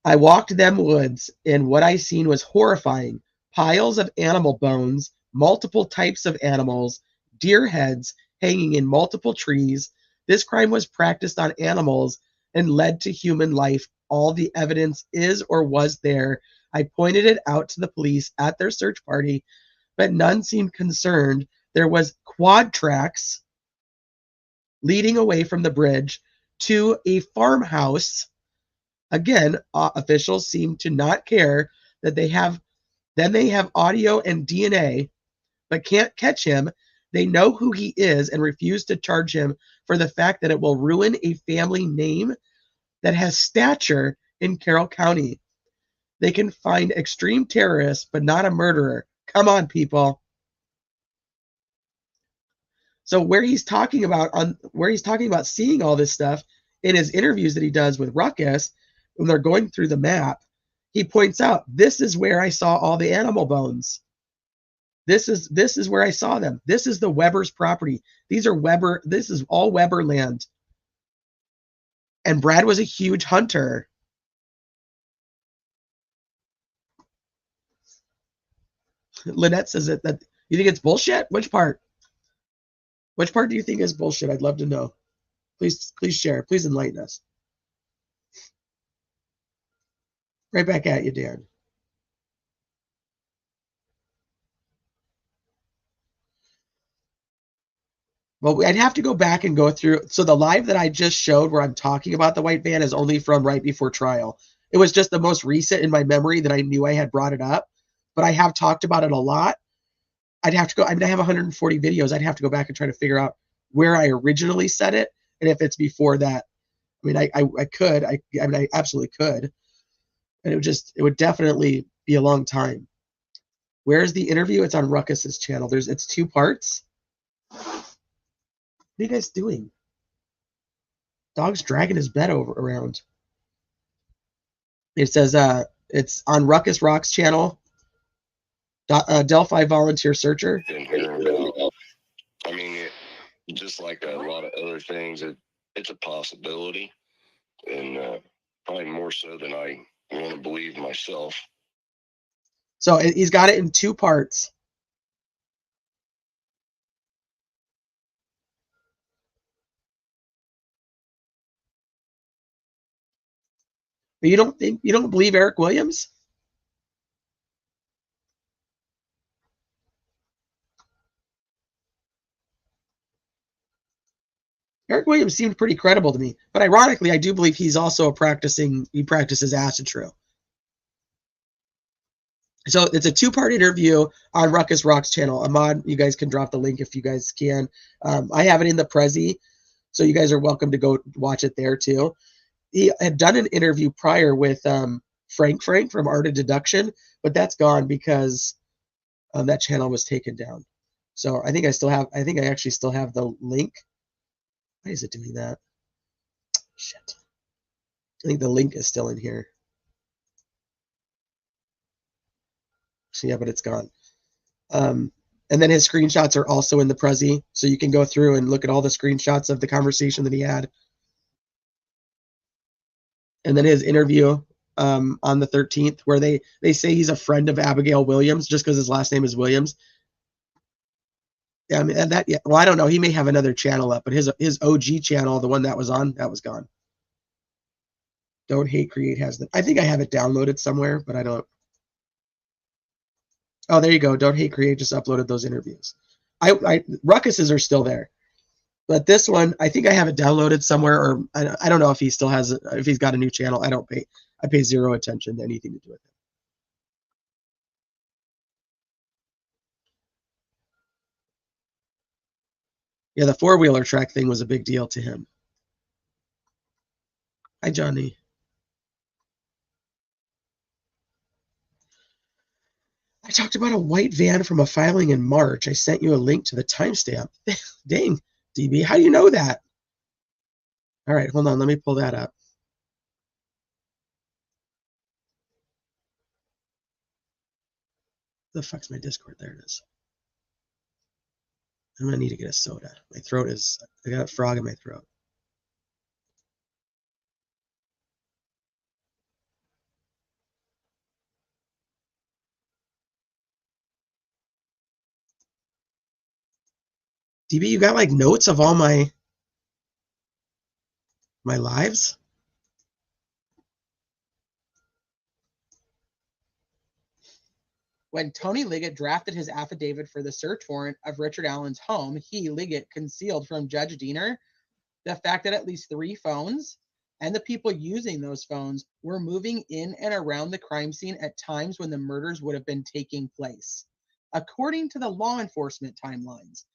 I walked them woods, and what I seen was horrifying. Piles of animal bones, multiple types of animals, deer heads hanging in multiple trees. This crime was practiced on animals and led to human life. All the evidence is or was there. I pointed it out to the police at their search party, but none seemed concerned. There was quad tracks leading away from the bridge to a farmhouse. Again, officials seem to not care that they have audio and DNA, but can't catch him. They know who he is and refuse to charge him for the fact that it will ruin a family name that has stature in Carroll County. They can find extreme terrorists, but not a murderer. Come on, people. So where he's talking about seeing all this stuff in his interviews that he does with Ruckus, when they're going through the map, he points out, this is where I saw all the animal bones. This is where I saw them. This is the Weber's property. These are Weber. This is all Weber land. And Brad was a huge hunter. Lynette says that you think it's bullshit? Which part? Which part do you think is bullshit? I'd love to know. Please share. Please enlighten us. Right back at you, Dan. Well, I'd have to go back and go through. So the live that I just showed where I'm talking about the white van is only from right before trial. It was just the most recent in my memory that I knew I had brought it up, but I have talked about it a lot. I'd have to go. I mean, I have 140 videos. I'd have to go back and try to figure out where I originally said it and if it's before that. I mean, I could. I mean, I absolutely could. And it would definitely be a long time. Where's the interview? It's on Ruckus's channel. It's 2 parts. What are you guys doing? Dog's dragging his bed around. It says it's on Ruckus Rock's channel. Delphi volunteer searcher. been hearing about. I mean, just like a lot of other things, it's a possibility, and probably more so than I want to believe myself. So he's got it in 2 parts. But you don't believe Eric Williams? Eric Williams seemed pretty credible to me, but ironically, I do believe he's also he practices acid true. So it's a 2-part interview on Ruckus Rock's channel. Ahmad, you guys can drop the link if you guys can. I have it in the Prezi, so you guys are welcome to go watch it there too. He had done an interview prior with Frank from Art of Deduction, but that's gone because that channel was taken down. So I think I actually still have the link. Why is it doing that? Shit. I think the link is still in here. So yeah, but it's gone. And then his screenshots are also in the Prezi, so you can go through and look at all the screenshots of the conversation that he had. And then his interview on the 13th, where they say he's a friend of Abigail Williams just because his last name is Williams. Yeah, I mean, well, I don't know. He may have another channel up, but his OG channel, the one that was on, that was gone. Don't Hate Create has I think I have it downloaded somewhere, but I don't. Oh, there you go. Don't Hate Create just uploaded those interviews. Ruckuses are still there, but this one, I think I have it downloaded somewhere, or I don't know if he still has it, if he's got a new channel. I pay zero attention to anything to do with it. Yeah, the 4-wheeler track thing was a big deal to him. Hi, Johnny. I talked about a white van from a filing in March. I sent you a link to the timestamp. Dang, DB, how do you know that? All right, hold on. Let me pull that up. The fuck's my Discord? There it is. I'm gonna need to get a soda. My throat is, I got a frog in my throat. DB, you got like notes of all my lives? When Tony Liggett drafted his affidavit for the search warrant of Richard Allen's home, he, Liggett, concealed from Judge Diener the fact that at least 3 phones and the people using those phones were moving in and around the crime scene at times when the murders would have been taking place, according to the law enforcement timelines,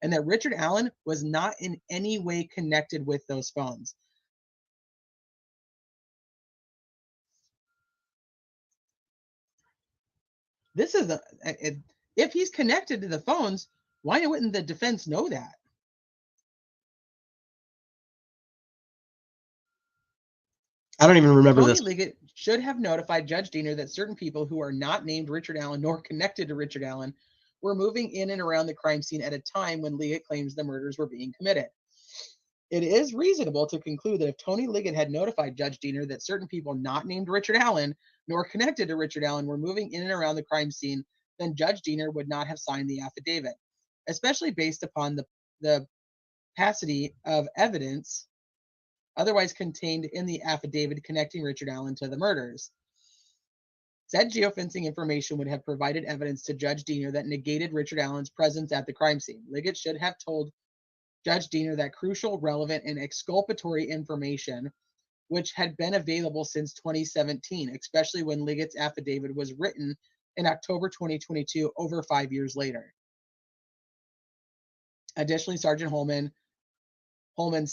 and that Richard Allen was not in any way connected with those phones. This is if he's connected to the phones, why wouldn't the defense know that? I don't even remember Tony this. Liggett should have notified Judge Diener that certain people who are not named Richard Allen nor connected to Richard Allen were moving in and around the crime scene at a time when Liggett claims the murders were being committed. It is reasonable to conclude that if Tony Liggett had notified Judge Diener that certain people not named Richard Allen nor connected to Richard Allen were moving in and around the crime scene, then Judge Diener would not have signed the affidavit, especially based upon the paucity of evidence otherwise contained in the affidavit connecting Richard Allen to the murders. Said geofencing information would have provided evidence to Judge Diener that negated Richard Allen's presence at the crime scene. Liggett should have told Judge Diener that crucial, relevant, and exculpatory information, which had been available since 2017, especially when Liggett's affidavit was written in October 2022, over 5 years later. Additionally, Sergeant Holman's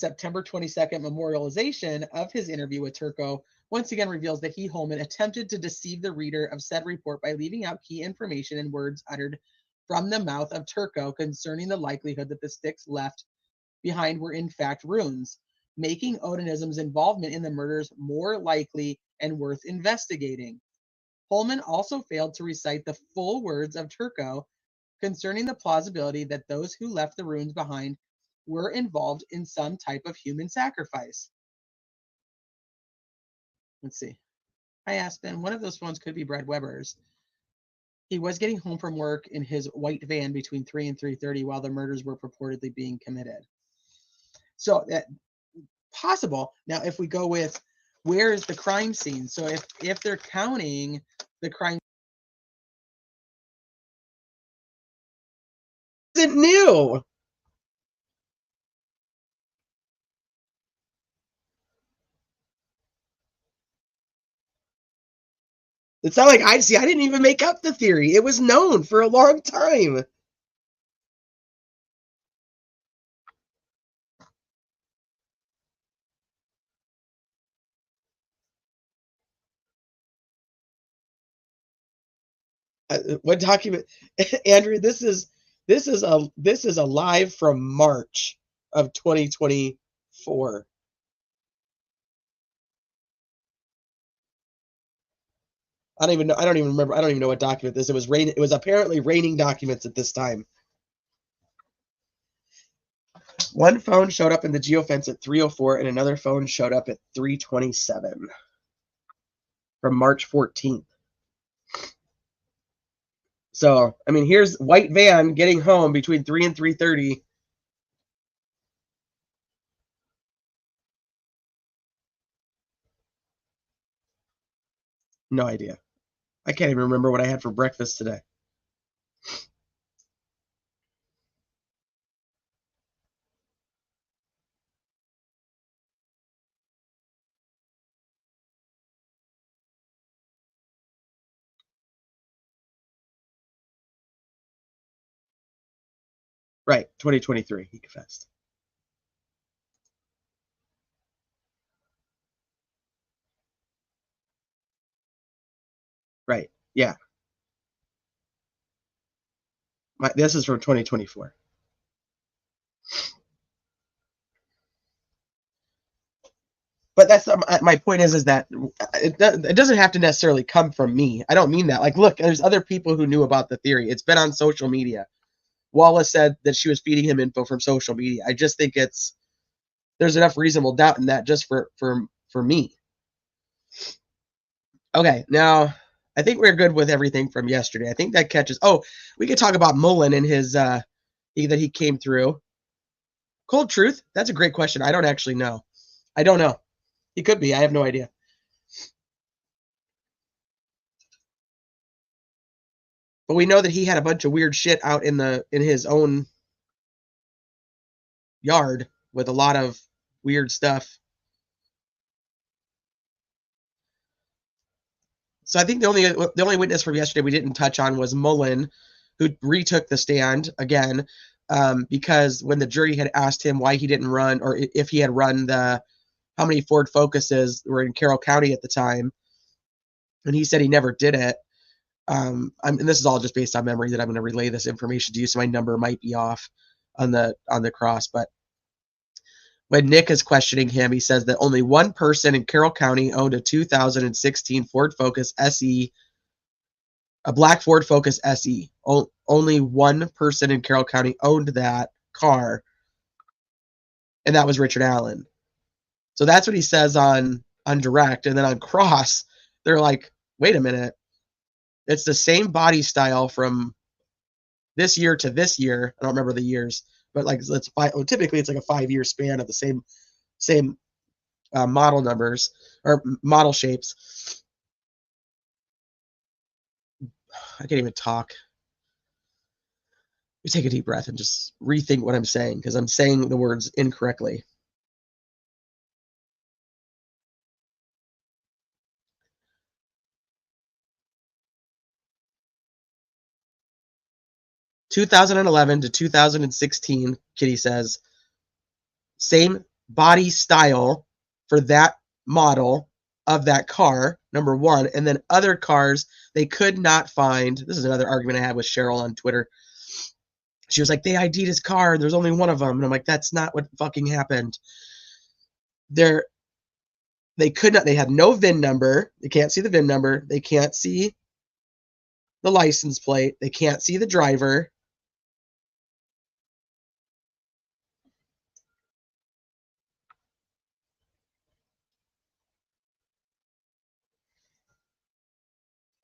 September 22nd memorialization of his interview with Turco once again reveals that Holman attempted to deceive the reader of said report by leaving out key information and words uttered from the mouth of Turco concerning the likelihood that the sticks left behind were in fact runes, making Odinism's involvement in the murders more likely and worth investigating. Holman also failed to recite the full words of Turco concerning the plausibility that those who left the ruins behind were involved in some type of human sacrifice. Let's see. I asked Ben, one of those phones could be Brad Weber's. He was getting home from work in his white van between 3 and 3:30 while the murders were purportedly being committed. So that possible. Now, if we go with where is the crime scene? So if they're counting the crime, Isn't new. It's not like I didn't even make up the theory. It was known for a long time. What document, Andrew? This is a live from March of 2024. I don't even remember. I don't even know what document this. It was rain. It was apparently raining documents at this time. One phone showed up in the geofence at 3:04, and another phone showed up at 3:27 from March 14th. So, I mean, here's white van getting home between 3 and 3:30. No idea. I can't even remember what I had for breakfast today. Right, 2023, he confessed. Right, yeah. This is from 2024. But that's my point is that it doesn't have to necessarily come from me. I don't mean that. Like, look, there's other people who knew about the theory. It's been on social media. Wallace said that she was feeding him info from social media. I just think there's enough reasonable doubt in that just for me. Okay, now I think we're good with everything from yesterday. I think that catches. Oh, we could talk about Mullen and his that he came through. Cold truth? That's a great question. I don't actually know. I don't know. He could be. I have no idea. But we know that he had a bunch of weird shit out in his own yard with a lot of weird stuff. So I think the only witness from yesterday we didn't touch on was Mullen, who retook the stand again, because when the jury had asked him why he didn't run, or if he had run how many Ford Focuses were in Carroll County at the time, and he said he never did it. And this is all just based on memory that I'm going to relay this information to you, so my number might be off on the cross. But when Nick is questioning him, he says that only one person in Carroll County owned a 2016 Ford Focus SE, a black Ford Focus SE. Only one person in Carroll County owned that car, and that was Richard Allen. So that's what he says on direct, and then on cross, they're like, wait a minute. It's the same body style from this year to this year. I don't remember the years, but like typically it's like a 5-year span of the same model numbers or model shapes. I can't even talk. You take a deep breath and just rethink what I'm saying, because I'm saying the words incorrectly. (2011 to 2016), Kitty says, same body style for that model of that car, number one, and then other cars they could not find. This is another argument I had with Cheryl on Twitter. She was like, they ID'd his car, and there's only one of them. And I'm like, that's not what fucking happened. They could not, they had no VIN number. They can't see the VIN number. They can't see the license plate. They can't see the driver.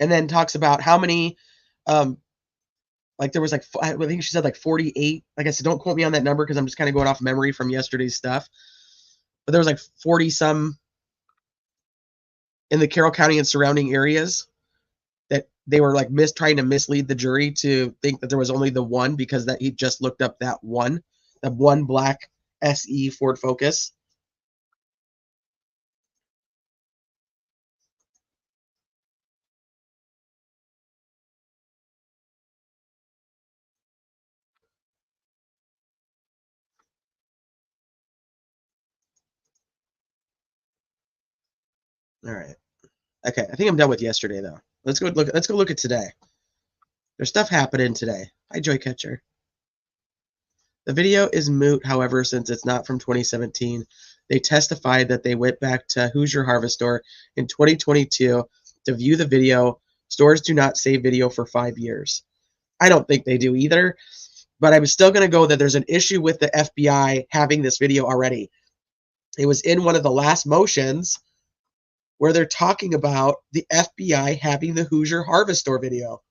And then talks about how many, like there was like, I think she said like 48. Like I said, don't quote me on that number because I'm just kind of going off memory from yesterday's stuff. But there was like 40 some in the Carroll County and surrounding areas that they were like trying to mislead the jury to think that there was only the one because that he just looked up that one black SE Ford Focus. All right. Okay, I think I'm done with yesterday though. Let's go look at today. There's stuff happening today. Hi, Joy Catcher. The video is moot, however, since it's not from 2017. They testified that they went back to Hoosier Harvest Store in 2022 to view the video. Stores do not save video for 5 years. I don't think they do either, but I'm still going to go that there's an issue with the FBI having this video already. It was in one of the last motions where they're talking about the FBI having the Hoosier Harvest Store video.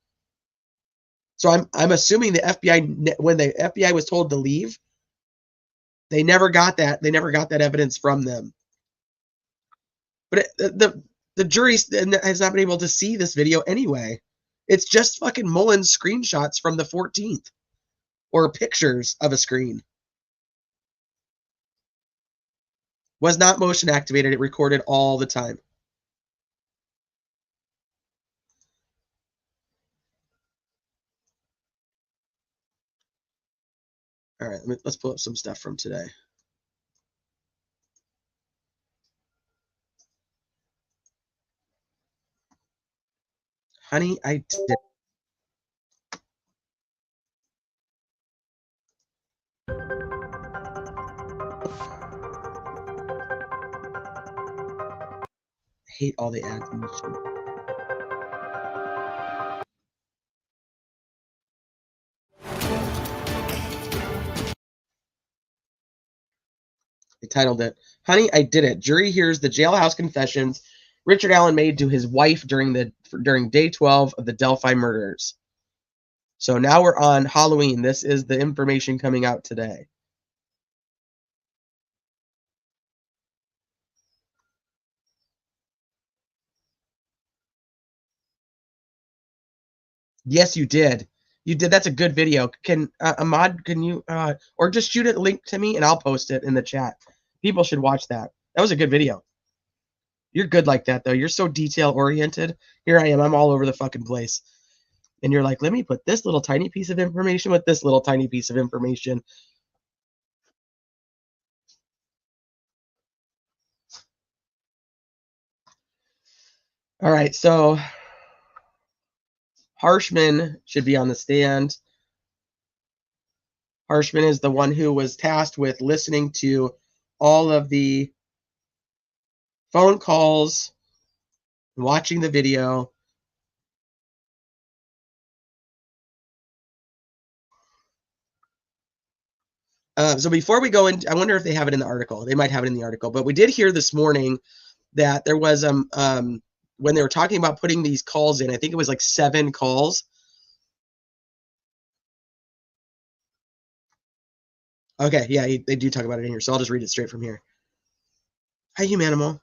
So I'm assuming the FBI, when the FBI was told to leave, they never got that. They never got that evidence from them. But the jury has not been able to see this video anyway. It's just fucking Mullen's screenshots from the 14th or pictures of a screen. Was not motion activated. It recorded all the time. All right, let's pull up some stuff from today. Honey, I did. I hate all the ads and shit. They titled it, Honey, I Did It. Jury hears the jailhouse confessions Richard Allen made to his wife during day 12 of the Delphi murders. So now we're on Halloween. This is the information coming out today. Yes, you did. You did. That's a good video. Can Ahmad, can you or just shoot a link to me and I'll post it in the chat. People should watch that. That was a good video. You're good like that though. You're so detail oriented. Here I am. I'm all over the fucking place. And you're like, let me put this little tiny piece of information with this little tiny piece of information. All right, so Harshman should be on the stand. Harshman is the one who was tasked with listening to all of the phone calls, watching the video. So before we go in, I wonder if they have it in the article. They might have it in the article, but we did hear this morning that there was when they were talking about putting these calls in, I think it was like 7 calls. Okay, yeah, they do talk about it in here, so I'll just read it straight from here. Hi, Humanimal.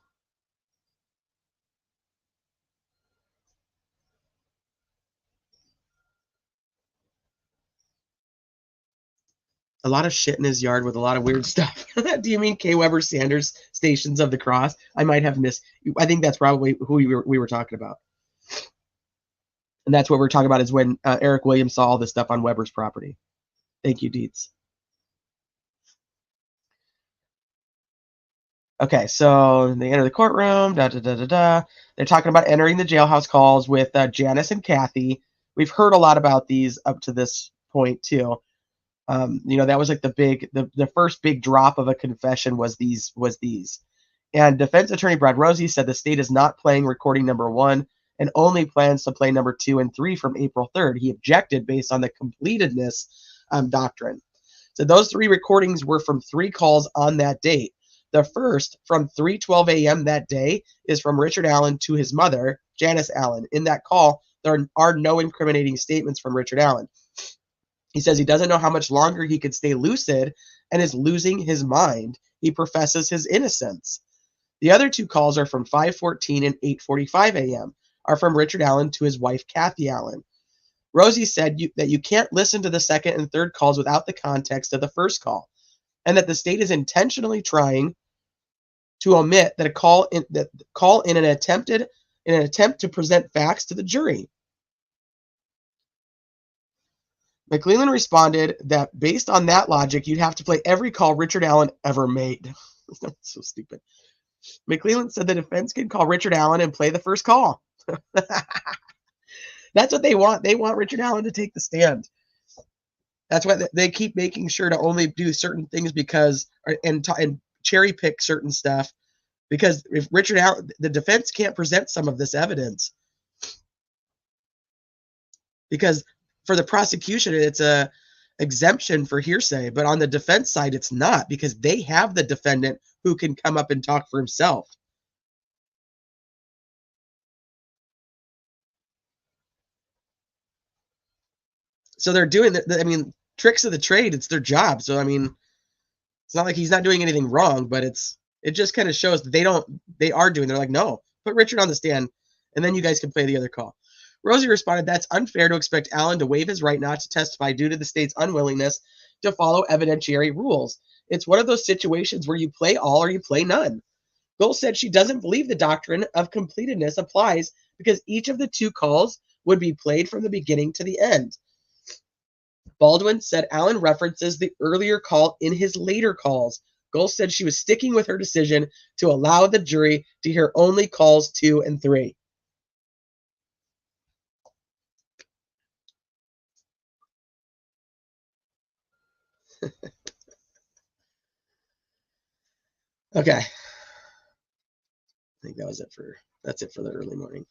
A lot of shit in his yard with a lot of weird stuff. Do you mean K. Weber Sanders Stations of the Cross? I might have missed. I think that's probably who we were talking about. And that's what we're talking about is when Eric Williams saw all this stuff on Weber's property. Thank you, Dietz. Okay, so they enter the courtroom. They're talking about entering the jailhouse calls with Janice and Kathy. We've heard a lot about these up to this point too. That was like the first big drop of a confession was these. And defense attorney Brad Rosie said the state is not playing recording number 1 and only plans to play number 2 and 3 from April 3rd. He objected based on the completedness doctrine. So those 3 recordings were from 3 calls on that date. The first, from 3:12 a.m. that day, is from Richard Allen to his mother, Janice Allen. In that call, there are no incriminating statements from Richard Allen. He says he doesn't know how much longer he could stay lucid and is losing his mind. He professes his innocence. The other 2 calls are from 5:14 and 8:45 a.m., are from Richard Allen to his wife, Kathy Allen. Rosie said that you can't listen to the second and third calls without the context of the first call, and that the state is intentionally trying to omit that call in an attempt to present facts to the jury. McClellan responded that based on that logic, you'd have to play every call Richard Allen ever made. That's so stupid. McClellan said the defense can call Richard Allen and play the first call. That's what they want. They want Richard Allen to take the stand. That's why they keep making sure to only do certain things and cherry pick certain stuff, because if Richard Allen, the defense can't present some of this evidence, because for the prosecution it's a exemption for hearsay, but on the defense side it's not, because they have the defendant who can come up and talk for himself. So they're doing tricks of the trade. It's their job. So it's not like he's not doing anything wrong, but it just kind of shows that they are doing. They're like, no, put Richard on the stand, and then you guys can play the other call. Rosie responded, that's unfair to expect Allen to waive his right not to testify due to the state's unwillingness to follow evidentiary rules. It's one of those situations where you play all or you play none. Gold said she doesn't believe the doctrine of completedness applies because each of the 2 calls would be played from the beginning to the end. Baldwin said Allen references the earlier call in his later calls. Gold said she was sticking with her decision to allow the jury to hear only calls 2 and 3. Okay. I think that's it for the early morning.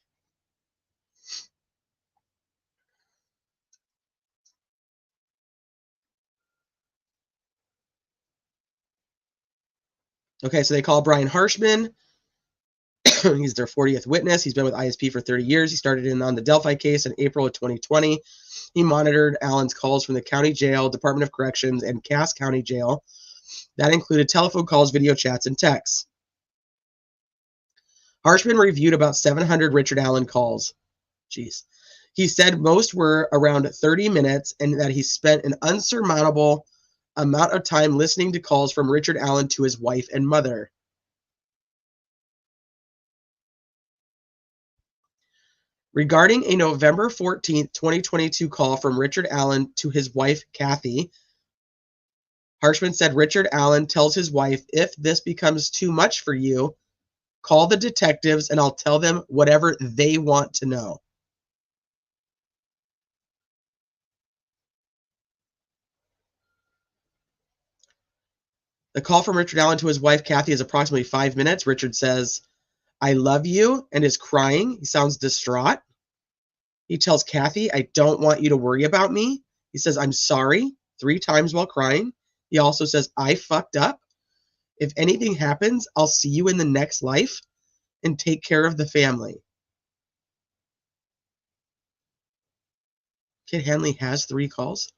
Okay, so they call Brian Harshman. He's their 40th witness. He's been with ISP for 30 years. He started in on the Delphi case in April of 2020. He monitored Allen's calls from the county jail, Department of Corrections, and Cass County Jail. That included telephone calls, video chats, and texts. Harshman reviewed about 700 Richard Allen calls. Jeez. He said most were around 30 minutes and that he spent an unsurmountable amount of time listening to calls from Richard Allen to his wife and mother. Regarding a November 14th, 2022 call from Richard Allen to his wife, Kathy, Harshman said Richard Allen tells his wife, if this becomes too much for you, call the detectives and I'll tell them whatever they want to know. The call from Richard Allen to his wife, Kathy, is approximately 5 minutes. Richard says, I love you, and is crying. He sounds distraught. He tells Kathy, I don't want you to worry about me. He says, I'm sorry, 3 times while crying. He also says, I fucked up. If anything happens, I'll see you in the next life and take care of the family. Kit Hanley has 3 calls.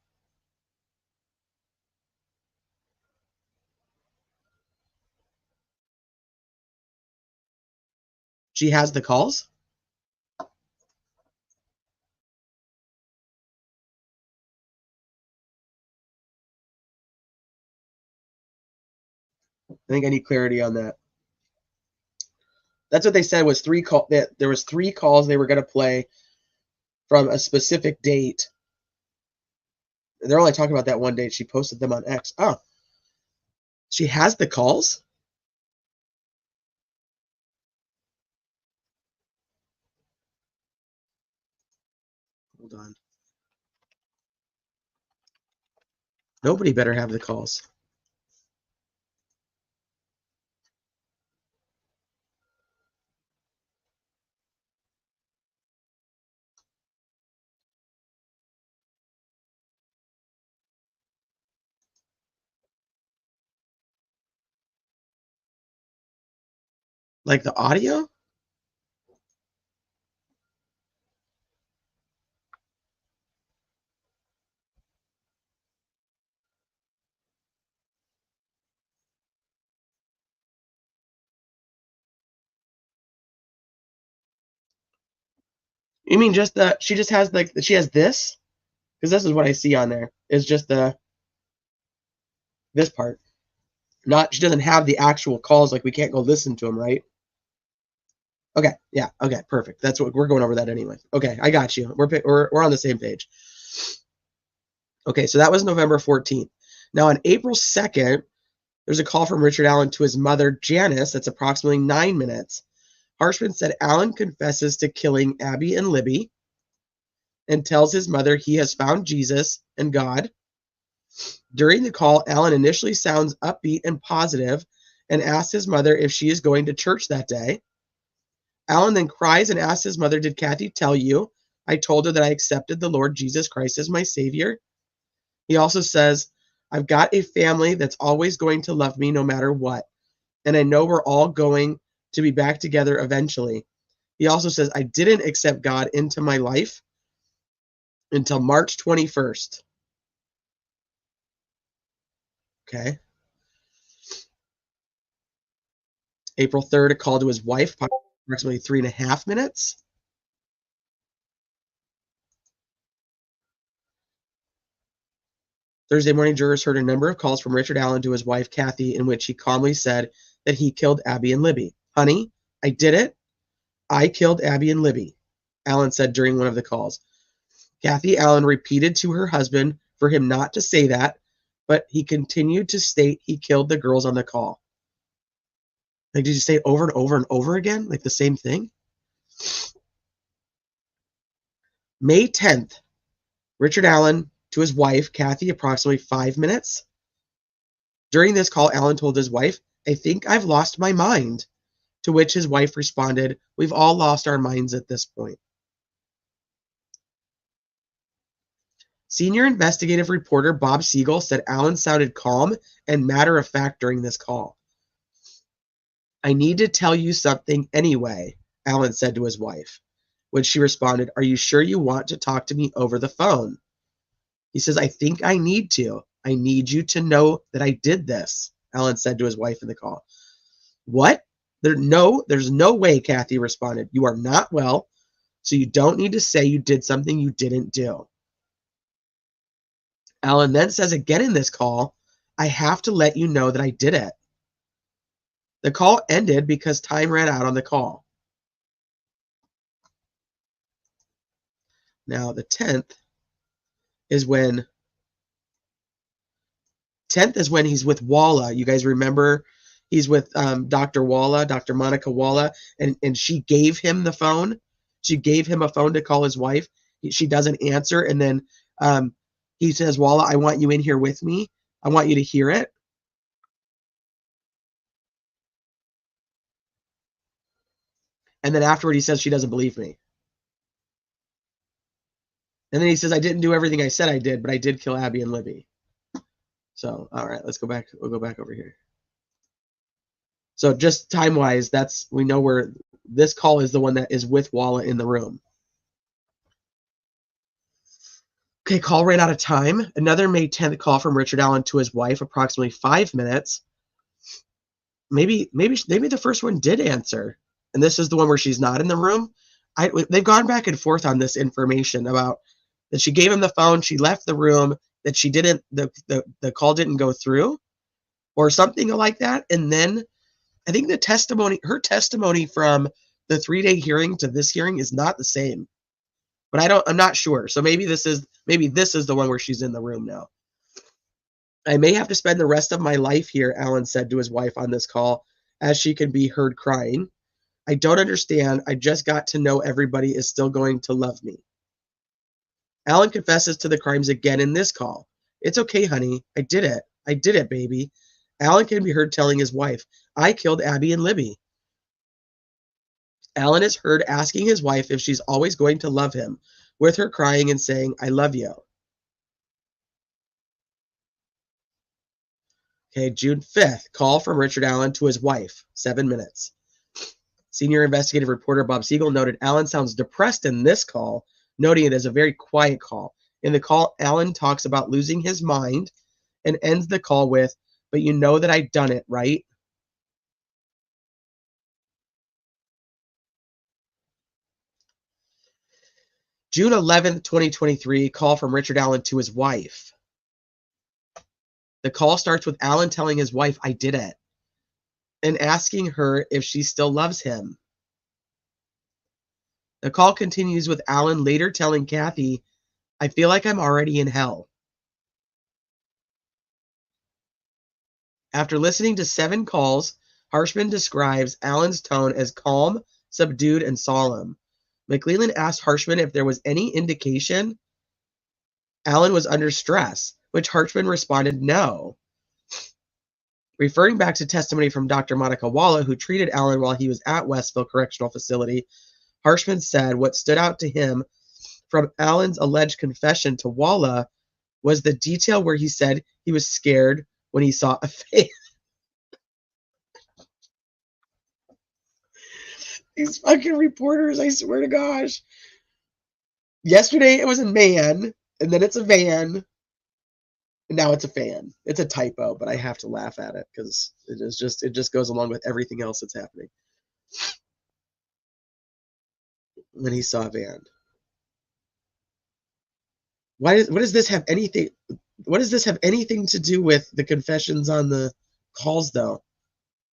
She has the calls? I think I need clarity on that. That's what they said was 3 call that there was 3 calls they were going to play from a specific date. They're only talking about that one date. She posted them on X. Oh, she has the calls? Hold on. Nobody better have the calls. Like the audio? You mean just the, she just has like, she has this? Because this is what I see on there. Is just this part. Not, she doesn't have the actual calls, like we can't go listen to them, right? Okay, yeah, okay, perfect. That's what we're going over that anyway. Okay, I got you. We're on the same page. Okay, so that was November 14th. Now on April 2nd, there's a call from Richard Allen to his mother, Janice. That's approximately 9 minutes. Harshman said Allen confesses to killing Abby and Libby and tells his mother he has found Jesus and God. During the call, Allen initially sounds upbeat and positive and asks his mother if she is going to church that day. Allen then cries and asks his mother, "Did Kathy tell you? I told her that I accepted the Lord Jesus Christ as my Savior." He also says, "I've got a family that's always going to love me no matter what. And I know we're all going to be back together eventually." He also says, "I didn't accept God into my life until March 21st. Okay. April 3rd, a call to his wife, approximately 3.5 minutes. Thursday morning, jurors heard a number of calls from Richard Allen to his wife, Kathy, in which he calmly said that he killed Abby and Libby. "Honey, I did it. I killed Abby and Libby," Allen said during one of the calls. Kathy Allen repeated to her husband for him not to say that, but he continued to state he killed the girls on the call. Like, did you say it over and over and over again? Like the same thing? May 10th, Richard Allen to his wife, Kathy, approximately 5 minutes. During this call, Allen told his wife, "I think I've lost my mind," to which his wife responded, "We've all lost our minds at this point." Senior investigative reporter Bob Siegel said Allen sounded calm and matter-of-fact during this call. "I need to tell you something anyway," Allen said to his wife, when she responded, "Are you sure you want to talk to me over the phone?" He says, "I think I need to. I need you to know that I did this," Allen said to his wife in the call. "What? There's no way," Kathy responded. "You are not well, so you don't need to say you did something you didn't do." Allen then says again in this call, "I have to let you know that I did it." The call ended because time ran out on the call. Now the 10th is when he's with Walla. You guys remember he's with Dr. Walla, Dr. Monica Walla, and she gave him the phone. She gave him a phone to call his wife. She doesn't answer, and then he says, "Walla, I want you in here with me. I want you to hear it." And then afterward, he says, "She doesn't believe me." And then he says, "I didn't do everything I said I did, but I did kill Abby and Libby." So, all right, let's go back. We'll go back over here. So just time-wise, we know where this call is, the one that is with Walla in the room. Okay, call ran out of time. Another May 10th call from Richard Allen to his wife, approximately 5 minutes. Maybe the first one did answer, and this is the one where she's not in the room. They've gone back and forth on this information about that she gave him the phone, she left the room, that she didn't, the call didn't go through, or something like that. And then I think her testimony from the 3-day hearing to this hearing is not the same. But I'm not sure. So maybe this is the one where she's in the room now. "I may have to spend the rest of my life here," Allen said to his wife on this call, as she can be heard crying. "I don't understand. I just got to know everybody is still going to love me." Allen confesses to the crimes again in this call. "It's okay, honey. I did it. I did it, baby." Allen can be heard telling his wife, "I killed Abby and Libby." Allen is heard asking his wife if she's always going to love him, with her crying and saying, "I love you." Okay, June 5th, call from Richard Allen to his wife, 7 minutes. Senior investigative reporter Bob Siegel noted Alan sounds depressed in this call, noting it as a very quiet call. In the call, Alan talks about losing his mind and ends the call with, "But you know that I've done it, right?" June 11th, 2023, call from Richard Allen to his wife. The call starts with Alan telling his wife, "I did it," and asking her if she still loves him. The call continues with Alan later telling Kathy, "I feel like I'm already in hell." After listening to 7 calls, Harshman describes Alan's tone as calm, subdued, and solemn. McClellan asked Harshman if there was any indication Alan was under stress, which Harshman responded no. Referring back to testimony from Dr. Monica Walla, who treated Alan while he was at Westville Correctional Facility, Harshman said what stood out to him from Alan's alleged confession to Walla was the detail where he said he was scared when he saw a face. These fucking reporters, I swear to gosh. Yesterday it was a man, and then it's a van, and now it's a fan. It's a typo, but I have to laugh at it because it just goes along with everything else that's happening. When he saw a van. What does this have anything to do with the confessions on the calls though?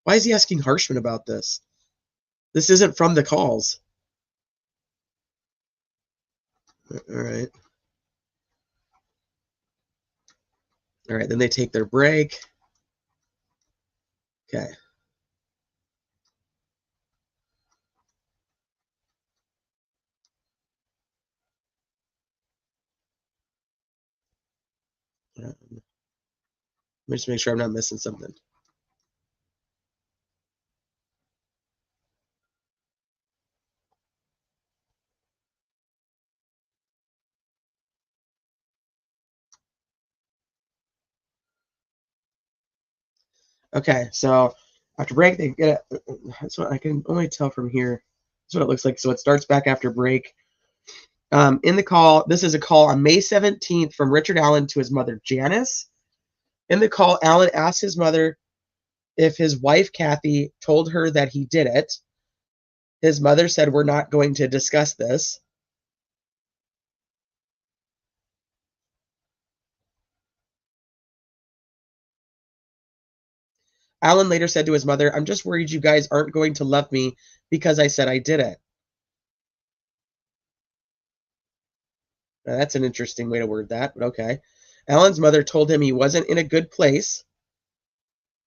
Why is he asking Harshman about this? This isn't from the calls. All right. All right, then they take their break. Okay. Let me just make sure I'm not missing something. Okay, so after break, they get it. That's what I can only tell from here. That's what it looks like. So it starts back after break. In the call, this is a call on May 17th from Richard Allen to his mother, Janice. In the call, Allen asked his mother if his wife, Kathy, told her that he did it. His mother said, "We're not going to discuss this." Allen later said to his mother, "I'm just worried you guys aren't going to love me because I said I did it." Now, that's an interesting way to word that, but okay. Allen's mother told him he wasn't in a good place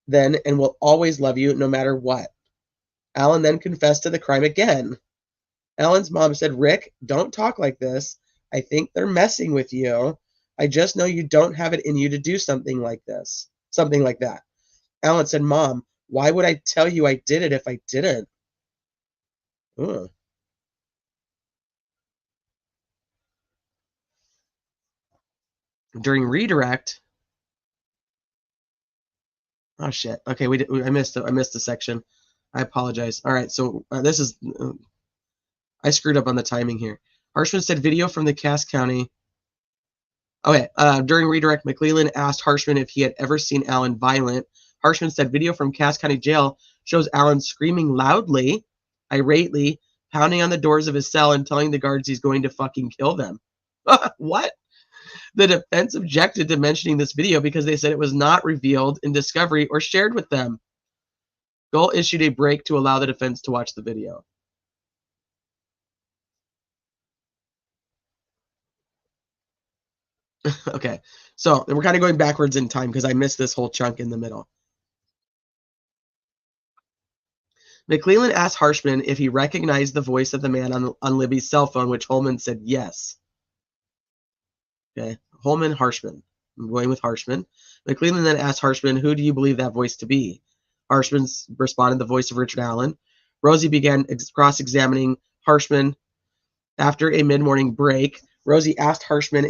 then and will always love you no matter what. Allen then confessed to the crime again. Allen's mom said, "Rick, don't talk like this. I think they're messing with you. I just know you don't have it in you to do something like this, something like that." Allen said, "Mom, why would I tell you I did it if I didn't?" Ugh. During redirect, oh shit. Okay, I missed a section. I apologize. All right, so this is I screwed up on the timing here. Harshman said video from the Cass County. Okay, during redirect, McClellan asked Harshman if he had ever seen Allen violent. Harshman said video from Cass County Jail shows Allen screaming loudly, irately, pounding on the doors of his cell and telling the guards he's going to fucking kill them. What? The defense objected to mentioning this video because they said it was not revealed in discovery or shared with them. Gull issued a break to allow the defense to watch the video. Okay, so we're kind of going backwards in time because I missed this whole chunk in the middle. McClellan asked Harshman if he recognized the voice of the man on Libby's cell phone, which Holman said yes. Okay, Holman, Harshman. I'm going with Harshman. McClellan then asked Harshman, "Who do you believe that voice to be?" Harshman responded, "The voice of Richard Allen." Rosie began cross-examining Harshman. After a mid-morning break, Rosie asked Harshman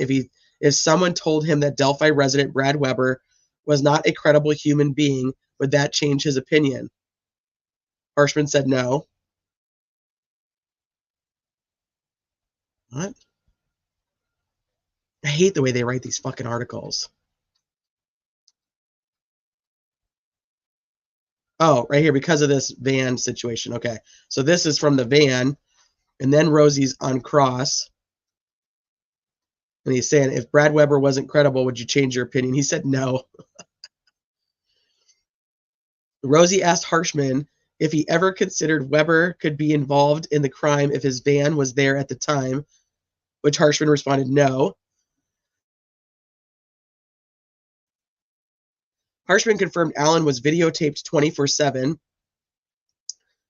if someone told him that Delphi resident Brad Weber was not a credible human being, would that change his opinion? Harshman said no. What? I hate the way they write these fucking articles. Oh, right here, because of this van situation. Okay. So this is from the van, and then Rosie's on cross. And he's saying, if Brad Weber wasn't credible, would you change your opinion? He said no. Rosie asked Harshman if he ever considered Weber could be involved in the crime if his van was there at the time, which Harshman responded no. Harshman confirmed Allen was videotaped 24/7,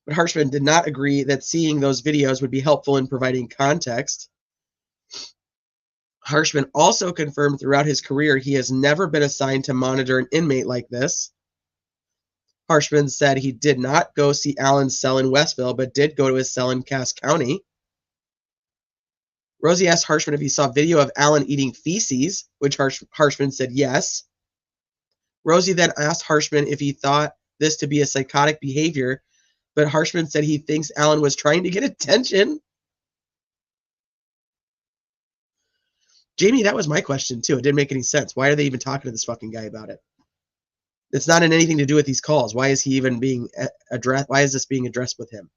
but Harshman did not agree that seeing those videos would be helpful in providing context. Harshman also confirmed throughout his career he has never been assigned to monitor an inmate like this. Harshman said he did not go see Allen's cell in Westville, but did go to his cell in Cass County. Rosie asked Harshman if he saw video of Allen eating feces, which Harshman said yes. Rosie then asked Harshman if he thought this to be a psychotic behavior, but Harshman said he thinks Allen was trying to get attention. Jamie, that was my question too. It didn't make any sense. Why are they even talking to this fucking guy about it? It's not in anything to do with these calls. Why is he even being addressed? Why is this being addressed with him?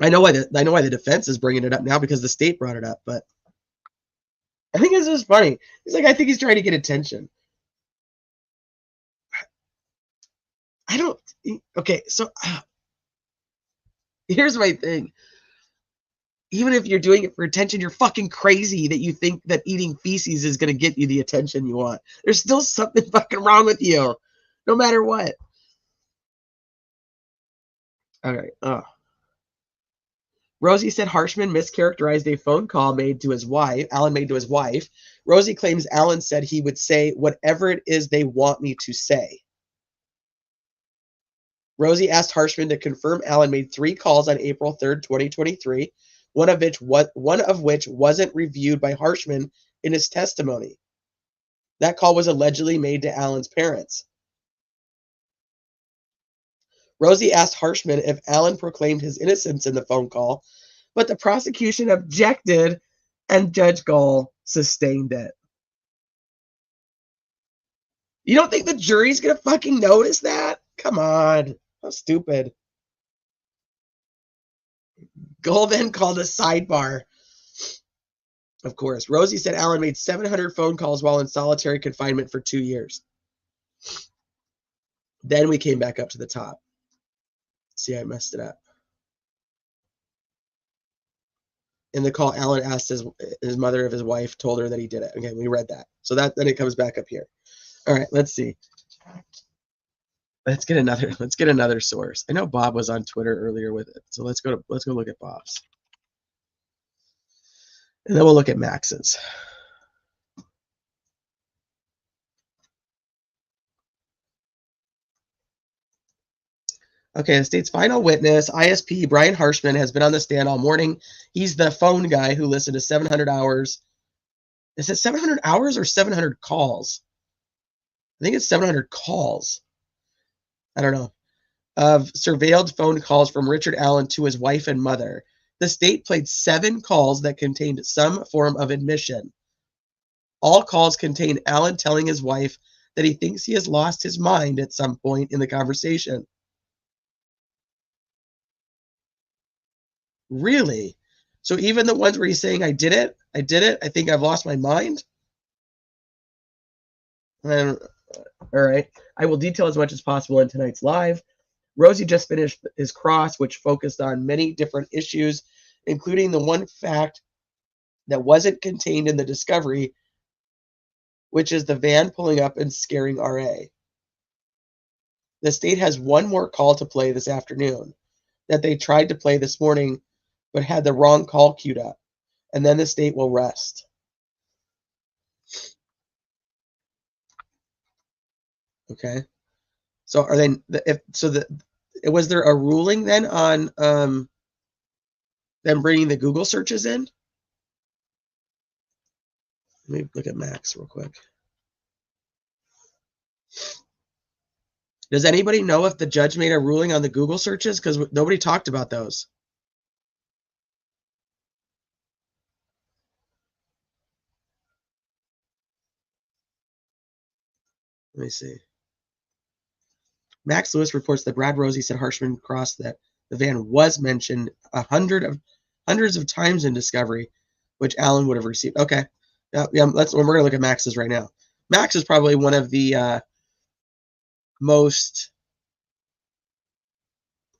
I know why the defense is bringing it up now because the state brought it up, but I think it's just funny. He's like, I think he's trying to get attention. I don't. Okay, so here's my thing. Even if you're doing it for attention, you're fucking crazy that you think that eating feces is going to get you the attention you want. There's still something fucking wrong with you, no matter what. All right. Rosie said Harshman mischaracterized a phone call made to his wife. Allen made to his wife. Rosie claims Allen said he would say whatever it is they want me to say. Rosie asked Harshman to confirm Allen made 3 calls on April 3rd, 2023, one of which wasn't reviewed by Harshman in his testimony. That call was allegedly made to Allen's parents. Rosie asked Harshman if Allen proclaimed his innocence in the phone call, but the prosecution objected and Judge Gall sustained it. You don't think the jury's going to fucking notice that? Come on. How stupid. Gall then called a sidebar. Of course. Rosie said Allen made 700 phone calls while in solitary confinement for 2 years. Then we came back up to the top. See, I messed it up. In the call, Allen asked his mother if his wife told her that he did it. Okay, we read that. So then it comes back up here. All right, let's see. Let's get another source. I know Bob was on Twitter earlier with it. So let's go look at Bob's. And then we'll look at Max's. Okay, the state's final witness, ISP Brian Harshman, has been on the stand all morning. He's the phone guy who listened to 700 hours. Is it 700 hours or 700 calls? I think it's 700 calls. I don't know. Of surveilled phone calls from Richard Allen to his wife and mother. The state played 7 calls that contained some form of admission. All calls contain Allen telling his wife that he thinks he has lost his mind at some point in the conversation. Really? So even the ones where he's saying, I did it, I think I've lost my mind? All right. I will detail as much as possible in tonight's live. Rosie just finished his cross, which focused on many different issues, including the one fact that wasn't contained in the discovery, which is the van pulling up and scaring RA. The state has one more call to play this afternoon that they tried to play this morning, but had the wrong call queued up. And then the state will rest. Okay. So are they, was there a ruling then on them bringing the Google searches in? Let me look at Max real quick. Does anybody know if the judge made a ruling on the Google searches? Because nobody talked about those. Let me see. Max Lewis reports that Brad Rosie said Harshman crossed that the van was mentioned hundreds of times in discovery, which Alan would have received. Okay. Yeah, we're going to look at Max's right now. Max is probably one of the most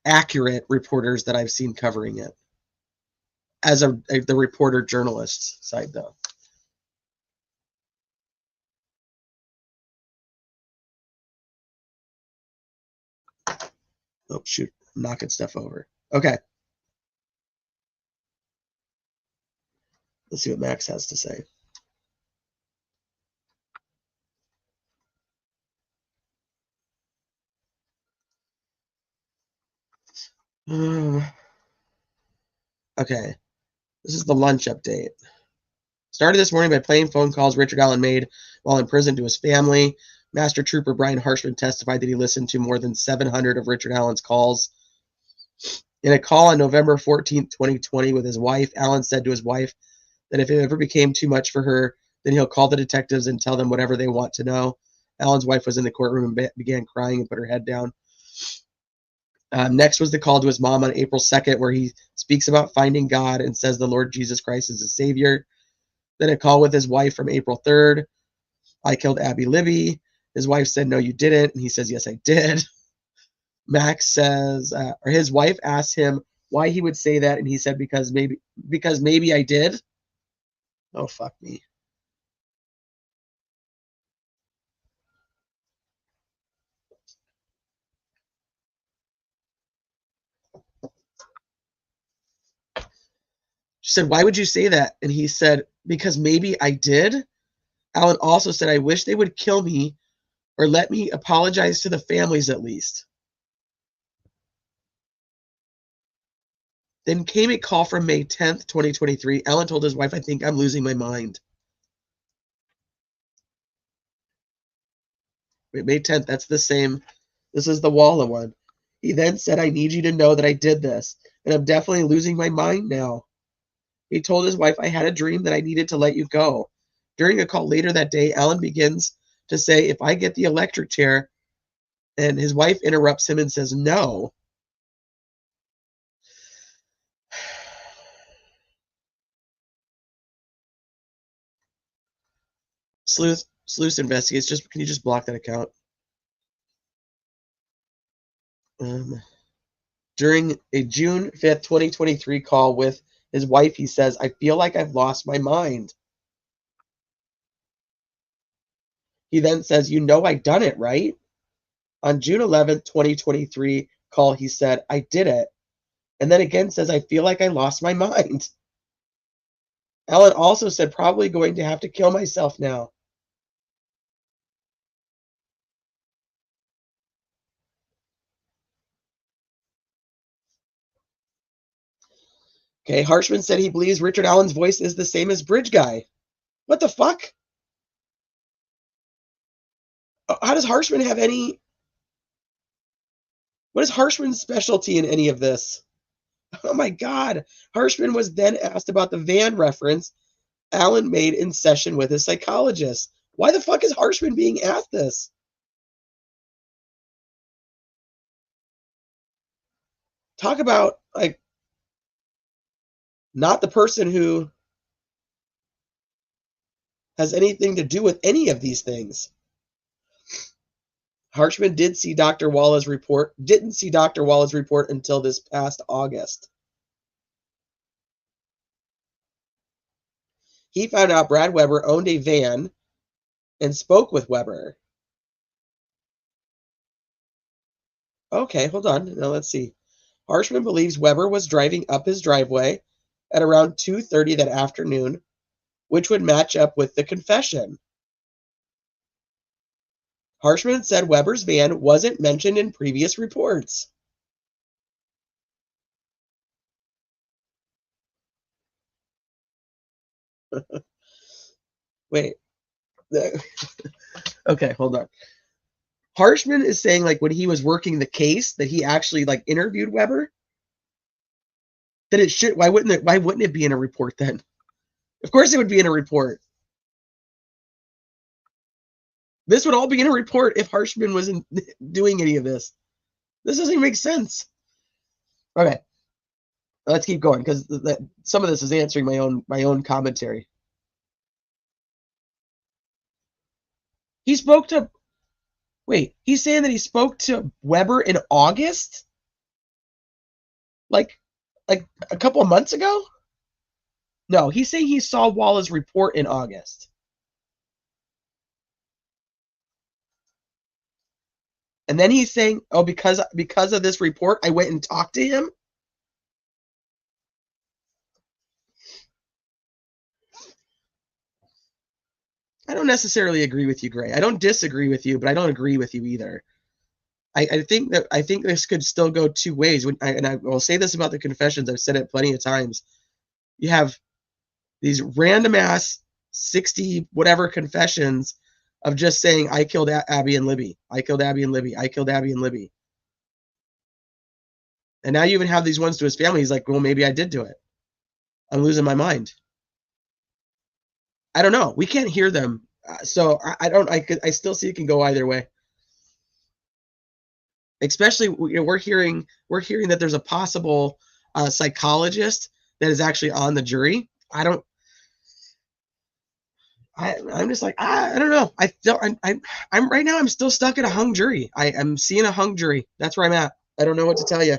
accurate reporters that I've seen covering it as the reporter journalist side, though. Oh, shoot. I'm knocking stuff over. Okay. Let's see what Max has to say. Okay. This is the lunch update. Started this morning by playing phone calls Richard Allen made while in prison to his family. Master Trooper Brian Harshman testified that he listened to more than 700 of Richard Allen's calls. In a call on November 14th, 2020 with his wife, Allen said to his wife that if it ever became too much for her, then he'll call the detectives and tell them whatever they want to know. Allen's wife was in the courtroom and began crying and put her head down. Next was the call to his mom on April 2nd, where he speaks about finding God and says the Lord Jesus Christ is his Savior. Then a call with his wife from April 3rd. I killed Abby Libby. His wife said, no, you didn't. And he says, yes, I did. Max says, or his wife asked him why he would say that. And he said, because maybe I did. Oh, fuck me. She said, why would you say that? And he said, because maybe I did. Allen also said, I wish they would kill me or let me apologize to the families at least. Then came a call from May 10th, 2023. Allen told his wife, I think I'm losing my mind. Wait, May 10th, that's the same. This is the Walla one. He then said, I need you to know that I did this, and I'm definitely losing my mind now. He told his wife, I had a dream that I needed to let you go. During a call later that day, Allen begins to say, if I get the electric chair, and his wife interrupts him and says, no. Sleuth investigates. Can you just block that account? During a June 5th, 2023 call with his wife, he says, I feel like I've lost my mind. He then says, you know I done it, right? On June 11th, 2023 call, he said, I did it. And then again says, I feel like I lost my mind. Allen also said, probably going to have to kill myself now. Okay, Harshman said he believes Richard Allen's voice is the same as Bridge Guy. What the fuck? How does Harshman have any... What is Harshman's specialty in any of this? Oh my God. Harshman was then asked about the van reference Allen made in session with his psychologist. Why the fuck is Harshman being asked this? Talk about, like, not the person who has anything to do with any of these things. Harshman didn't see Dr. Walla's report until this past August. He found out Brad Weber owned a van and spoke with Weber. Okay, hold on. Now let's see. Harshman believes Weber was driving up his driveway at around 2:30 that afternoon, which would match up with the confession. Harshman said Weber's van wasn't mentioned in previous reports. Wait. Okay, hold on. Harshman is saying, like, when he was working the case that he actually, like, interviewed Weber. That it should. Why wouldn't it be in a report then? Of course it would be in a report. This would all be in a report if Harshman wasn't doing any of this. This doesn't even make sense. Okay, let's keep going because some of this is answering my own commentary. He spoke to. Wait, he's saying that he spoke to Weber in August, like a couple of months ago. No, he's saying he saw Walla's report in August. And then he's saying, oh, because of this report, I went and talked to him. I don't necessarily agree with you, Gray. I don't disagree with you, but I don't agree with you either. I think this could still go two ways. And I will say this about the confessions. I've said it plenty of times. You have these random ass 60 whatever confessions of just saying, I killed Abby and Libby. I killed Abby and Libby. I killed Abby and Libby. And now you even have these ones to his family. He's like, well, maybe I did do it. I'm losing my mind. I don't know. We can't hear them. So I still see it can go either way. Especially, we're hearing that there's a possible psychologist that is actually on the jury. I'm just like, I don't know. I'm right now, I'm still stuck at a hung jury. I'm seeing a hung jury. That's where I'm at. I don't know what to tell you.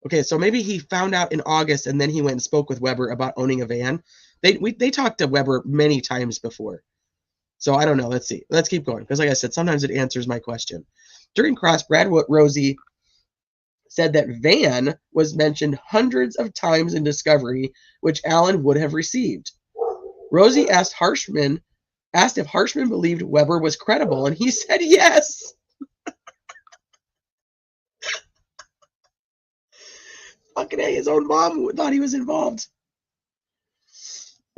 Okay, so maybe he found out in August and then he went and spoke with Weber about owning a van. They talked to Weber many times before. So I don't know. Let's see. Let's keep going. Because like I said, sometimes it answers my question. During cross, Brad Rosie said that van was mentioned hundreds of times in discovery, which Allen would have received. Rosie asked if Harshman believed Weber was credible, and he said yes. Fucking A, his own mom thought he was involved.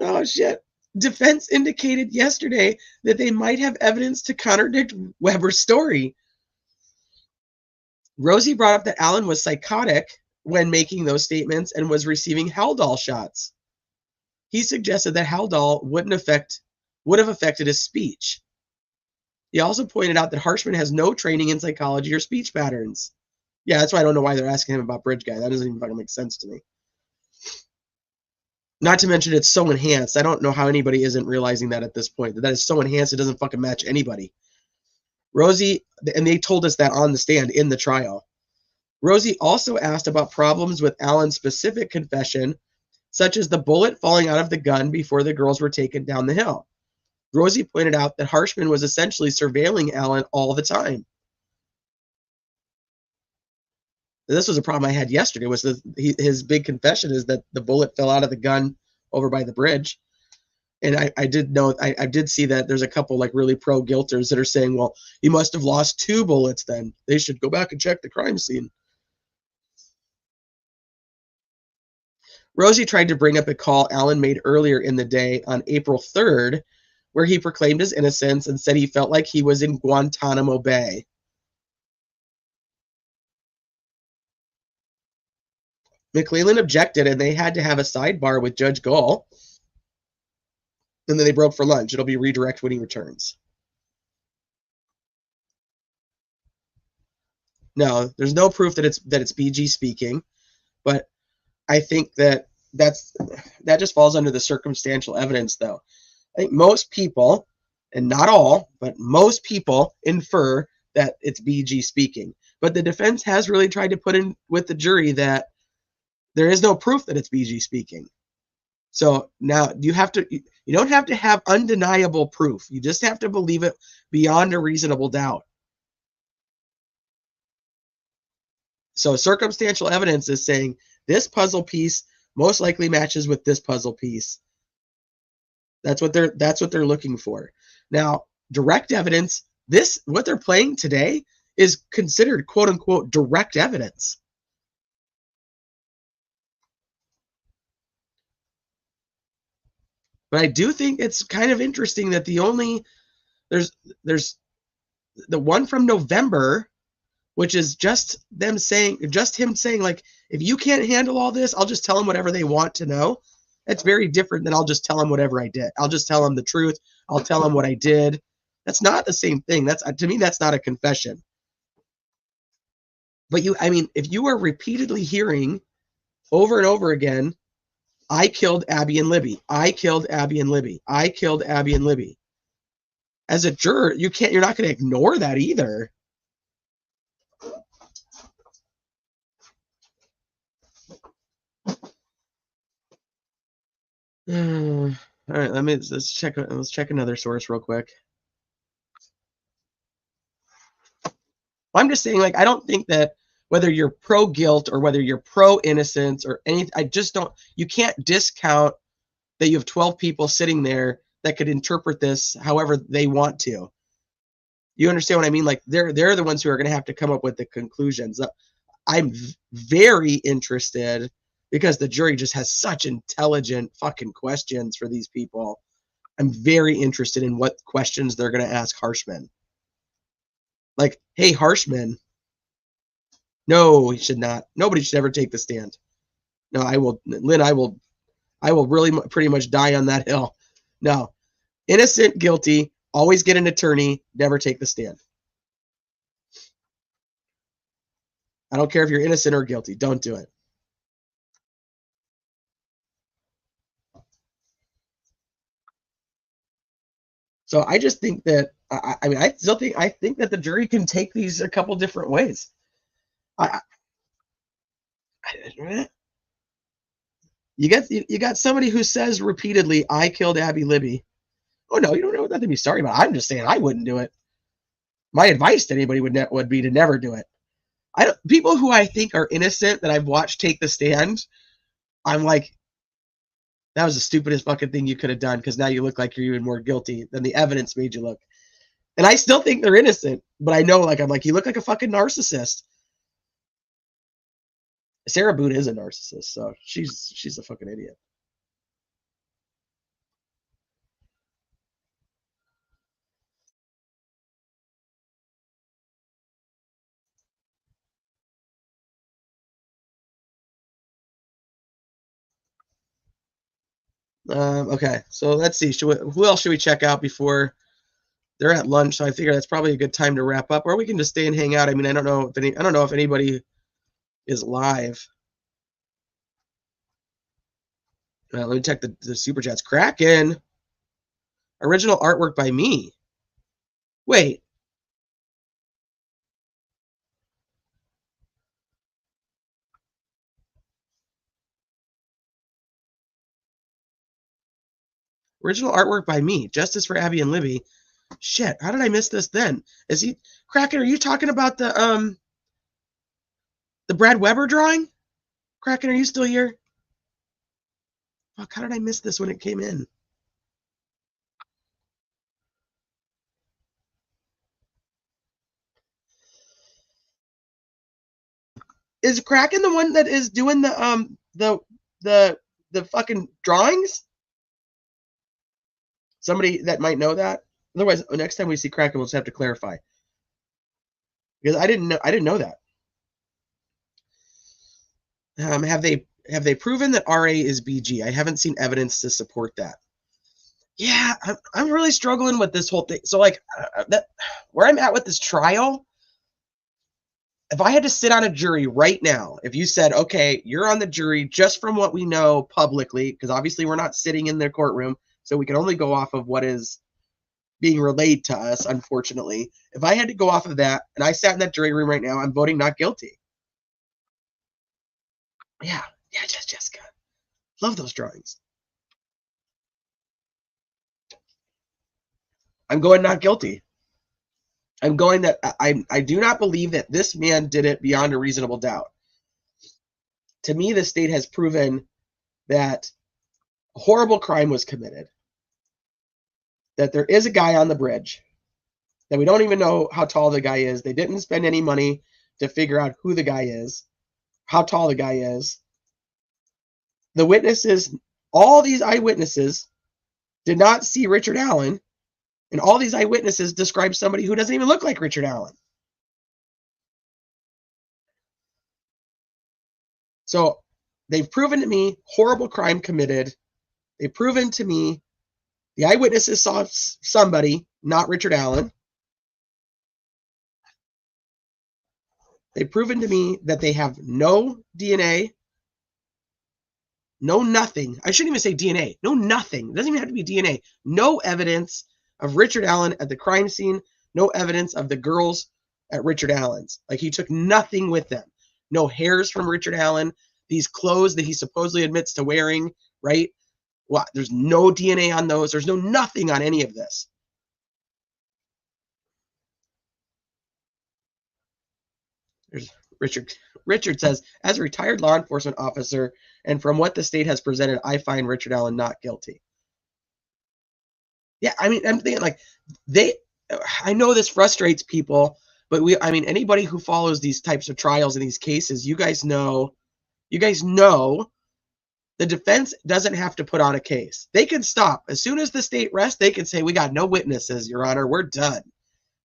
Oh, shit. Defense indicated yesterday that they might have evidence to contradict Weber's story. Rosie brought up that Allen was psychotic when making those statements and was receiving Haldol shots. He suggested that Haldol would have affected his speech. He also pointed out that Harshman has no training in psychology or speech patterns. Yeah, that's why I don't know why they're asking him about Bridge Guy. That doesn't even fucking make sense to me. Not to mention it's so enhanced. I don't know how anybody isn't realizing that at this point. That is so enhanced it doesn't fucking match anybody. Rosie, and they told us that on the stand in the trial. Rosie also asked about problems with Allen's specific confession, such as the bullet falling out of the gun before the girls were taken down the hill. Rosie pointed out that Harshman was essentially surveilling Allen all the time. This was a problem I had yesterday. Was his big confession is that the bullet fell out of the gun over by the bridge, and I did see that there's a couple like really pro guilters that are saying, well, he must have lost 2 bullets. Then they should go back and check the crime scene. Rosie tried to bring up a call Allen made earlier in the day on April 3rd, where he proclaimed his innocence and said he felt like he was in Guantanamo Bay. McClellan objected, and they had to have a sidebar with Judge Gall. And then they broke for lunch. It'll be redirect when he returns. No, there's no proof that it's BG speaking, but I think that just falls under the circumstantial evidence, though. I think most people, and not all, but most people infer that it's BG speaking. But the defense has really tried to put in with the jury that there is no proof that it's BG speaking. So now you don't have to have undeniable proof. You just have to believe it beyond a reasonable doubt. So circumstantial evidence is saying this puzzle piece most likely matches with this puzzle piece. That's what they're looking for. Now, direct evidence, what they're playing today is considered quote unquote direct evidence. But I do think it's kind of interesting that there's the one from November, which is just him saying, like, if you can't handle all this, I'll just tell them whatever they want to know. That's very different than I'll just tell them whatever I did. I'll just tell them the truth. I'll tell them what I did. That's not the same thing. That's, to me, that's not a confession. But I mean, if you are repeatedly hearing over and over again, I killed Abby and Libby. I killed Abby and Libby. I killed Abby and Libby. As a juror, you're not going to ignore that either. All right, let's check another source real quick. I'm just saying, like, I don't think that whether you're pro guilt or whether you're pro innocence or anything, I just don't, you can't discount that you have 12 people sitting there that could interpret this however they want to. You understand what I mean? Like, they're the ones who are going to have to come up with the conclusions. I'm very interested because the jury just has such intelligent fucking questions for these people. I'm very interested in what questions they're going to ask Harshman. Like, hey, Harshman. No, he should not. Nobody should ever take the stand. No, I will, Lynn, I will really pretty much die on that hill. No, innocent, guilty, always get an attorney, never take the stand. I don't care if you're innocent or guilty. Don't do it. So I just think that, I mean, I think that the jury can take these a couple different ways. You got somebody who says repeatedly, I killed Abby Libby. Oh no, you don't know nothing to be sorry about. I'm just saying I wouldn't do it. My advice to anybody would be to never do it. People who I think are innocent that I've watched take the stand, I'm like, that was the stupidest fucking thing you could have done because now you look like you're even more guilty than the evidence made you look. And I still think they're innocent, but I know, like, I'm like, you look like a fucking narcissist. Sarah Boone is a narcissist, so she's a fucking idiot. Okay, so let's see. Who else should we check out before they're at lunch? So I figure that's probably a good time to wrap up, or we can just stay and hang out. I mean, I don't know if anybody is live. Let me check the super chats. Kraken. Original artwork by me. Wait. Original artwork by me. Justice for Abby and Libby. Shit, how did I miss this then? Kraken, are you talking about the Brad Weber drawing? Kraken, are you still here? Fuck, how did I miss this when it came in? Is Kraken the one that is doing the fucking drawings? Somebody that might know that. Otherwise, next time we see Kraken, we'll just have to clarify. Because I didn't know that. Have they proven that RA is BG? I haven't seen evidence to support that. Yeah, I'm really struggling with this whole thing. So, like, that where I'm at with this trial, if I had to sit on a jury right now, if you said, okay, you're on the jury just from what we know publicly, because obviously we're not sitting in the courtroom, so we can only go off of what is being relayed to us, unfortunately. If I had to go off of that, and I sat in that jury room right now, I'm voting not guilty. Yeah, Jessica. Love those drawings. I'm going not guilty. I'm going that I do not believe that this man did it beyond a reasonable doubt. To me, the state has proven that a horrible crime was committed, that there is a guy on the bridge, that we don't even know how tall the guy is. They didn't spend any money to figure out who the guy is, how tall the guy is. The witnesses, all these eyewitnesses did not see Richard Allen, and all these eyewitnesses describe somebody who doesn't even look like Richard Allen. So they've proven to me horrible crime committed. They've proven to me the eyewitnesses saw somebody, not Richard Allen. They've proven to me that they have no DNA, no nothing. I shouldn't even say DNA. No nothing. It doesn't even have to be DNA. No evidence of Richard Allen at the crime scene. No evidence of the girls at Richard Allen's. Like, he took nothing with them. No hairs from Richard Allen. These clothes that he supposedly admits to wearing, right? What? There's no DNA on those. There's no nothing on any of this. There's Richard. Richard says, as a retired law enforcement officer, and from what the state has presented, I find Richard Allen not guilty. Yeah, I mean, I'm thinking like I know this frustrates people, but anybody who follows these types of trials and these cases, you guys know the defense doesn't have to put on a case. They can stop. As soon as the state rests, they can say, we got no witnesses, Your Honor, we're done.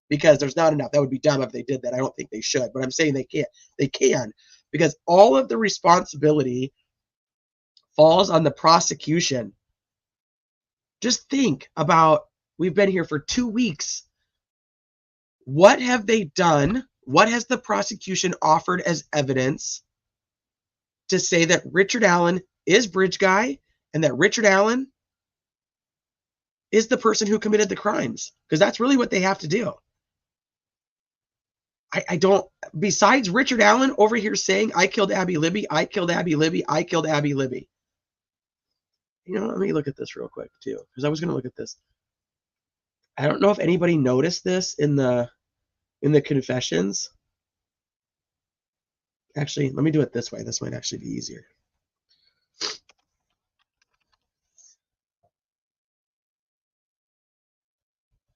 Because there's not enough. That would be dumb if they did that. I don't think they should, but I'm saying they can't. They can, because all of the responsibility falls on the prosecution. Just think about, we've been here for 2 weeks. What have they done? What has the prosecution offered as evidence to say that Richard Allen is Bridge Guy and that Richard Allen is the person who committed the crimes? Because that's really what they have to do. I don't, besides Richard Allen over here saying, I killed Abby Libby, I killed Abby Libby, I killed Abby Libby. You know, let me look at this real quick too, because I was going to look at this. I don't know if anybody noticed this in the confessions. Actually, let me do it this way. This might actually be easier.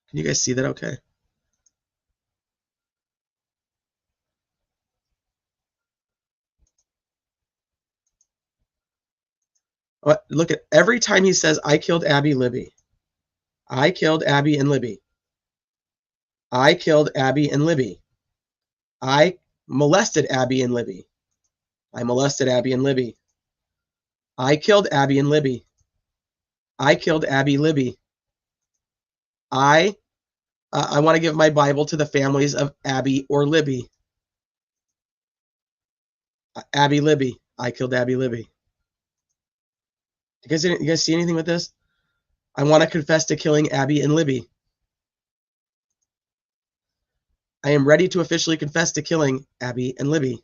Can you guys see that okay? Look at every time he says, I killed Abby Libby. I killed Abby and Libby. I killed Abby and Libby. I molested Abby and Libby. I molested Abby and Libby. I killed Abby and Libby. I killed Abby Libby. I want to give my Bible to the families of Abby or Libby. Abby Libby. I killed Abby Libby. You guys see anything with this? I want to confess to killing Abby and Libby. I am ready to officially confess to killing Abby and Libby.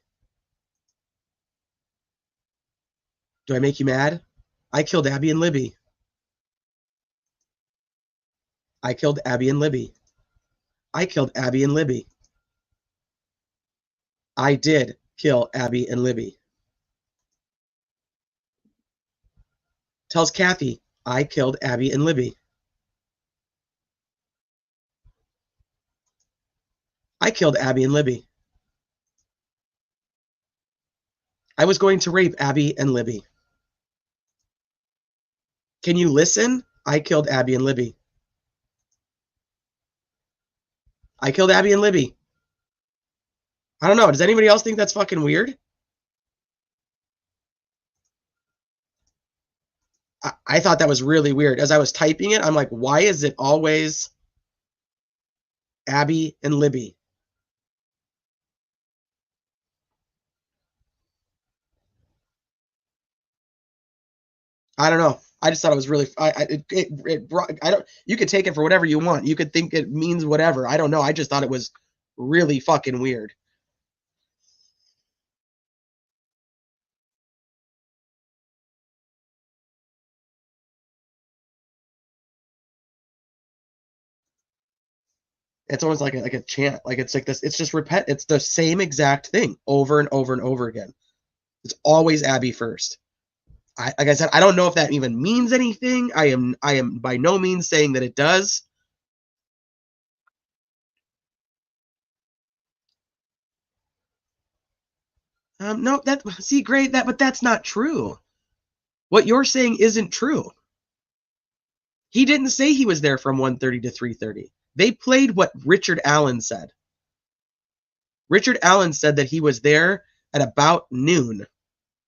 Do I make you mad? I killed Abby and Libby. I killed Abby and Libby. I killed Abby and Libby. I did kill Abby and Libby. Tells Kathy, I killed Abby and Libby. I killed Abby and Libby. I was going to rape Abby and Libby. Can you listen? I killed Abby and Libby. I killed Abby and Libby. I don't know. Does anybody else think that's fucking weird? I thought that was really weird. As I was typing it, I'm like, why is it always Abby and Libby? I don't know. I just thought it was really. It brought. I don't. You could take it for whatever you want. You could think it means whatever. I don't know. I just thought it was really fucking weird. It's almost like a chant. Like it's like this. It's just It's the same exact thing over and over and over again. It's always Abby first. Like I said, I don't know if that even means anything. I am by no means saying that it does. No, great, but that's not true. What you're saying isn't true. He didn't say he was there from 1:30 to 3:30. They played what Richard Allen said. Richard Allen said that he was there at about noon.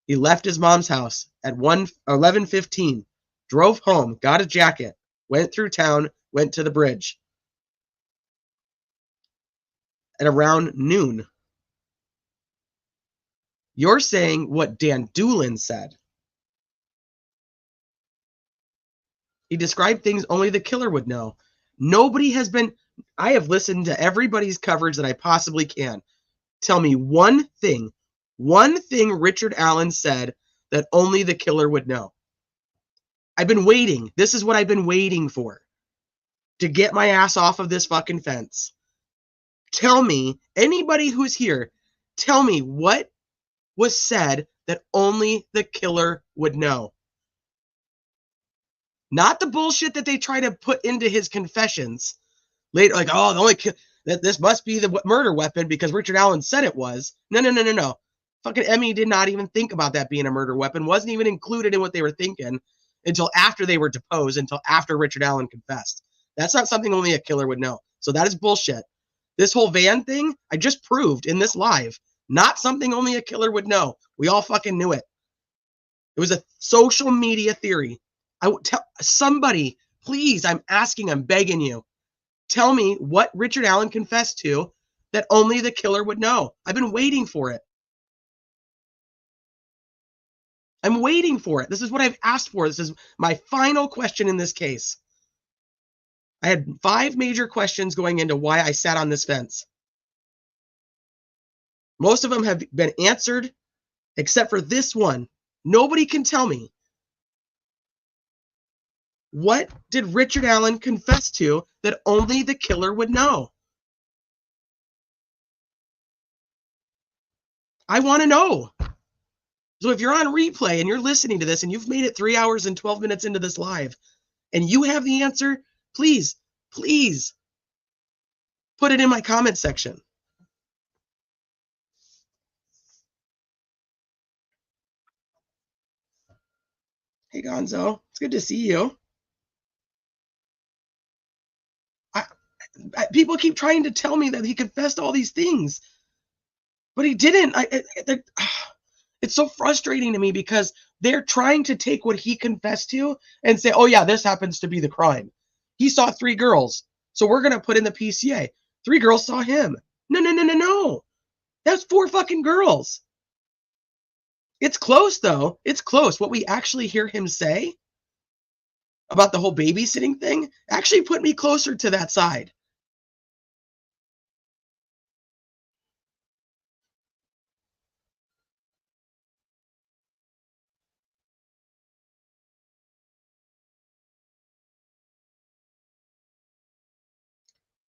He left his mom's house at 11:15, drove home, got a jacket, went through town, went to the bridge at around noon. You're saying what Dan Doolin said. He described things only the killer would know. Nobody has been, I have listened to everybody's coverage that I possibly can. Tell me one thing Richard Allen said that only the killer would know. I've been waiting. This is what I've been waiting for. To get my ass off of this fucking fence. Tell me, anybody who's here, tell me what was said that only the killer would know. Not the bullshit that they try to put into his confessions later, like, oh, the only that this must be the murder weapon because Richard Allen said it was. No. Fucking Emmy did not even think about that being a murder weapon. Wasn't even included in what they were thinking until after they were deposed, until after Richard Allen confessed. That's not something only a killer would know. So that is bullshit. This whole van thing, I just proved in this live, not something only a killer would know. We all fucking knew it. It was a social media theory. I would tell somebody, please, I'm asking, I'm begging you, tell me what Richard Allen confessed to that only the killer would know. I've been waiting for it. I'm waiting for it. This is what I've asked for. This is my final question in this case. I had 5 major questions going into why I sat on this fence. Most of them have been answered, except for this one. Nobody can tell me. What did Richard Allen confess to that only the killer would know? I want to know. So if you're on replay and you're listening to this and you've made it 3 hours and 12 minutes into this live and you have the answer, please put it in my comment section. Hey, Gonzo, it's good to see you. People keep trying to tell me that he confessed all these things, but he didn't. It's so frustrating to me because they're trying to take what he confessed to and say, oh yeah, this happens to be the crime. He saw 3 girls, so we're going to put in the PCA. 3 girls saw him. No. That's 4 fucking girls. It's close, though. It's close. What we actually hear him say about the whole babysitting thing actually put me closer to that side.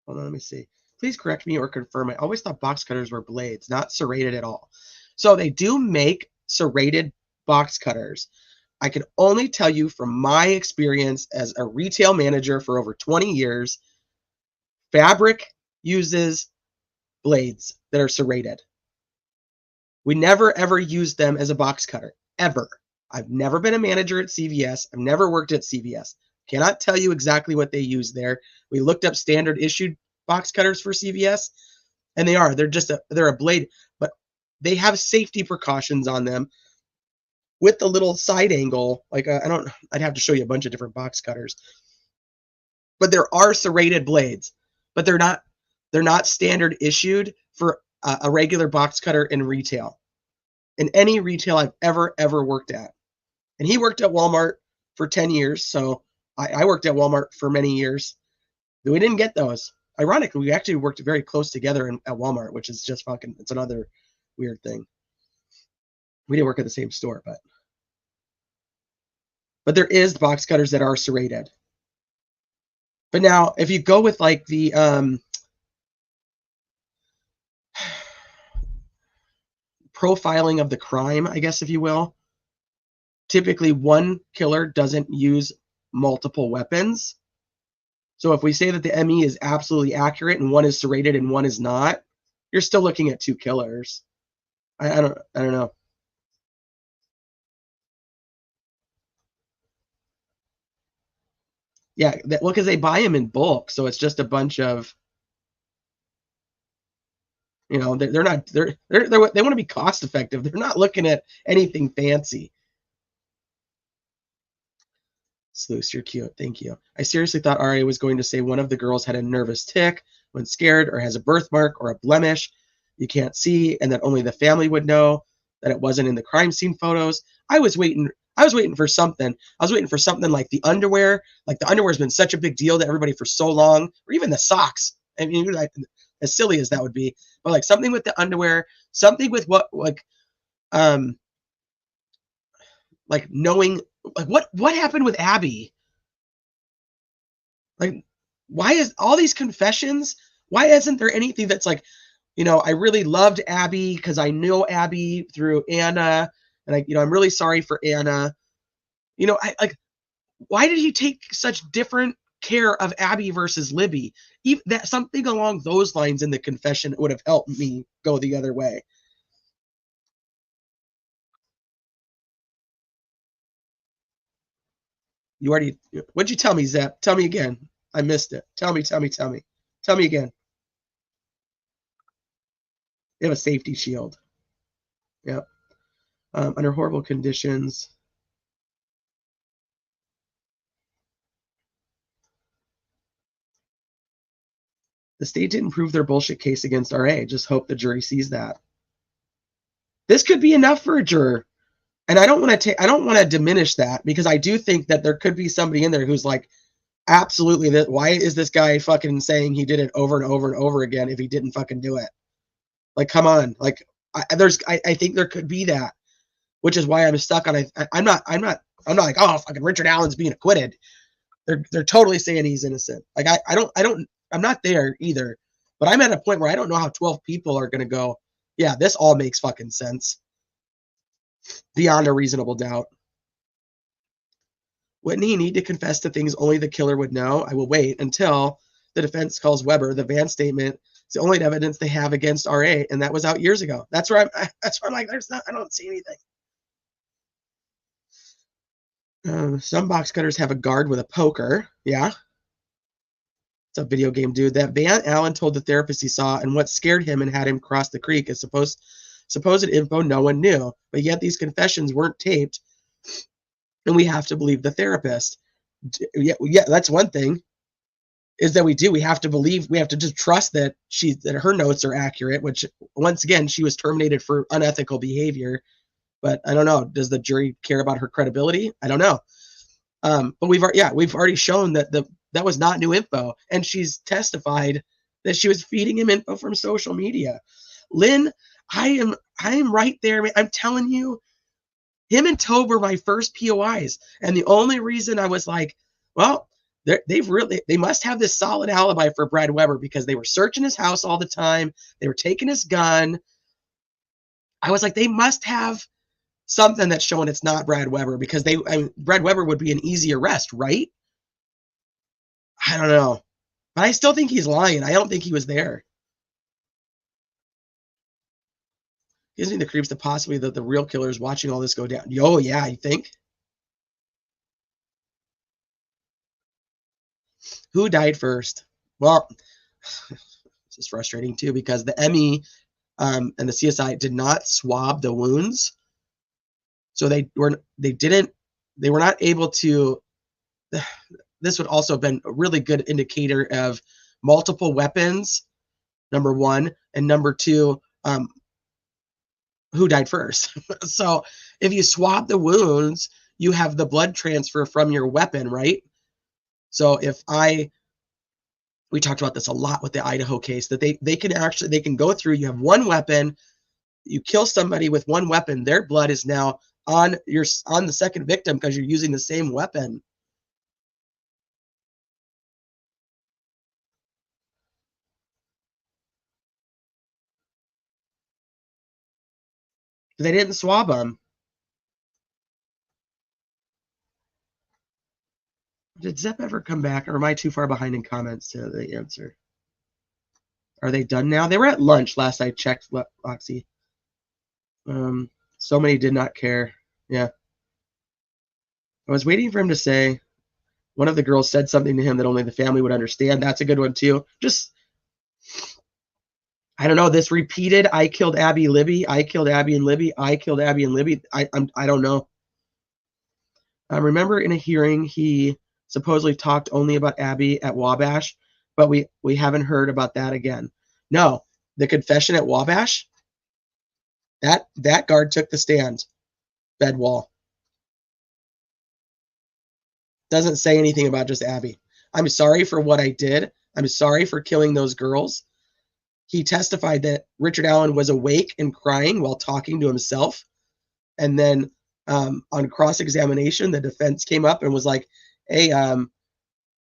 Hold on, let me see. Please correct me or confirm. I always thought box cutters were blades, not serrated at all. So they do make serrated box cutters. I can only tell you from my experience as a retail manager for over 20 years, fabric uses blades that are serrated. We never, ever used them as a box cutter, ever. I've never been a manager at CVS. I've never worked at CVS. Cannot tell you exactly what they use there. We looked up standard issued box cutters for CVS, and they're a blade, but they have safety precautions on them with the little side angle. Like I'd have to show you a bunch of different box cutters, but there are serrated blades, but they're not standard issued for a regular box cutter in retail, in any retail I've ever worked at. And he worked at Walmart for 10 years, so I worked at Walmart for many years. We didn't get those. Ironically, we actually worked very close together at Walmart, which is just fucking, it's another weird thing. We didn't work at the same store, but there is box cutters that are serrated. But now, if you go with like the profiling of the crime, I guess, if you will, typically one killer doesn't use multiple weapons. So if we say that the ME is absolutely accurate and one is serrated and one is not, you're still looking at 2 killers. I don't know. Yeah, well, because they buy them in bulk, so it's just a bunch of, they want to be cost effective. They're not looking at anything fancy. Sluice, you're cute. Thank you. I seriously thought Aria was going to say one of the girls had a nervous tic when scared or has a birthmark or a blemish you can't see, and that only the family would know, that it wasn't in the crime scene photos. I was waiting for something. I was waiting for something like the underwear. Like the underwear's been such a big deal to everybody for so long, or even the socks. I mean, as silly as that would be, but like something with the underwear, something with what like knowing like what happened with Abby. Like, why is all these confessions? Why isn't there anything that's like, I really loved Abby because I knew Abby through Anna, and I'm really sorry for Anna. Why did he take such different care of Abby versus Libby? Even that something along those lines in the confession would have helped me go the other way. What'd you tell me, Zep? Tell me again. I missed it. Tell me. Tell me again. They have a safety shield. Yep. Under horrible conditions. The state didn't prove their bullshit case against RA. Just hope the jury sees that. This could be enough for a juror. And I don't want to diminish that, because I do think that there could be somebody in there who's like, absolutely, why is this guy fucking saying he did it over and over and over again if he didn't fucking do it? Like, come on. Like, I think there could be that, which is why I'm stuck on it. I'm not like, oh, fucking Richard Allen's being acquitted. They're totally saying he's innocent. Like, I'm not there either, but I'm at a point where I don't know how 12 people are going to go, yeah, this all makes fucking sense beyond a reasonable doubt. Wouldn't he need to confess to things only the killer would know? I will wait until the defense calls Weber. The Van statement is the only evidence they have against RA, and that was out years ago. That's where I'm like, I don't see anything. Some box cutters have a guard with a poker. Yeah. It's a video game dude. That Van Allen told the therapist he saw, and what scared him and had him cross the creek is supposed info no one knew. But yet these confessions weren't taped, and we have to believe the therapist. Yeah, that's one thing, is that we have to believe, we have to just trust that her notes are accurate, which once again, she was terminated for unethical behavior. But I don't know, does the jury care about her credibility? I don't know. But we've already shown that that was not new info, and she's testified that she was feeding him info from social media. Lynn, I am right there. I'm telling you, him and Tobe were my first POIs, and the only reason I was like, well, they must have this solid alibi for Brad Weber, because they were searching his house all the time. They were taking his gun. I was like, they must have something that's showing it's not Brad Weber, because Brad Weber would be an easy arrest, right? I don't know. But I still think he's lying. I don't think he was there. Gives me the creeps that possibly the real killer is watching all this go down. Oh, yeah, you think? Who died first? Well, this is frustrating too, because the ME and the CSI did not swab the wounds. So they were not able to. This would also have been a really good indicator of multiple weapons, number one, and number two, who died first. So if you swab the wounds, you have the blood transfer from your weapon, right? So we talked about this a lot with the Idaho case, that they can go through, you have one weapon, you kill somebody with one weapon, their blood is now on the second victim because you're using the same weapon. They didn't swab them. Did Zep ever come back, or am I too far behind in comments to the answer? Are they done now? They were at lunch last I checked, Loxy. So many did not care. Yeah. I was waiting for him to say one of the girls said something to him that only the family would understand. That's a good one too. Just, I don't know, this repeated, I killed Abby, Libby, I killed Abby and Libby, I killed Abby and Libby. I don't know. Remember in a hearing, he supposedly talked only about Abby at Wabash, but we haven't heard about that again. No, the confession at Wabash, that guard took the stand, Bedwall. Doesn't say anything about just Abby. I'm sorry for what I did. I'm sorry for killing those girls. He testified that Richard Allen was awake and crying while talking to himself. And then on cross-examination, the defense came up and was like, hey,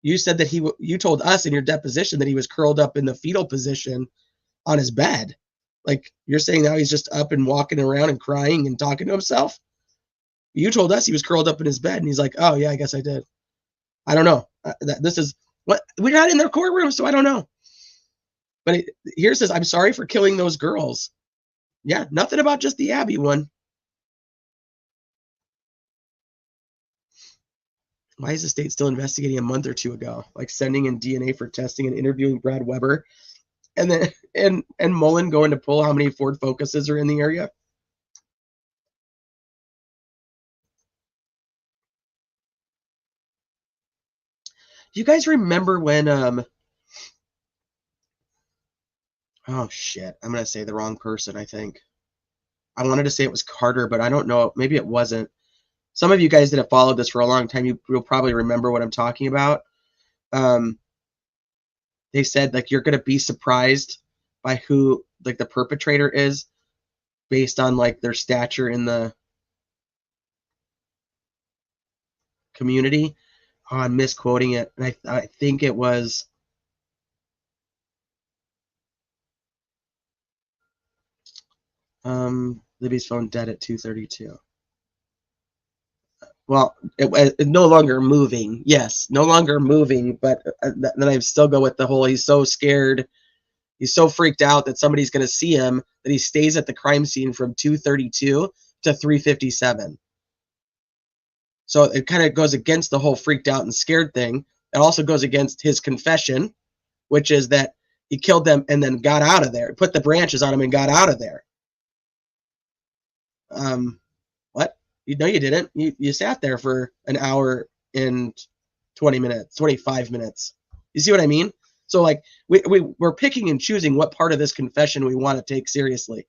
you said that you told us in your deposition that he was curled up in the fetal position on his bed. Like, you're saying now he's just up and walking around and crying and talking to himself? You told us he was curled up in his bed. And he's like, oh, yeah, I guess I did. I don't know. This is what we're not in their courtroom, so I don't know. But here it says, I'm sorry for killing those girls. Yeah, nothing about just the Abby one. Why is the state still investigating a month or two ago? Like sending in DNA for testing and interviewing Brad Weber, and then and Mullen going to pull how many Ford Focuses are in the area. Do you guys remember when oh shit, I'm gonna say the wrong person, I think. I wanted to say it was Carter, but I don't know. Maybe it wasn't. Some of you guys that have followed this for a long time, you'll probably remember what I'm talking about. They said, like, you're going to be surprised by who, like, the perpetrator is based on, like, their stature in the community. Oh, I'm misquoting it. And I think it was... Libby's phone dead at 2:32. Well, it no longer moving. Yes, no longer moving. But then I still go with the whole, he's so scared. He's so freaked out that somebody's going to see him that he stays at the crime scene from 2:32 to 3:57. So it kind of goes against the whole freaked out and scared thing. It also goes against his confession, which is that he killed them and then got out of there. Put the branches on him and got out of there. What? No, you didn't. You sat there for an hour and 20 minutes, 25 minutes. You see what I mean? So, like, we're picking and choosing what part of this confession we want to take seriously.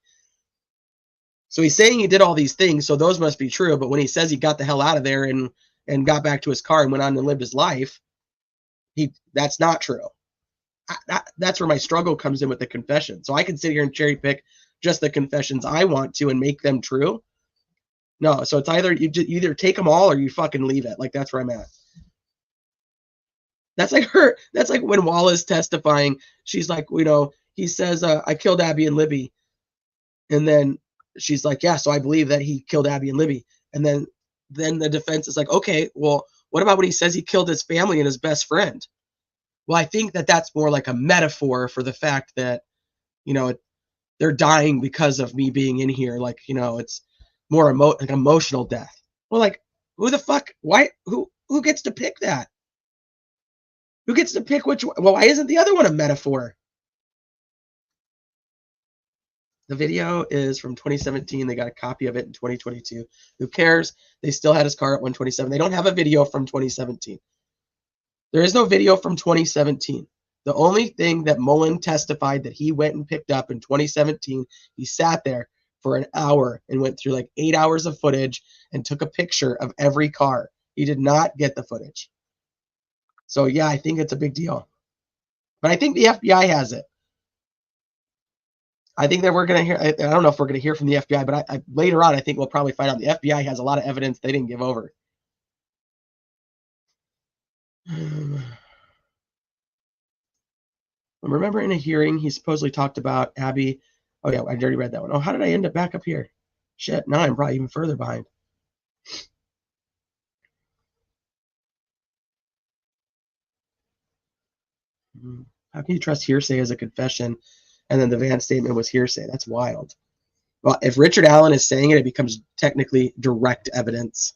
So he's saying he did all these things, so those must be true. But when he says he got the hell out of there and got back to his car and went on and lived his life, that's not true. That's where my struggle comes in with the confession. So I can sit here and cherry pick just the confessions I want to and make them true. No, so it's either you either take them all or you fucking leave it. Like, that's where I'm at. That's like her. That's like when Wallace testifying. She's like, you know, he says, I killed Abby and Libby. And then she's like, yeah, so I believe that he killed Abby and Libby. And then the defense is like, okay, well, what about when he says he killed his family and his best friend? Well, I think that that's more like a metaphor for the fact that, you know, they're dying because of me being in here. Like, you know, it's more like emotional death. Well, like, who the fuck? Why? Who gets to pick that? Who gets to pick which one? Well, why isn't the other one a metaphor? The video is from 2017. They got a copy of it in 2022. Who cares? They still had his car at 127. They don't have a video from 2017. There is no video from 2017. The only thing that Mullen testified that he went and picked up in 2017, he sat there for an hour and went through like 8 hours of footage and took a picture of every car. He did not get the footage. So, yeah, I think it's a big deal. But I think the FBI has it. I think that we're going to hear, I don't know if we're going to hear from the FBI, but later on, I think we'll probably find out the FBI has a lot of evidence they didn't give over. Remember in a hearing, he supposedly talked about Abby. Oh, yeah, I already read that one. Oh, how did I end up back up here? Shit, now I'm probably even further behind. How can you trust hearsay as a confession and then the Van statement was hearsay? That's wild. Well, if Richard Allen is saying it, it becomes technically direct evidence.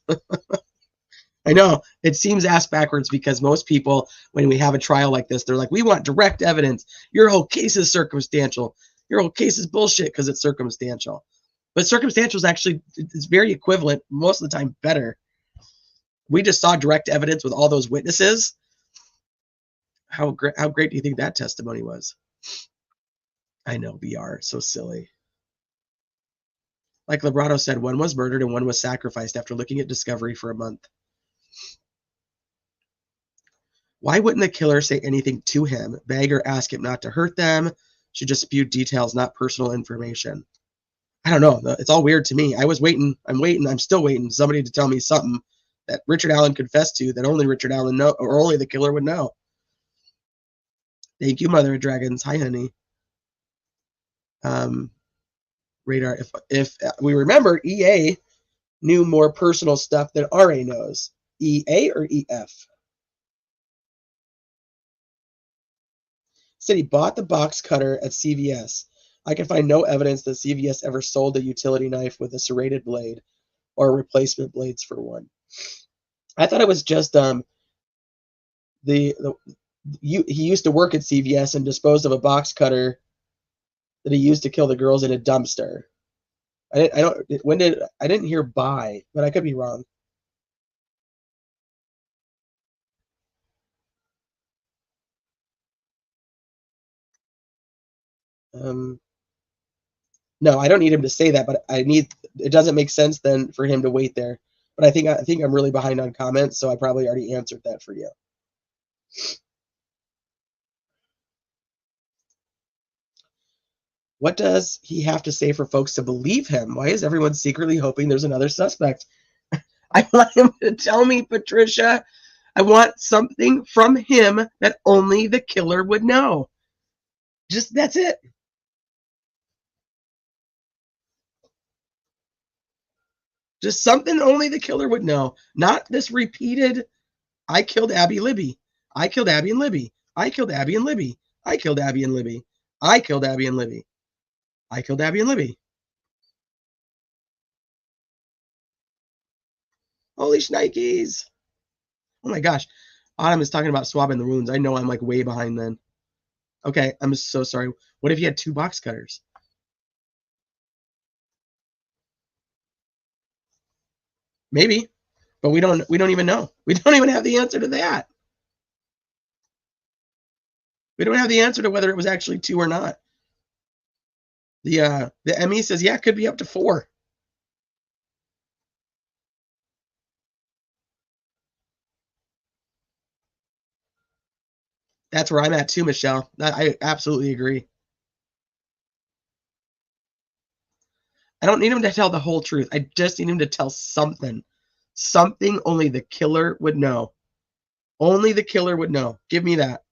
I know it seems ass backwards because most people, when we have a trial like this, they're like, we want direct evidence. Your whole case is circumstantial. Your whole case is bullshit because it's circumstantial. But circumstantial is actually, it's very equivalent, most of the time better. We just saw direct evidence with all those witnesses. How great do you think that testimony was? I know, BR, so silly. Like Librato said, one was murdered and one was sacrificed after looking at discovery for a month. Why wouldn't the killer say anything to him? Beg or ask him not to hurt them? Should just spew details, not personal information. I don't know. It's all weird to me. I was waiting. I'm still waiting. Somebody to tell me something that Richard Allen confessed to that only Richard Allen know, or only the killer would know. Thank you, Mother of Dragons. Hi, honey. Radar. If we remember, EA knew more personal stuff than RA knows. EA or EF? Said he bought the box cutter at CVS. I can find no evidence that CVS ever sold a utility knife with a serrated blade or replacement blades for one. I thought it was just he used to work at CVS and disposed of a box cutter that he used to kill the girls in a dumpster. I didn't hear buy, but I could be wrong. No, I don't need him to say that, but it doesn't make sense then for him to wait there. But I think I'm really behind on comments, so I probably already answered that for you. What does he have to say for folks to believe him? Why is everyone secretly hoping there's another suspect? I want him to tell me, Patricia. I want something from him that only the killer would know. Just that's it. Just something only the killer would know. Not this repeated, I killed Abby Libby. I killed Abby and Libby. I killed Abby and Libby. I killed Abby and Libby. I killed Abby and Libby. I killed Abby and Libby. Holy shnikes. Oh my gosh. Autumn is talking about swabbing the wounds. I know I'm like way behind then. Okay, I'm so sorry. What if you had 2 box cutters? Maybe, but we don't even know. We don't even have the answer to that. We don't have the answer to whether it was actually 2 or not. The ME says, yeah, it could be up to 4. That's where I'm at too, Michelle. I absolutely agree. I don't need him to tell the whole truth. I just need him to tell something. Something only the killer would know. Only the killer would know. Give me that.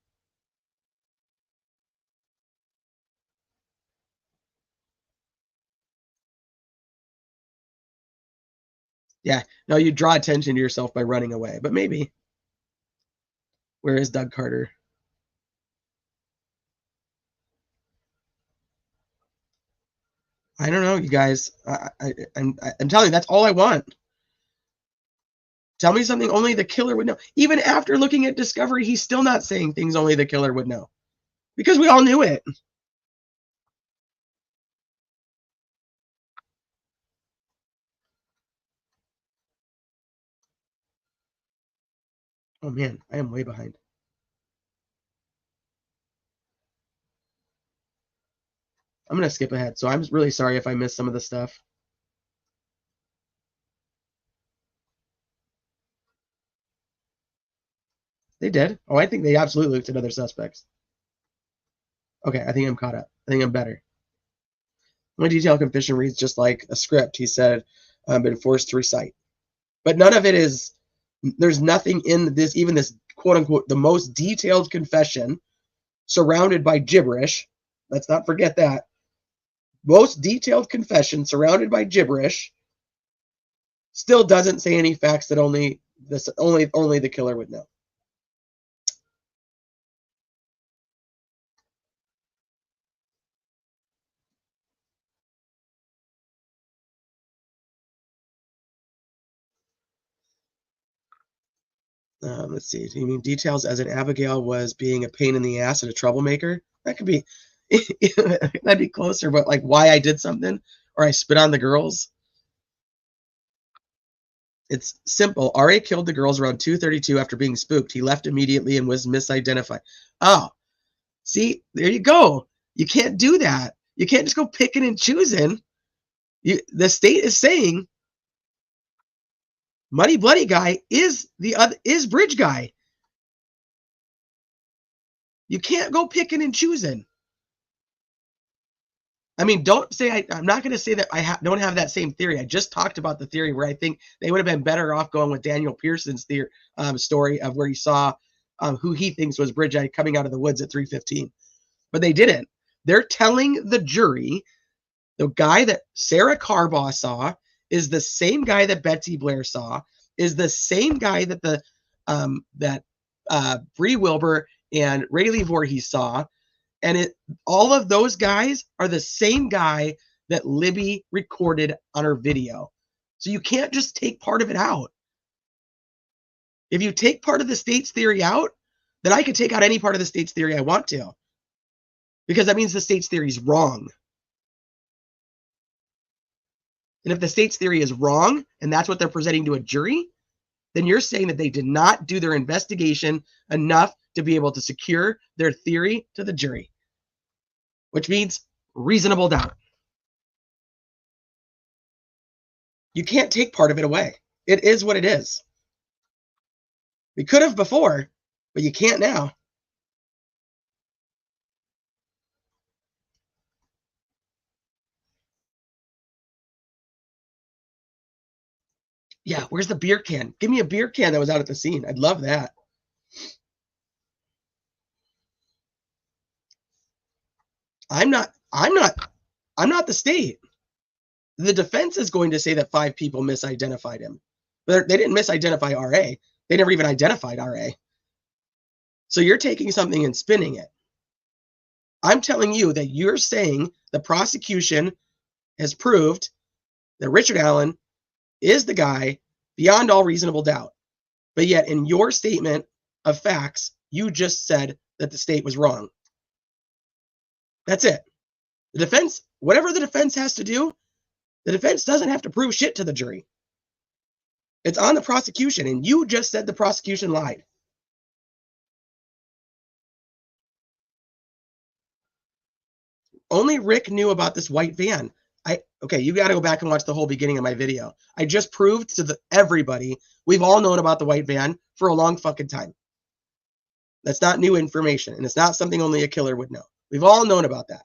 Yeah. No, you draw attention to yourself by running away. But maybe. Where is Doug Carter? I don't know, you guys. I'm telling you, that's all I want. Tell me something only the killer would know. Even after looking at Discovery, he's still not saying things only the killer would know. Because we all knew it. Oh man, I am way behind. I'm going to skip ahead. So I'm really sorry if I missed some of the stuff. They did. Oh, I think they absolutely looked at other suspects. Okay, I think I'm caught up. I think I'm better. My detailed confession reads just like a script. He said, been forced to recite. But none of it is, there's nothing in this, even this quote unquote, the most detailed confession surrounded by gibberish. Let's not forget that. Most detailed confession surrounded by gibberish still doesn't say any facts that only the killer would know. Let's see. You mean details as in Abigail was being a pain in the ass and a troublemaker? That could be, that'd be closer, but like why I did something or I spit on the girls. It's simple. RA killed the girls around 2:32 after being spooked. He left immediately and was misidentified. Oh, see, there you go. You can't do that. You can't just go picking and choosing. The state is saying Muddy Bloody guy is Bridge guy. You can't go picking and choosing. I mean, don't say I'm not going to say that I don't have that same theory. I just talked about the theory where I think they would have been better off going with Daniel Pearson's story of where he saw who he thinks was Bridge Eye coming out of the woods at 3:15. But they didn't. They're telling the jury the guy that Sarah Carbaugh saw is the same guy that Betsy Blair saw, is the same guy that Bree Wilbur and Rayleigh Voorhees saw. And all of those guys are the same guy that Libby recorded on her video. So you can't just take part of it out. If you take part of the state's theory out, then I can take out any part of the state's theory I want to. Because that means the state's theory is wrong. And if the state's theory is wrong, and that's what they're presenting to a jury, then you're saying that they did not do their investigation enough to be able to secure their theory to the jury, which means reasonable doubt. You can't take part of it away. It is what it is. We could have before, but you can't now. Yeah, where's the beer can? Give me a beer can that was out at the scene. I'd love that. I'm not the state. The defense is going to say that 5 people misidentified him. But they didn't misidentify RA. They never even identified RA. So you're taking something and spinning it. I'm telling you that you're saying the prosecution has proved that Richard Allen is the guy beyond all reasonable doubt. But yet in your statement of facts, you just said that the state was wrong. That's it. The defense, whatever the defense has to do, the defense doesn't have to prove shit to the jury. It's on the prosecution, and you just said the prosecution lied. Only Rick knew about this white van. Okay, you got to go back and watch the whole beginning of my video. I just proved to everybody we've all known about the white van for a long fucking time. That's not new information, and it's not something only a killer would know. We've all known about that.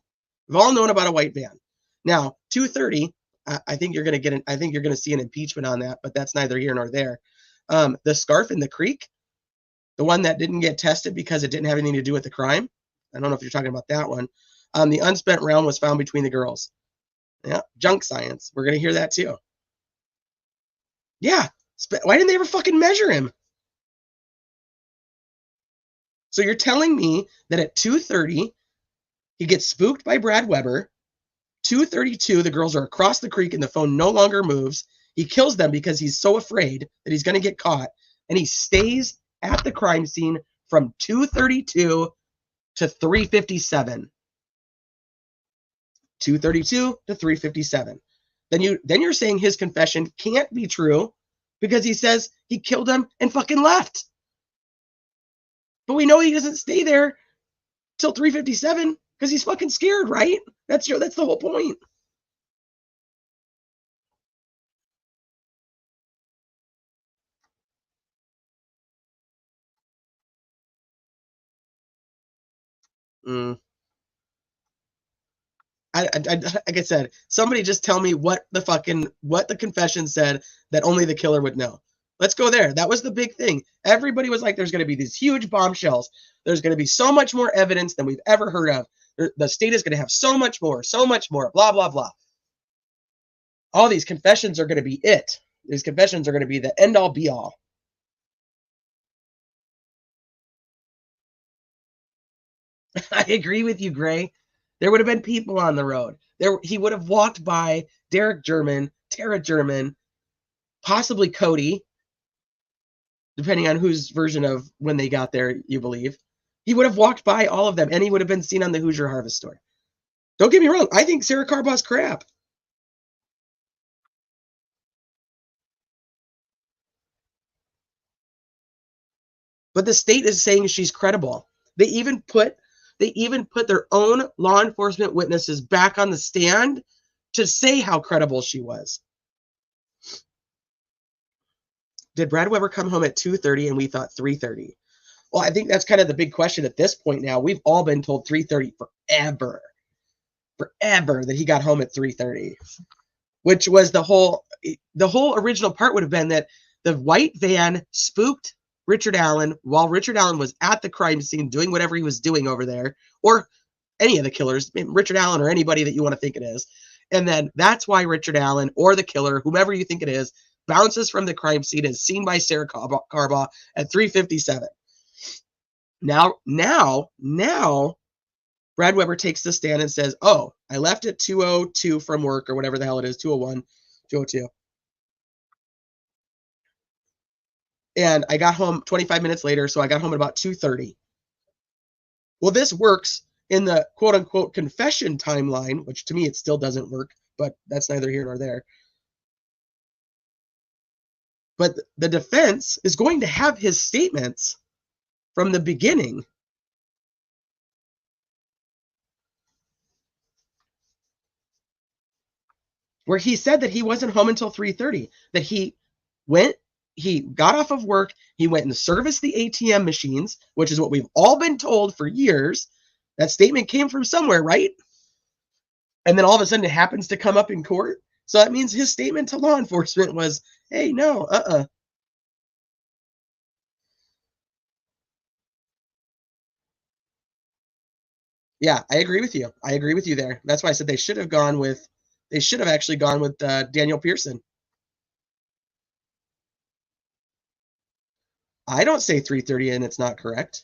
We've all known about a white van. Now, 2:30, I think you're going to see an impeachment on that, but that's neither here nor there. The scarf in the creek, the one that didn't get tested because it didn't have anything to do with the crime. I don't know if you're talking about that one. The unspent round was found between the girls. Yeah, junk science. We're going to hear that too. Yeah, why didn't they ever fucking measure him? So you're telling me that at 2:30, he gets spooked by Brad Weber. 2:32, the girls are across the creek and the phone no longer moves. He kills them because he's so afraid that he's going to get caught. And he stays at the crime scene from 2:32 to 3:57. 2:32 to 3:57. Then you're saying his confession can't be true because he says he killed him and fucking left. But we know he doesn't stay there till 3:57 because he's fucking scared, right? That's the whole point. Like I said, somebody just tell me what the confession said that only the killer would know. Let's go there. That was the big thing. Everybody was like, there's going to be these huge bombshells. There's going to be so much more evidence than we've ever heard of. The state is going to have so much more, blah, blah, blah. All these confessions are going to be it. These confessions are going to be the end all be all. I agree with you, Gray. There would have been people on the road. He would have walked by Derek German, Tara German, possibly Cody, depending on whose version of when they got there you believe. He would have walked by all of them, and he would have been seen on the Hoosier Harvest story. Don't get me wrong. I think Sarah Carbaugh's crap. But the state is saying she's credible. They even put their own law enforcement witnesses back on the stand to say how credible she was. Did Brad Weber come home at 2:30 and we thought 3:30? Well, I think that's kind of the big question at this point now. We've all been told 3:30 forever that he got home at 3:30, which was the whole original part would have been that the white van spooked Richard Allen while Richard Allen was at the crime scene doing whatever he was doing over there, or any of the killers, Richard Allen or anybody that you want to think it is. And then that's why Richard Allen or the killer, whomever you think it is, bounces from the crime scene and is seen by Sarah Carbaugh at 3:57. Now, Brad Weber takes the stand and says, oh, I left at 2:02 from work or whatever the hell it is, 2:01, 2:02. And I got home 25 minutes later, so I got home at about 2:30. Well, this works in the quote-unquote confession timeline, which to me it still doesn't work, but that's neither here nor there. But the defense is going to have his statements from the beginning. Where he said that he wasn't home until 3:30, that he got off of work, he went and serviced the ATM machines, which is what we've all been told for years. That statement came from somewhere, right? And then all of a sudden it happens to come up in court. So that means his statement to law enforcement was, hey, no, Yeah, I agree with you. I agree with you there. That's why I said they should have actually gone with Daniel Pearson. I don't say 3:30 and it's not correct.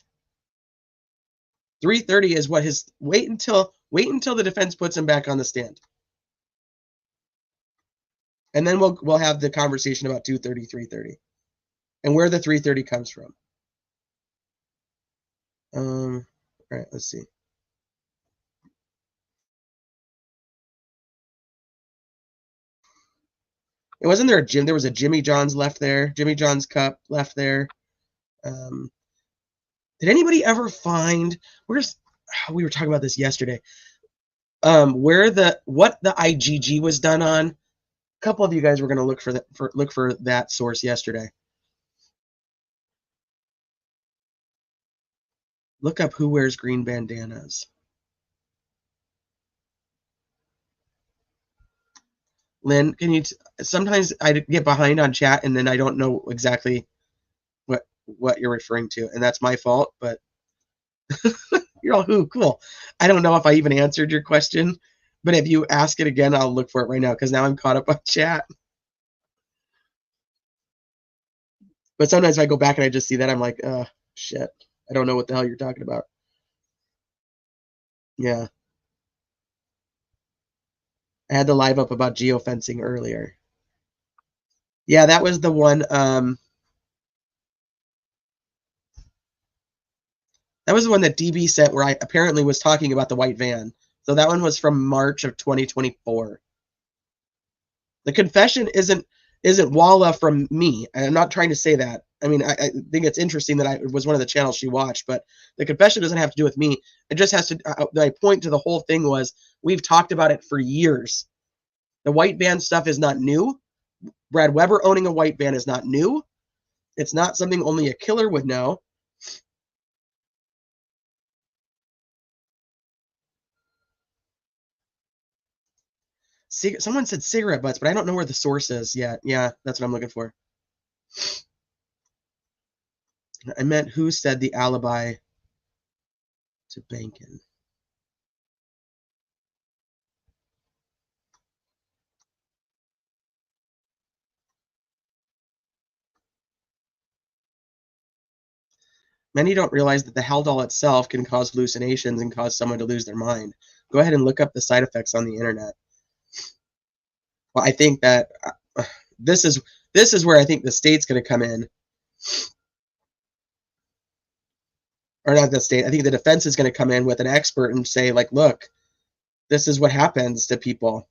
3:30 is what his wait until the defense puts him back on the stand. And then we'll have the conversation about 2:30, 3:30. And where the 3:30 comes from. All right, let's see. It wasn't there a gym. There was a Jimmy John's left there. Jimmy John's cup left there. Did anybody ever find we were talking about this yesterday? What the IGG was done on? A couple of you guys were going to look for that source yesterday. Look up who wears green bandanas. Lynn, can you? Sometimes I get behind on chat and then I don't know exactly what you're referring to, and that's my fault. But you're all cool. I don't know if I even answered your question, but if you ask it again, I'll look for it right now because now I'm caught up on chat. But sometimes if I go back and I just see that, I'm like, oh shit, I don't know what the hell you're talking about. Yeah. I had the live up about geofencing earlier. Yeah, that was the one. That was the one that DB sent where I apparently was talking about the white van. So that one was from March of 2024. The confession isn't Walla from me. I'm not trying to say that. I mean, I think it's interesting that it was one of the channels she watched, but the confession doesn't have to do with me. It just has to, my point to the whole thing was, we've talked about it for years. The white van stuff is not new. Brad Weber owning a white van is not new. It's not something only a killer would know. Someone said cigarette butts, but I don't know where the source is yet. Yeah, that's what I'm looking for. I meant who said the alibi to Bankin. Many don't realize that the Haldol itself can cause hallucinations and cause someone to lose their mind. Go ahead and look up the side effects on the internet. Well, I think that this is where I think the state's going to come in. Or not the state. I think the defense is going to come in with an expert and say, like, look, this is what happens to people.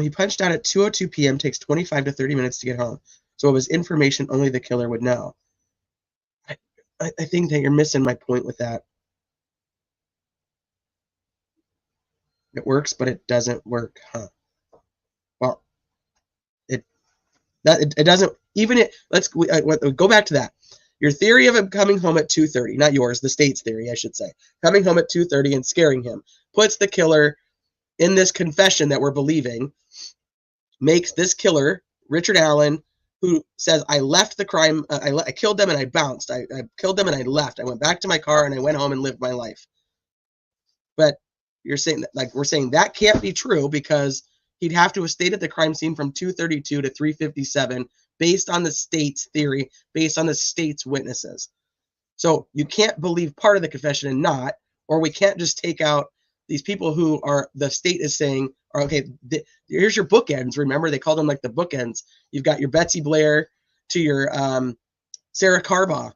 He punched out at 2:02 p.m., takes 25 to 30 minutes to get home. So it was information only the killer would know. I think that you're missing my point with that. It works, but it doesn't work, huh? Well, it doesn't even it. Let's go back to that. Your theory of him coming home at 2:30, not yours, the state's theory, I should say, coming home at 2:30 and scaring him, puts the killer in this confession that we're believing, makes this killer, Richard Allen, who says, I left the crime, I killed them and I bounced. I killed them and I left. I went back to my car and I went home and lived my life. But you're saying that, like, we're saying that can't be true because he'd have to have stayed at the crime scene from 2:32 to 3:57 based on the state's theory, based on the state's witnesses. So you can't believe part of the confession and not, or we can't just take out these people who are, the state is saying, are okay, here's your bookends. Remember, they call them like the bookends. You've got your Betsy Blair to your Sarah Carbaugh.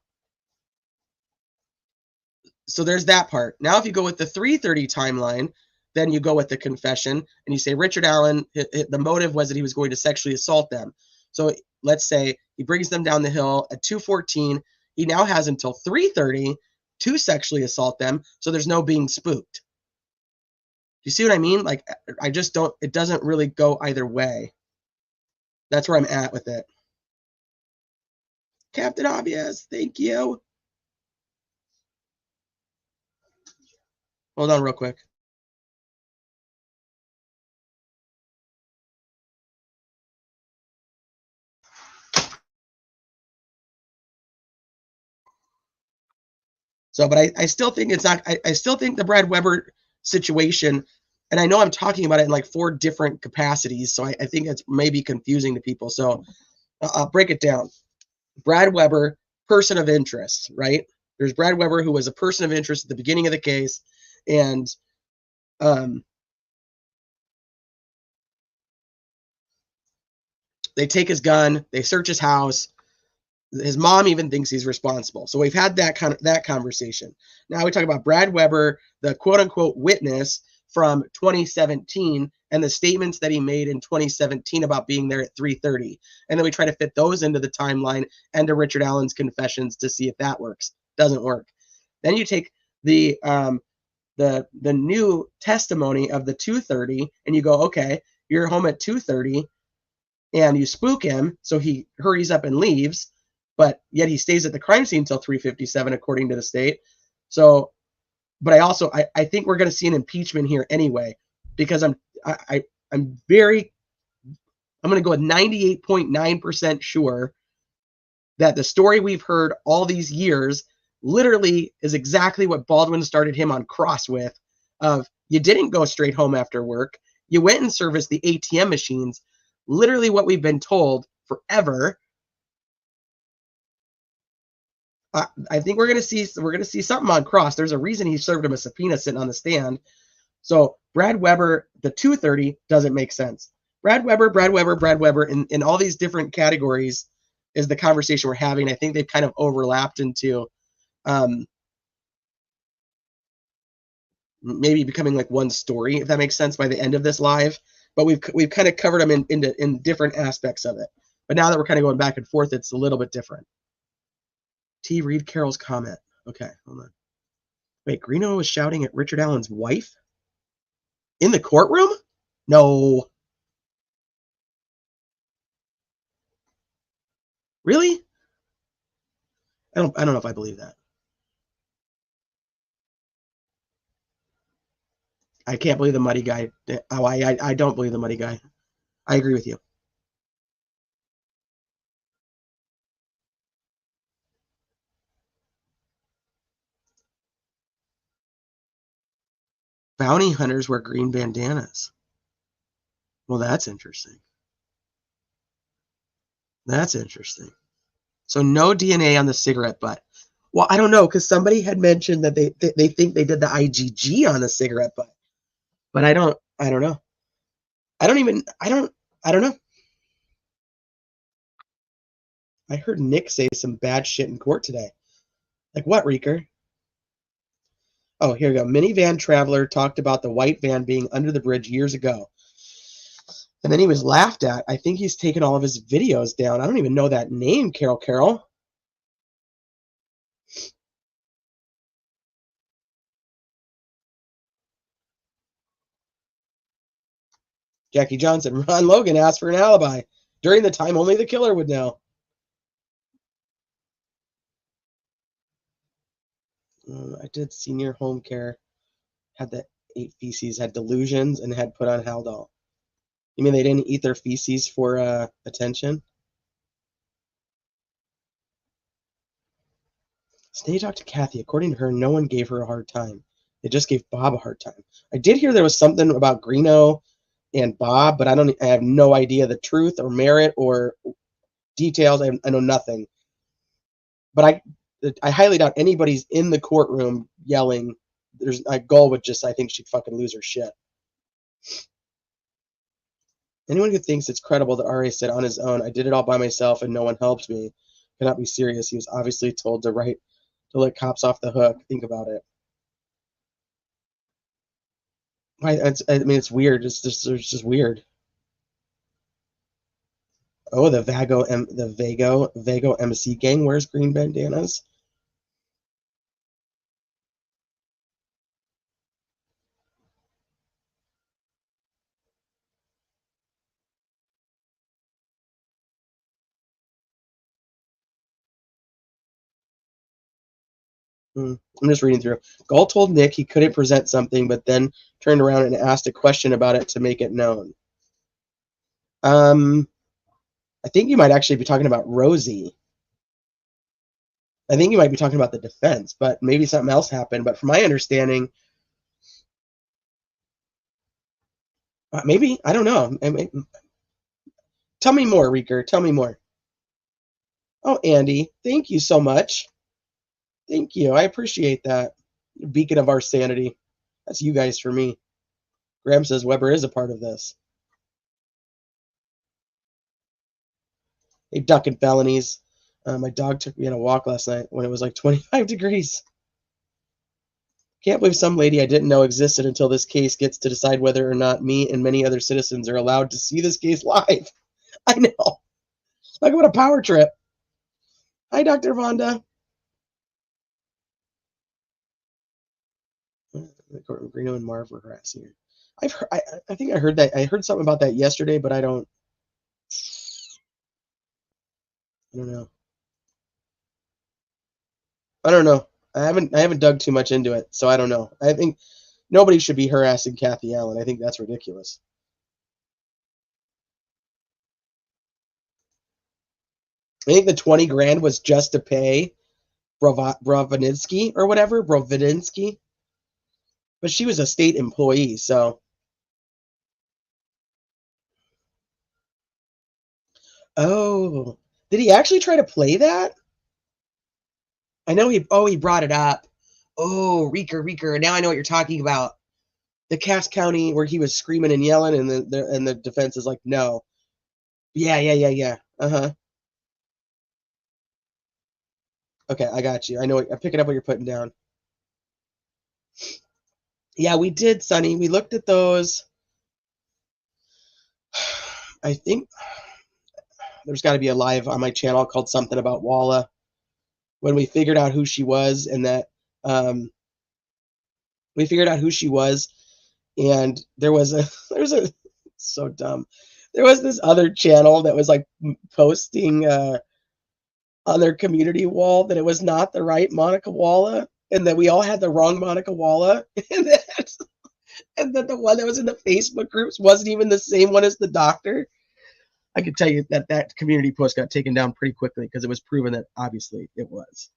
So there's that part. Now, if you go with the 3:30 timeline, then you go with the confession and you say Richard Allen, the motive was that he was going to sexually assault them. So let's say he brings them down the hill at 2:14. He now has until 3:30 to sexually assault them. So there's no being spooked. You see what I mean? Like, I just don't, it doesn't really go either way. That's where I'm at with it. Captain Obvious, thank you. Hold on real quick. So, but I still think it's not, I still think the Brad Weber situation, and I know I'm talking about it in like 4 different capacities, so I think it's maybe confusing to people. So I'll break it down. Brad Weber, person of interest, right? There's Brad Weber, who was a person of interest at the beginning of the case, and they take his gun, they search his house. His mom even thinks he's responsible. So we've had that conversation. Now we talk about Brad Weber, the quote unquote witness from 2017, and the statements that he made in 2017 about being there at 3:30. And then we try to fit those into the timeline and to Richard Allen's confessions to see if that works. Doesn't work. Then you take the new testimony of the 2:30 and you go, okay, you're home at 2:30 and you spook him, so he hurries up and leaves, but yet he stays at the crime scene until 3:57 according to the state. So, but I think we're going to see an impeachment here anyway, because I'm going to go with 98.9% sure that the story we've heard all these years literally is exactly what Baldwin started him on cross with, of you didn't go straight home after work. You went and serviced the ATM machines, literally what we've been told forever. I think we're gonna see something on cross. There's a reason he served him a subpoena sitting on the stand. So Brad Weber, the 2:30 doesn't make sense. Brad Weber in all these different categories is the conversation we're having. I think they've kind of overlapped into maybe becoming like one story, if that makes sense, by the end of this live. But we've kind of covered them in different aspects of it. But now that we're kind of going back and forth, it's a little bit different. T. Read Carroll's comment. Okay, hold on. Wait, Greeno was shouting at Richard Allen's wife in the courtroom? No. Really? I don't know if I believe that. I can't believe the muddy guy. Oh, I don't believe the muddy guy. I agree with you. Bounty hunters wear green bandanas. Well, that's interesting. That's interesting. So no DNA on the cigarette butt. Well, I don't know, because somebody had mentioned that they think they did the IgG on the cigarette butt. But I don't know. I don't know. I heard Nick say some bad shit in court today. Like what, Reeker? Oh, here we go. Minivan Traveler talked about the white van being under the bridge years ago. And then he was laughed at. I think he's taken all of his videos down. I don't even know that name, Carol. Jackie Johnson, Ron Logan asked for an alibi. During the time only the killer would know. I did senior home care. Had the 8 feces, had delusions, and had put on Haldol. You mean they didn't eat their feces for attention? So they talked to Kathy. According to her, no one gave her a hard time. They just gave Bob a hard time. I did hear there was something about Greeno and Bob, but I have no idea the truth or merit or details. I know nothing. But I highly doubt anybody's in the courtroom yelling. Gull would I think she'd fucking lose her shit. Anyone who thinks it's credible that R.A. said on his own, I did it all by myself and no one helped me, cannot be serious. He was obviously told to let cops off the hook. Think about it. I mean, it's weird. It's just weird. Oh, the Vago MC gang wears green bandanas. I'm just reading through. Gull told Nick he couldn't present something, but then turned around and asked a question about it to make it known. I think you might actually be talking about Rosie. I think you might be talking about the defense, but maybe something else happened. But from my understanding, maybe, I don't know. Tell me more, Reeker. Tell me more. Oh, Andy, thank you so much. Thank you. I appreciate that. Beacon of our sanity. That's you guys for me. Graham says Weber is a part of this. Hey, ducking felonies. My dog took me on a walk last night when it was like 25 degrees. Can't believe some lady I didn't know existed until this case gets to decide whether or not me and many other citizens are allowed to see this case live. I know. Like, what a power trip. Hi, Dr. Vonda. Greeno and Marv were harassing her. I think I heard that. I heard something about that yesterday, but I don't know. I don't know. I haven't dug too much into it, so I don't know. I think nobody should be harassing Kathy Allen. I think that's ridiculous. I think the 20 grand was just to pay Brovininsky or whatever, Brovininsky. But she was a state employee, so. Oh, did he actually try to play that? I know he brought it up. Oh, Reeker. Now I know what you're talking about. The Cass County where he was screaming and yelling, and the defense is like, no. Yeah. Uh-huh. Okay, I got you. I know. I'm picking up what you're putting down. Yeah, we did, Sonny. We looked at those. I think there's got to be a live on my channel called something about Walla. When we figured out who she was, and that we figured out who she was, and there was a so dumb. There was this other channel that was like posting on their community wall that it was not the right Monica Walla, and that we all had the wrong Monica Walla, and that the one that was in the Facebook groups wasn't even the same one as the doctor. I could tell you that community post got taken down pretty quickly because it was proven that obviously it was.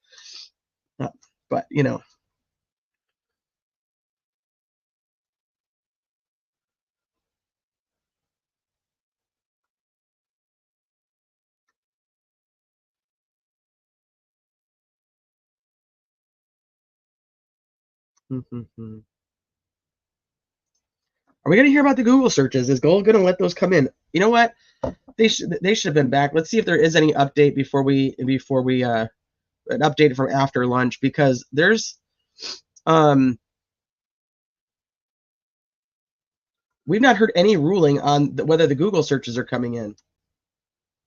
But you know. Are we going to hear about the Google searches? Is Google going to let those come in? You know what? They should have been back. Let's see if there is any update before we an update from after lunch, because there's We've not heard any ruling on whether the Google searches are coming in.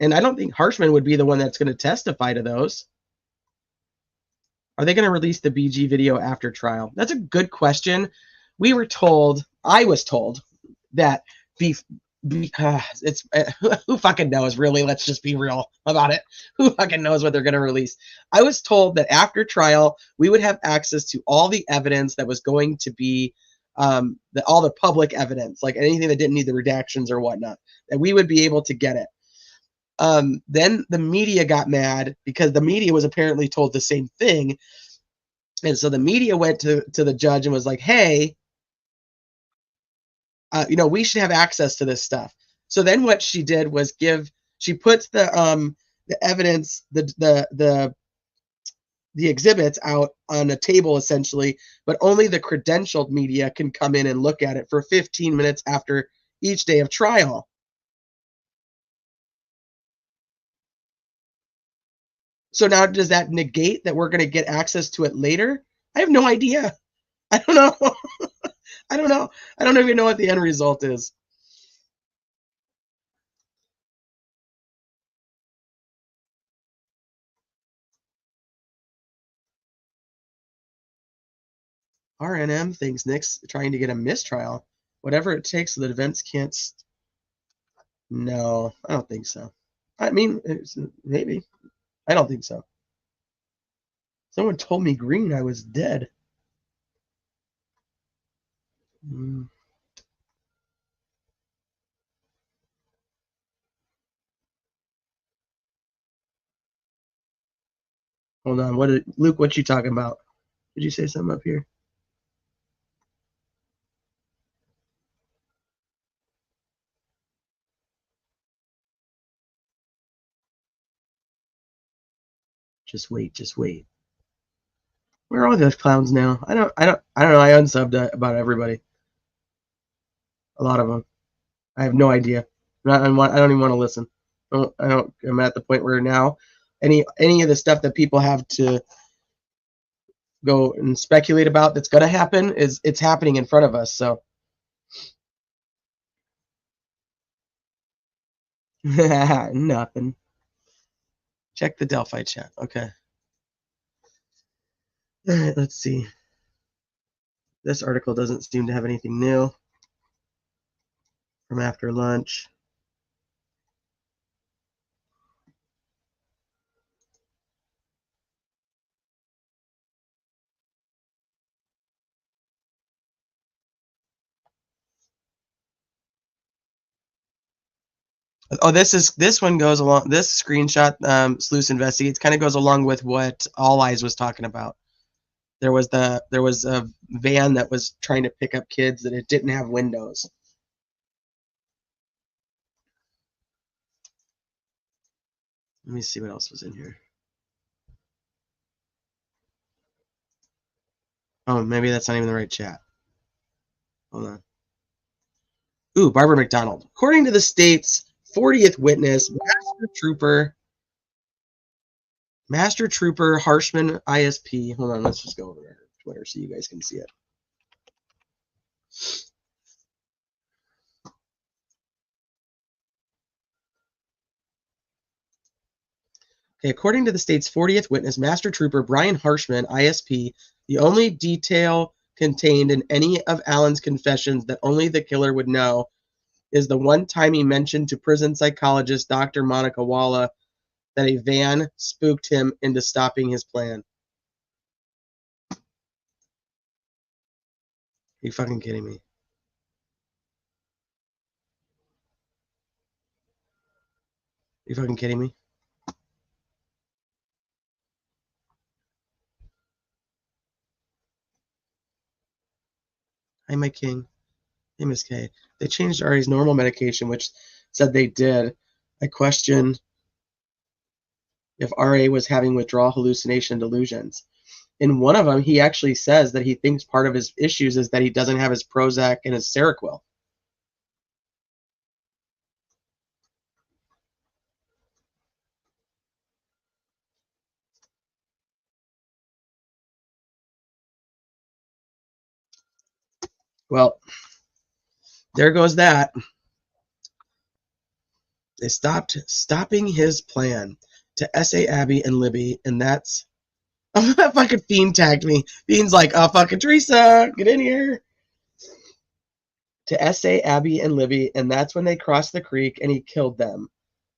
And I don't think Harshman would be the one that's going to testify to those. Are they going to release the BG video after trial? That's a good question. I was told that it's who fucking knows, really. Let's just be real about it. Who fucking knows what they're going to release? I was told that after trial, we would have access to all the evidence that was going to be all the public evidence, like anything that didn't need the redactions or whatnot, that we would be able to get it. Then the media got mad because the media was apparently told the same thing. And so the media went to the judge and was like, hey, we should have access to this stuff. So then what she did was she puts the evidence, the exhibits out on a table essentially, but only the credentialed media can come in and look at it for 15 minutes after each day of trial. So now does that negate that we're going to get access to it later? I have no idea. I don't know. I don't know. I don't even know what the end result is. RNM thinks Nick's trying to get a mistrial. Whatever it takes so the defense can't. No, I don't think so. I mean, maybe. I don't think so. Someone told me green, I was dead. Hold on. Luke, what you talking about? Did you say something up here? Just wait. Where are all those clowns now? I don't know. I unsubbed about everybody. A lot of them. I have no idea. I don't even want to listen. I'm at the point where now any of the stuff that people have to go and speculate about that's going to happen it's happening in front of us. So nothing. Check the Delphi chat. Okay. All right, let's see. This article doesn't seem to have anything new from after lunch. Oh, this one goes along. This screenshot, Sluice Investigates, kind of goes along with what All Eyes was talking about. There was a van that was trying to pick up kids that it didn't have windows. Let me see what else was in here. Oh, maybe that's not even the right chat. Hold on. Ooh, Barbara McDonald. According to the state's 40th witness, Master Trooper Harshman ISP. Hold on, let's just go over to Twitter so you guys can see it. Okay, according to the state's 40th witness, Master Trooper Brian Harshman, ISP, the only detail contained in any of Allen's confessions that only the killer would know is the one time he mentioned to prison psychologist Dr. Monica Walla that a van spooked him into stopping his plan. Are you fucking kidding me? Are you fucking kidding me? Hi, my king. Hey, Miss K. They changed Ari's normal medication, which said they did. I question if RA was having withdrawal hallucination delusions. In one of them, he actually says that he thinks part of his issues is that he doesn't have his Prozac and his Seroquel. Well, there goes that. They stopping his plan to S.A. Abby and Libby, and that's fucking Fiend tagged me. Fiend's like, oh, fucking Teresa, get in here. To S.A. Abby and Libby, and that's when they crossed the creek and he killed them.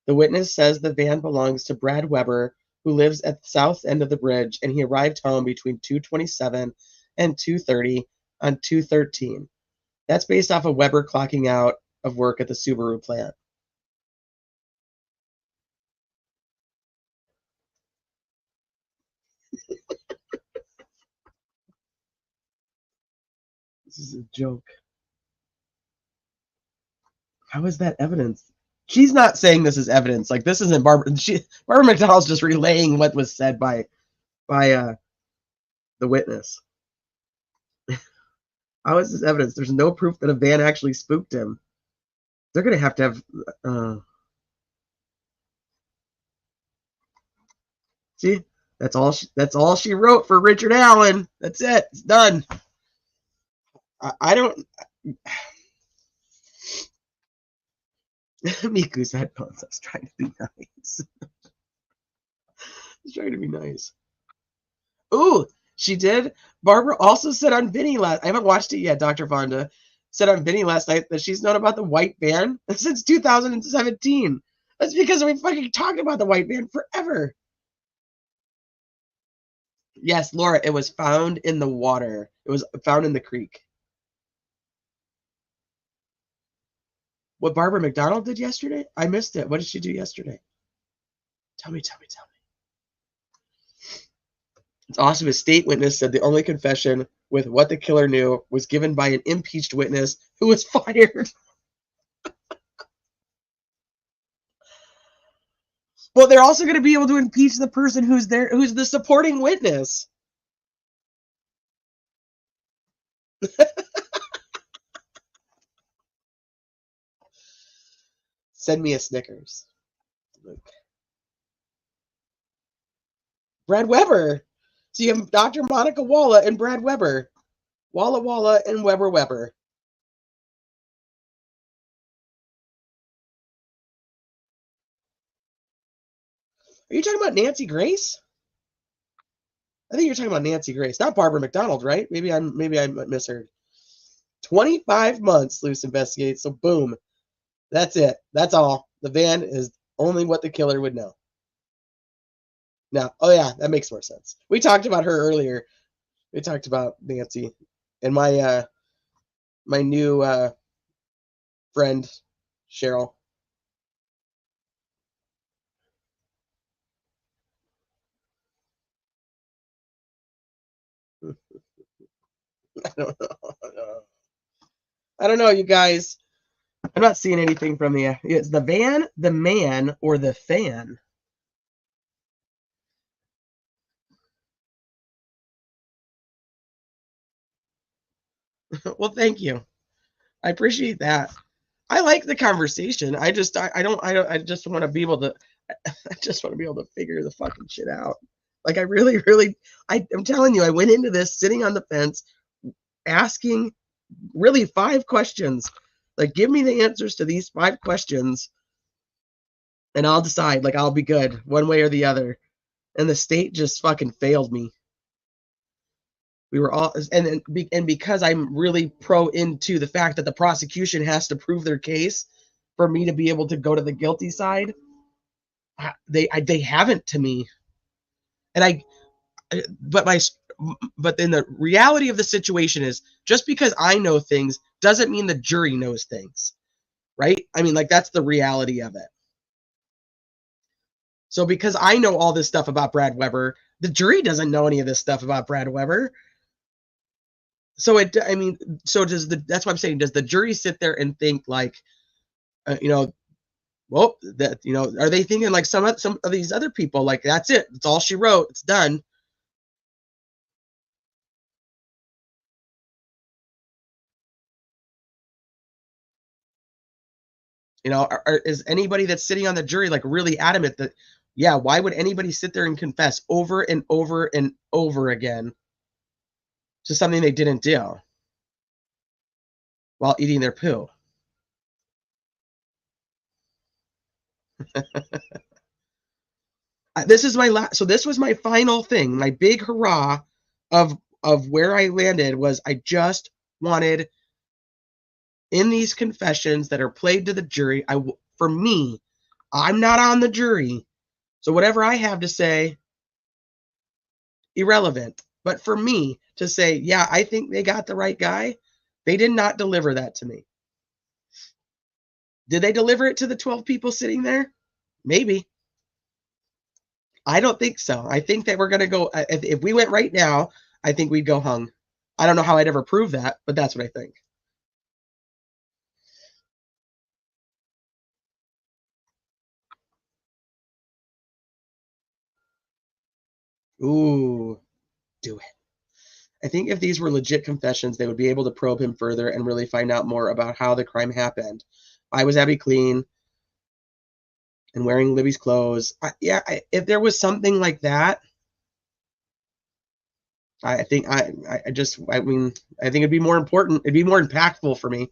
The witness says the van belongs to Brad Weber, who lives at the south end of the bridge, and he arrived home between 2:27 and 2:30 on 2/13. That's based off of Weber clocking out of work at the Subaru plant. This is a joke. How is that evidence? She's not saying this is evidence. Like, this isn't Barbara. Barbara McDonald's just relaying what was said by the witness. How is this evidence? There's no proof that a van actually spooked him. They're gonna have to have. See, that's all she wrote for Richard Allen. That's it. It's done. I don't. Miku's headphones. I was trying to be nice. I was trying to be nice. Ooh, she did. Barbara also said on Vinny I haven't watched it yet. Dr. Fonda said on Vinny last night that she's known about the white van since 2017. That's because we fucking talked about the white van forever. Yes, Laura, it was found in the water. It was found in the creek. What Barbara McDonald did yesterday? I missed it. What did she do yesterday? Tell me. It's awesome. A state witness said the only confession with what the killer knew was given by an impeached witness who was fired. Well, they're also going to be able to impeach the person who's there, who's the supporting witness. Send me a Snickers. Brad Weber. So you have Dr. Monica Walla and Brad Weber. Walla and Weber. Are you talking about Nancy Grace? I think you're talking about Nancy Grace, not Barbara McDonald, right? Maybe I misheard. 25 months, Luce investigates. So boom, that's it. That's all. The van is only what the killer would know. Now, oh yeah, that makes more sense. We talked about her earlier. We talked about Nancy and my my new friend Cheryl. I don't know, you guys. I'm not seeing anything from the. It's the van, the man, or the fan. Well, thank you. I appreciate that. I like the conversation. I just want to be able to. I just want to be able to figure the fucking shit out. Like I really, I'm telling you, I went into this sitting on the fence, asking really 5 questions. Like, give me the answers to these 5 questions, and I'll decide. Like, I'll be good one way or the other. And the state just fucking failed me. We were all, and because I'm really pro into the fact that the prosecution has to prove their case for me to be able to go to the guilty side, they haven't to me. And but then the reality of the situation is, just because I know things doesn't mean the jury knows things, right? I mean, like, that's the reality of it. So because I know all this stuff about Brad Weber, the jury doesn't know any of this stuff about Brad Weber. So that's what I'm saying. Does the jury sit there and think like, well, that, are they thinking like some of these other people, like, that's it, that's all she wrote, it's done? Is anybody that's sitting on the jury like really adamant that, yeah, why would anybody sit there and confess over and over and over again to something they didn't do while eating their poo? This is my last. So this was my final thing. My big hurrah of where I landed was I just wanted in these confessions that are played to the jury. For me, I'm not on the jury, so whatever I have to say, irrelevant. But for me to say, yeah, I think they got the right guy, they did not deliver that to me. Did they deliver it to the 12 people sitting there? Maybe. I don't think so. I think that we're going to go, if we went right now, I think we'd go hung. I don't know how I'd ever prove that, but that's what I think. Ooh, do it. I think if these were legit confessions, they would be able to probe him further and really find out more about how the crime happened. Why was Abby clean and wearing Libby's clothes? If there was something like that, I think it'd be more important. It'd be more impactful for me.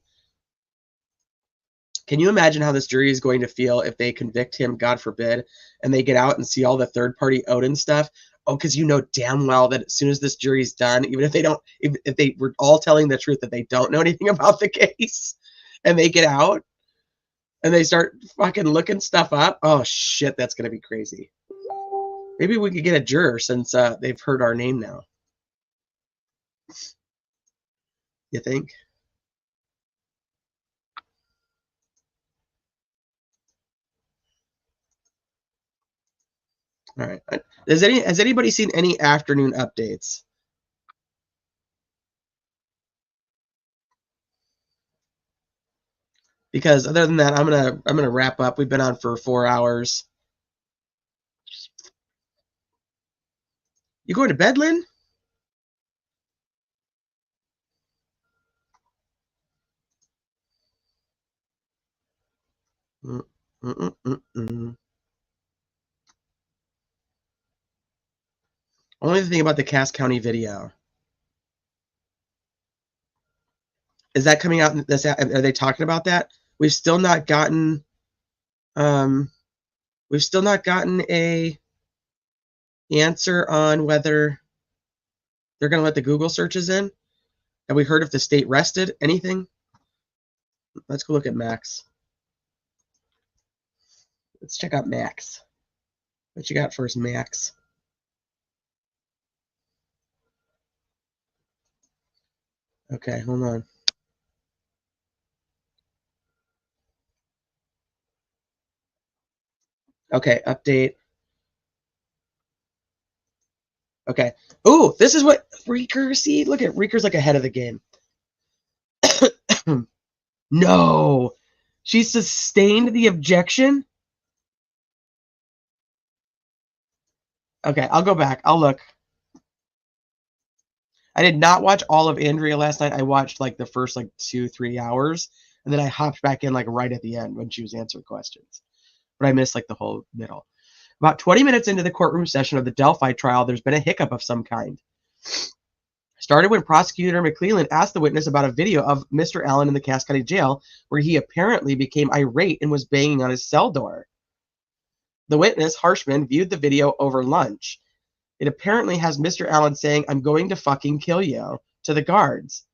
Can you imagine how this jury is going to feel if they convict him, God forbid, and they get out and see all the third-party Odin stuff? Oh, because you know damn well that as soon as this jury's done, even if they don't, if they were all telling the truth that they don't know anything about the case, and they get out and they start fucking looking stuff up, oh shit, that's gonna be crazy. Maybe we could get a juror since they've heard our name now. You think? All right. Has anybody seen any afternoon updates? Because other than that, I'm gonna wrap up. We've been on for 4 hours. You going to bed, Lynn? Only the thing about the Cass County video. Is that coming out? Are they talking about that? We've still not gotten a answer on whether they're going to let the Google searches in. Have we heard if the state rested anything? Let's go look at Max. Let's check out Max. What you got first, Max? Okay, hold on. Okay, update. Okay. Ooh, this is what Reeker, see? Look at Reeker's like ahead of the game. No. She sustained the objection? Okay, I'll go back. I'll look. I did not watch all of Andrea last night. I watched like the first like 2-3 hours, and then I hopped back in like right at the end when she was answering questions. But I missed like the whole middle. About 20 minutes into the courtroom session of the Delphi trial, there's been a hiccup of some kind. Started when prosecutor McClellan asked the witness about a video of Mr. Allen in the Cass County jail where he apparently became irate and was banging on his cell door. The witness, Harshman, viewed the video over lunch. It apparently has Mr. Allen saying, "I'm going to fucking kill you," to the guards.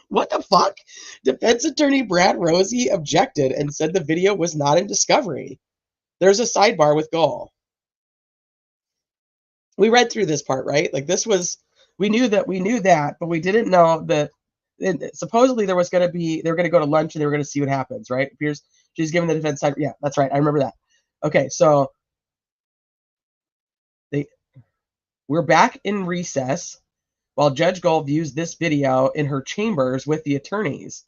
What the fuck? Defense attorney Brad Rosie objected and said the video was not in discovery. There's a sidebar with Gull. We read through this part, right? Like this was, we knew that, but we didn't know that supposedly they were going to go to lunch and they were going to see what happens, right? Appears she's giving the defense side. Yeah, that's right. I remember that. Okay, so we're back in recess while Judge Gull views this video in her chambers with the attorneys.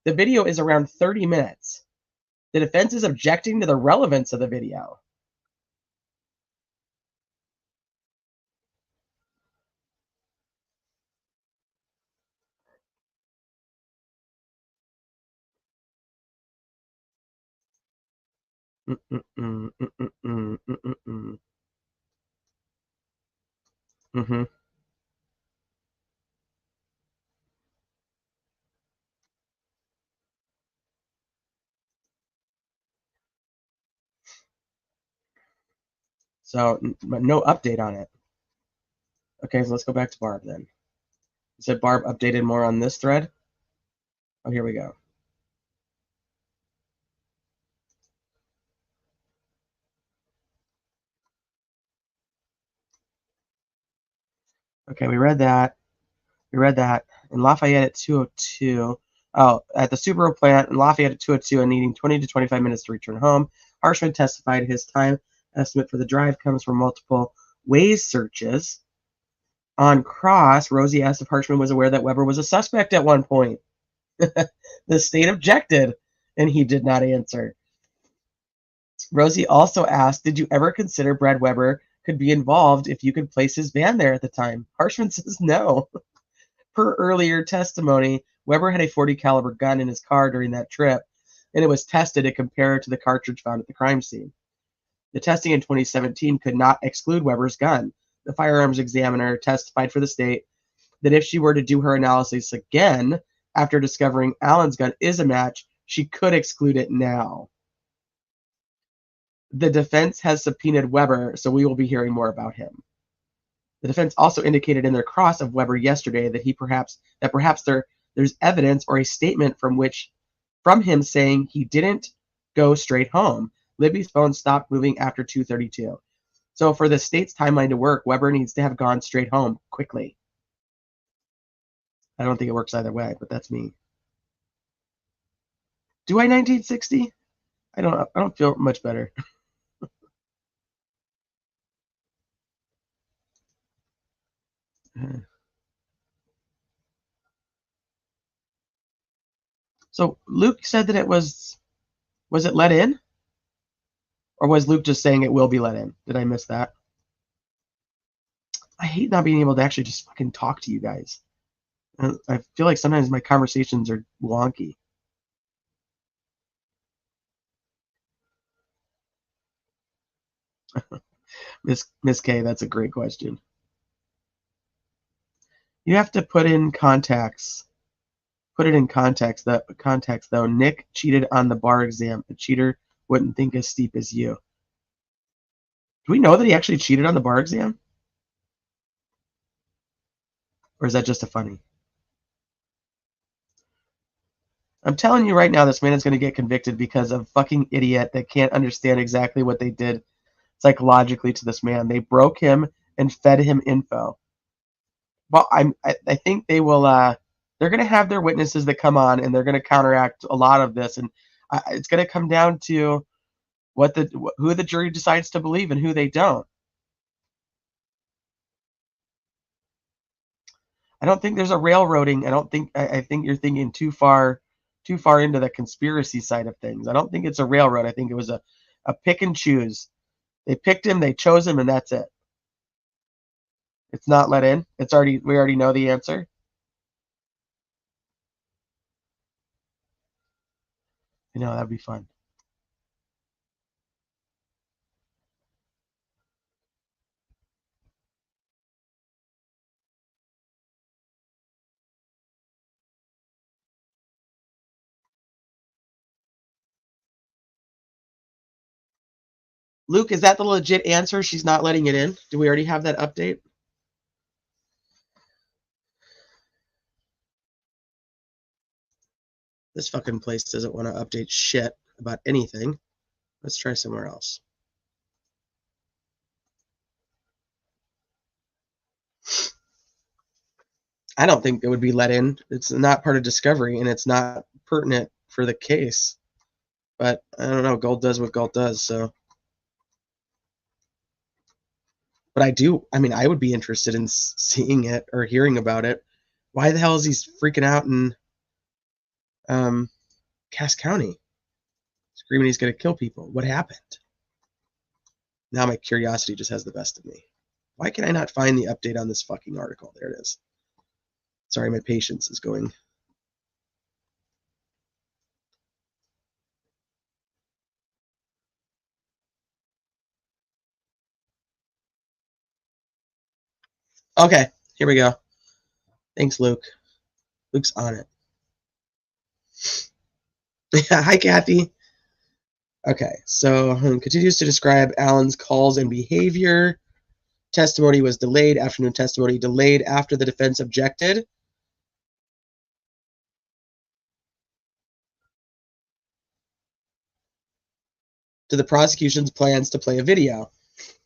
The video is around 30 minutes. The defense is objecting to the relevance of the video. Mm-hmm. So no update on it. Okay, so let's go back to Barb then. You said Barb updated more on this thread? Oh, here we go. Okay, we read that. We read that. In Lafayette at 2:02. Oh, at the Subaru plant in Lafayette at 2:02 and needing 20 to 25 minutes to return home. Harshman testified his time estimate for the drive comes from multiple Waze searches. On cross, Rosie asked if Harshman was aware that Weber was a suspect at one point. The state objected, and he did not answer. Rosie also asked, did you ever consider Brad Weber could be involved if you could place his van there at the time? Harshman says no. Per earlier testimony, Weber had a .40 caliber gun in his car during that trip, and it was tested to compare to the cartridge found at the crime scene. The testing in 2017 could not exclude Weber's gun. The firearms examiner testified for the state that if she were to do her analysis again after discovering Allen's gun is a match, she could exclude it now. The defense has subpoenaed Weber, so we will be hearing more about him. The defense also indicated in their cross of Weber yesterday that perhaps there's evidence or a statement from him saying he didn't go straight home. Libby's phone stopped moving after 2:32. So for the state's timeline to work, Weber needs to have gone straight home quickly. I don't think it works either way, but that's me. Do I 1960? I don't feel much better. So Luke said that it was it let in? Or was Luke just saying it will be let in? Did I miss that? I hate not being able to actually just fucking talk to you guys. I feel like sometimes my conversations are wonky. Miss K, that's a great question. You have to put in context. Put it in context. Context though. Nick cheated on the bar exam. A cheater wouldn't think as steep as you. Do we know that he actually cheated on the bar exam? Or is that just a funny? I'm telling you right now, this man is going to get convicted because of a fucking idiot that can't understand exactly what they did psychologically to this man. They broke him and fed him info. Well, I think they will. They're going to have their witnesses that come on, and they're going to counteract a lot of this, and it's going to come down to who the jury decides to believe and who they don't. I don't think there's a railroading. I think you're thinking too far into the conspiracy side of things. I don't think it's a railroad. I think it was a pick and choose. They picked him, they chose him, and that's it. It's not let in. We already know the answer. You know, that'd be fun. Luke, is that the legit answer? She's not letting it in? Do we already have that update? This fucking place doesn't want to update shit about anything. Let's try somewhere else. I don't think it would be let in. It's not part of discovery, and it's not pertinent for the case. But I don't know. Gold does what gold does, so. But I would be interested in seeing it or hearing about it. Why the hell is he freaking out in Cass County? Screaming he's going to kill people. What happened? Now my curiosity just has the best of me. Why can I not find the update on this fucking article? There it is. Sorry, my patience is going. Okay, here we go. Thanks, Luke. Luke's on it. Hi, Kathy. Okay, so continues to describe Allen's calls and behavior. Testimony was delayed. Afternoon testimony delayed after the defense objected. To the prosecution's plans to play a video.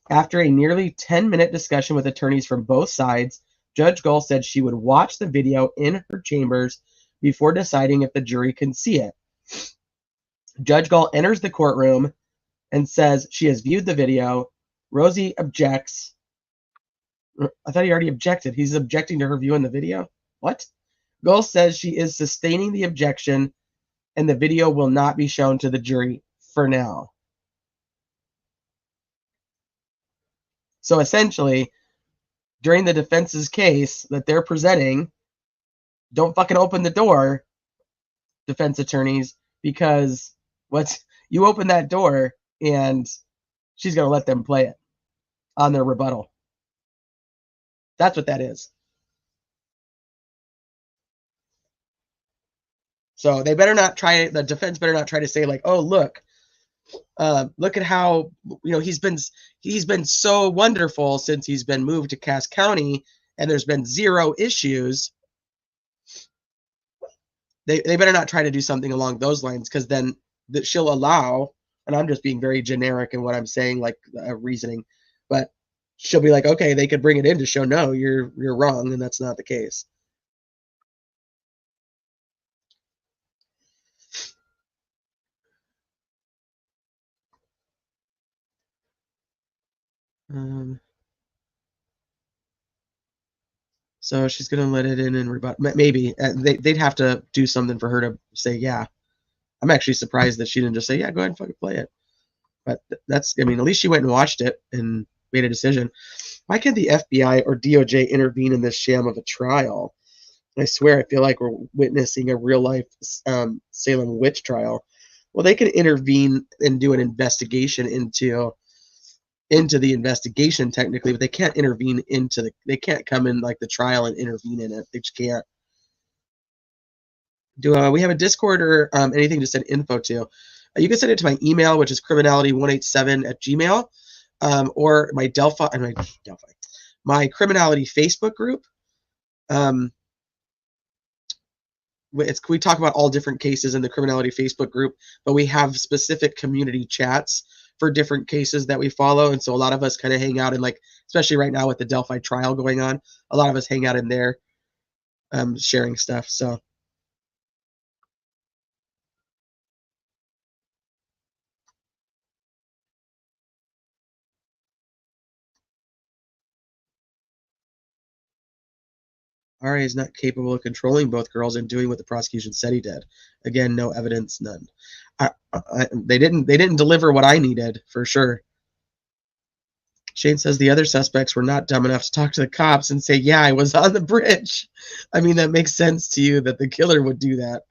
After a nearly 10-minute discussion with attorneys from both sides, Judge Gull said she would watch the video in her chambers before deciding if the jury can see it. Judge Gull enters the courtroom and says she has viewed the video. Rosie objects. I thought he already objected. He's objecting to her viewing the video? What? Gull says she is sustaining the objection and the video will not be shown to the jury for now. So essentially, during the defense's case that they're presenting, don't fucking open the door, defense attorneys, because you open that door and she's going to let them play it on their rebuttal. That's what that is. So they better not try, the defense better not try to say like, oh, look at how, he's been so wonderful since he's been moved to Cass County and there's been zero issues. They better not try to do something along those lines, because then she'll allow, and I'm just being very generic in what I'm saying, like reasoning, but she'll be like, okay, they could bring it in to show, no, you're wrong, and that's not the case. So she's gonna let it in and rebut. Maybe they'd have to do something for her to say, yeah. I'm actually surprised that she didn't just say, yeah, go ahead and fucking play it. But that's, I mean, at least she went and watched it and made a decision. Why can't the FBI or DOJ intervene in this sham of a trial? I swear, I feel like we're witnessing a real life Salem witch trial. Well, they can intervene and do an investigation into the investigation technically, but they can't intervene they can't come in like the trial and intervene in it. They just can't. Do we have a Discord or anything to send info to? You can send it to my email, which is criminality187@gmail, or my my criminality Facebook group. We talk about all different cases in the criminality Facebook group, but we have specific community chats for different cases that we follow, and so a lot of us kind of hang out in, like, especially right now with the Delphi trial going on, a lot of us hang out in there, sharing stuff. So. RA is not capable of controlling both girls and doing what the prosecution said he did. Again, no evidence, none. They didn't deliver what I needed, for sure. Shane says the other suspects were not dumb enough to talk to the cops and say, yeah, I was on the bridge. I mean, that makes sense to you that the killer would do that.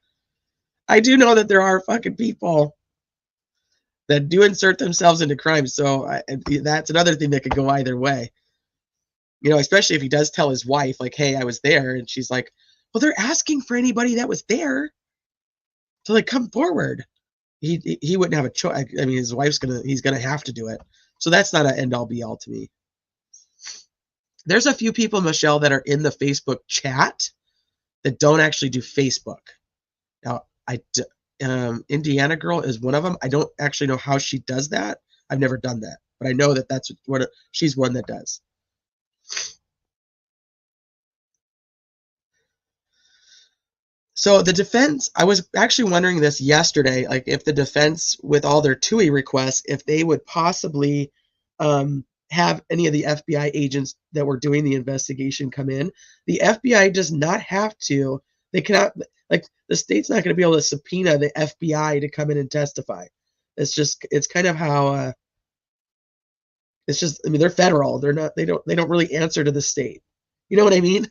I do know that there are fucking people that do insert themselves into crime, so that's another thing that could go either way. Especially if he does tell his wife, like, hey, I was there, and she's like, well, they're asking for anybody that was there to, like, come forward. He wouldn't have a choice. I mean, his wife's he's gonna have to do it. So that's not an end all be all to me. There's a few people, Michelle, that are in the Facebook chat that don't actually do Facebook. Now, Indiana Girl is one of them. I don't actually know how she does that. I've never done that, but I know that that's what she's one that does. So the defense, I was actually wondering this yesterday, like if the defense, with all their TUI requests, if they would possibly have any of the FBI agents that were doing the investigation come in. The FBI does not have to. They cannot, like, the state's not going to be able to subpoena the FBI to come in and testify. It's kind of how, it's just, I mean, they're federal. They don't really answer to the state. You know what I mean?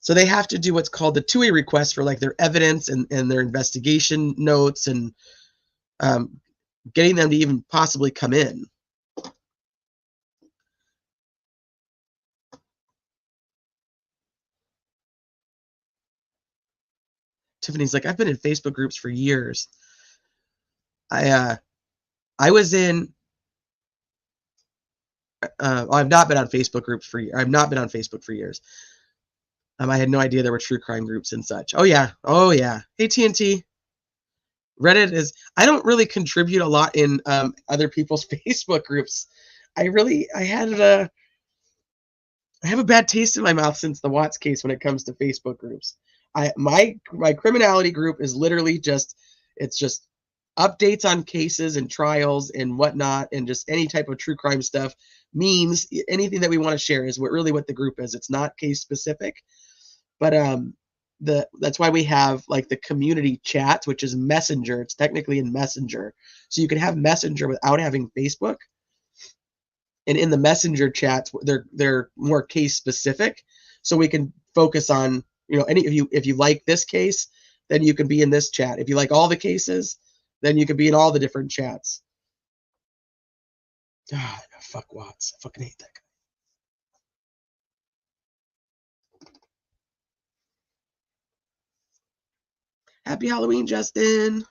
So they have to do what's called the TUI request for, like, their evidence and their investigation notes and getting them to even possibly come in. Tiffany's like, I've been in Facebook groups for years. I was in. I've not been on Facebook groups for. I've not been on Facebook for years. I had no idea there were true crime groups and such. Oh yeah. Oh yeah. Hey TNT. Reddit is. I don't really contribute a lot in other people's Facebook groups. I have a bad taste in my mouth since the Watts case when it comes to Facebook groups. My criminality group is literally just updates on cases and trials and whatnot, and just any type of true crime stuff. Memes, anything that we want to share is what the group is. It's not case specific, but that's why we have like the community chats, which is Messenger. It's technically in Messenger, so you can have Messenger without having Facebook. And in the Messenger chats, they're more case specific, so we can focus on any if you like this case, then you can be in this chat. If you like all the cases, then you can be in all the different chats. Ah, fuck Watts. I fucking hate that guy. Happy Halloween, Justin.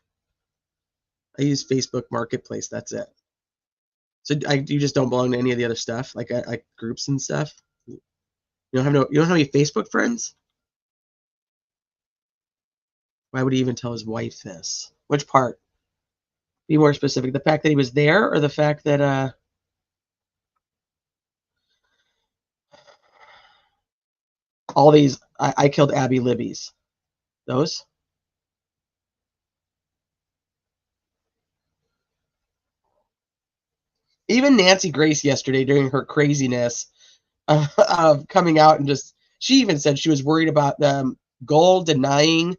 I use Facebook Marketplace. That's it. So you just don't belong to any of the other stuff, like groups and stuff. You don't have any Facebook friends. Why would he even tell his wife this? Which part? Be more specific. The fact that he was there, or the fact that all these I killed Abby Libby's. Those. Even Nancy Grace yesterday during her craziness of coming out and she even said she was worried about Gold denying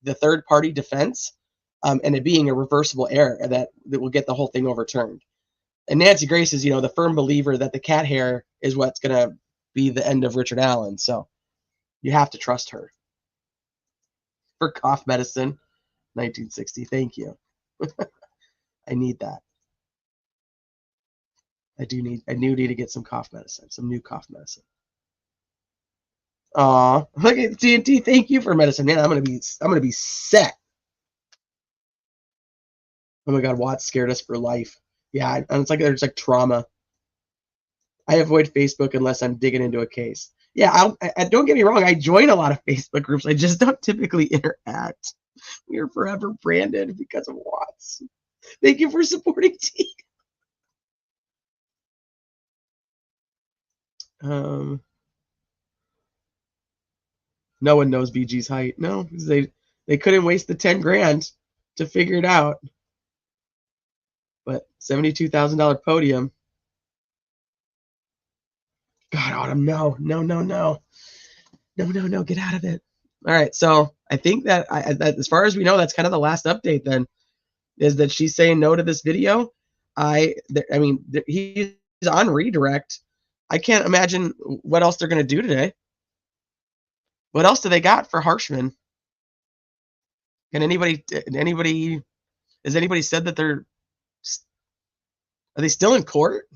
the third party defense and it being a reversible error that will get the whole thing overturned. And Nancy Grace is, the firm believer that the cat hair is what's going to be the end of Richard Allen. So you have to trust her. For cough medicine, 1960. Thank you. I need that. I do need to get some cough medicine, some new cough medicine. Aw, look at TNT. Thank you for medicine, man. I'm gonna be set. Oh my God, Watts scared us for life. Yeah, it's like there's like trauma. I avoid Facebook unless I'm digging into a case. Yeah, I don't get me wrong. I join a lot of Facebook groups. I just don't typically interact. We are forever branded because of Watts. Thank you for supporting T. No one knows BG's height. No, they couldn't waste the 10 grand to figure it out. But $72,000 podium. God, Autumn, no, get out of it. All right, so I think that as far as we know, that's kind of the last update. Then is that she's saying no to this video. I mean, he's on redirect. I can't imagine what else they're going to do today. What else do they got for Harshman? Can anybody has anybody said that are they still in court?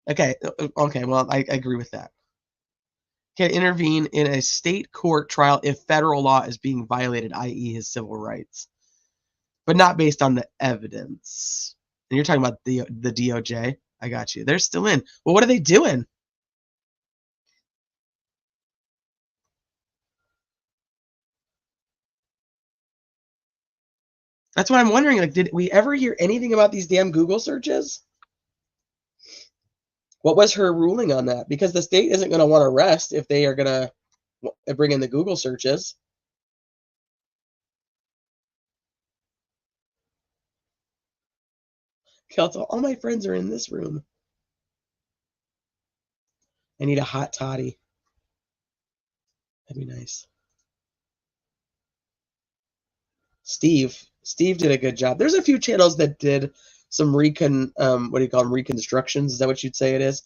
Okay, well, I agree with that. Can intervene in a state court trial if federal law is being violated, i.e. his civil rights, but not based on the evidence. And you're talking about the DOJ. I got you. They're still in. Well, what are they doing? That's what I'm wondering. Like, did we ever hear anything about these damn Google searches? What was her ruling on that? Because the state isn't going to want to arrest if they are going to bring in the Google searches. Kelto, all my friends are in this room. I need a hot toddy. That'd be nice. Steve did a good job. There's a few channels that did some what do you call them, reconstructions? Is that what you'd say it is?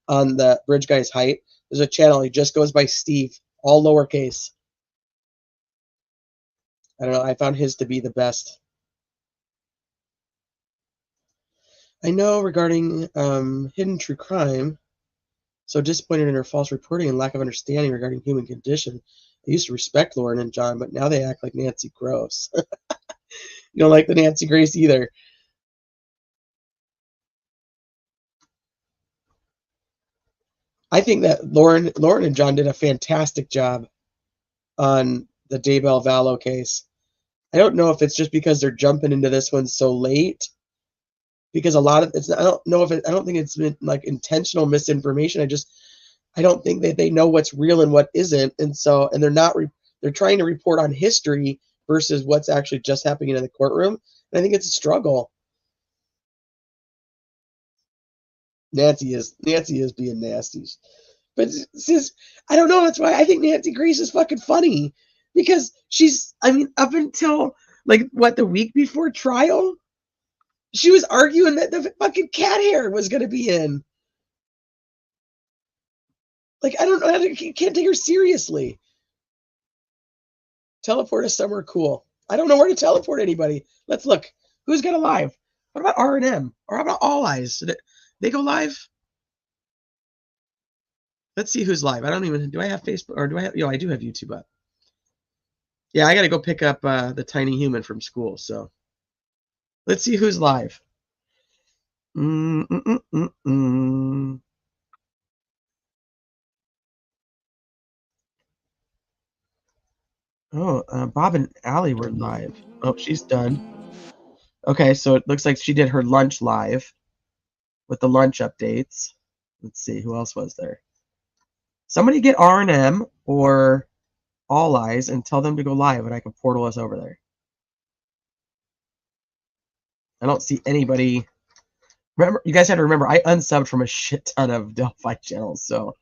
On the Bridge Guy's height. There's a channel, he just goes by Steve, all lowercase. I don't know, I found his to be the best. I know regarding hidden true crime, so disappointed in her false reporting and lack of understanding regarding human condition. I used to respect Lauren and John, but now they act like Nancy Gross. You don't like the Nancy Grace either. I think that Lauren and John did a fantastic job on the Daybell Vallow case. I don't know if it's just because they're jumping into this one so late, because a lot of it's, I don't know if it, I don't think it's been like intentional misinformation. I don't think that they know what's real and what isn't, and so they're trying to report on history versus what's actually just happening in the courtroom. And I think it's a struggle. Nancy is being nasty, but it's just, I don't know. That's why I think Nancy Grace is fucking funny, because I mean, up until like what, the week before trial, she was arguing that the fucking cat hair was going to be in. Like, I don't know, you can't take her seriously. Teleport us somewhere cool. I don't know where to teleport anybody. Let's look. Who's got a live? What about R&M? Or how about All Eyes? Did they go live? Let's see who's live. Do I have Facebook, or do I have, I do have YouTube up. Yeah, I got to go pick up the tiny human from school. So let's see who's live. Oh, Bob and Allie were live. Oh, she's done. Okay, so it looks like she did her lunch live with the lunch updates. Let's see, who else was there? Somebody get R&M or All Eyes and tell them to go live, and I can portal us over there. I don't see anybody. Remember, you guys had to remember, I unsubbed from a shit ton of Delphi channels, so.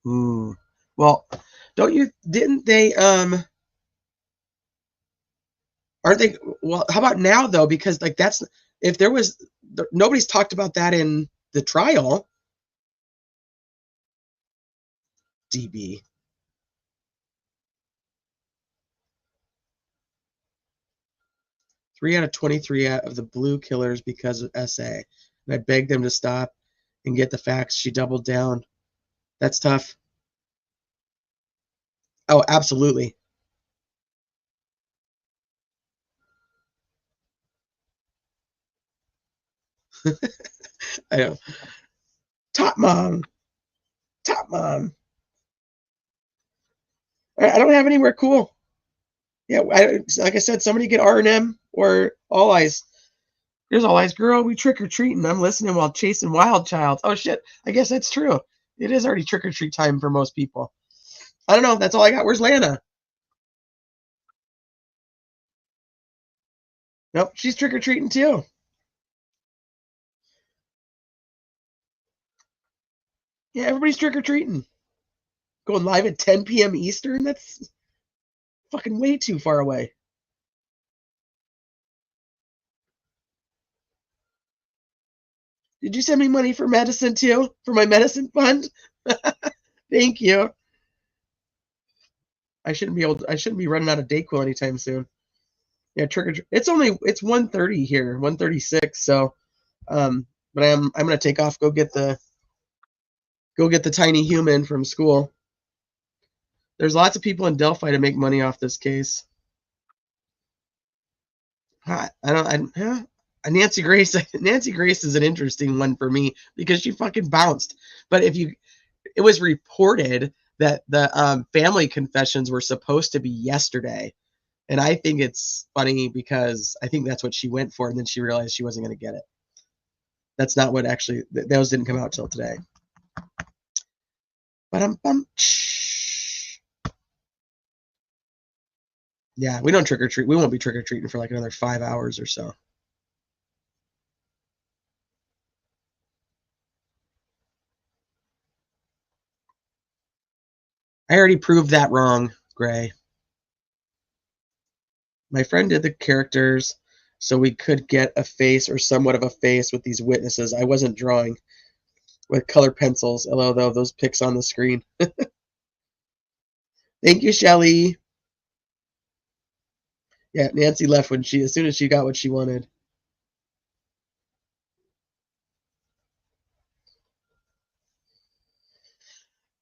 Ooh. Well, didn't they, aren't they, well, how about now though? Because like if there was, nobody's talked about that in the trial. DB. Three out of 23 of the blue killers because of SA. And I begged them to stop and get the facts. She doubled down. That's tough. Oh, absolutely. I know. Top mom. Top mom. I don't have anywhere cool. Yeah, like I said, somebody get R&M or All Eyes. There's All Eyes. Girl, we trick-or-treating. I'm listening while chasing Wild Child. Oh, shit. I guess that's true. It is already trick-or-treat time for most people. I don't know. That's all I got. Where's Lana? Nope, she's trick-or-treating too. Yeah, everybody's trick-or-treating. Going live at 10 p.m. Eastern? That's fucking way too far away. Did you send me money for medicine too? For my medicine fund? Thank you. I shouldn't be running out of Dayquil anytime soon. Yeah, it's 1:30 here, 1:36, so but I'm gonna take off, go get the tiny human from school. There's lots of people in Delphi to make money off this case. Nancy Grace is an interesting one for me because she fucking bounced. But it was reported that the family confessions were supposed to be yesterday. And I think it's funny because I think that's what she went for, and then she realized she wasn't going to get it. That's not what actually, those didn't come out till today. But yeah, we don't trick or treat. We won't be trick or treating for like another 5 hours or so. I already proved that wrong, Gray. My friend did the characters so we could get a face or somewhat of a face with these witnesses. I wasn't drawing. with color pencils, although those pics on the screen. Thank you, Shelly. Yeah, Nancy left as soon as she got what she wanted.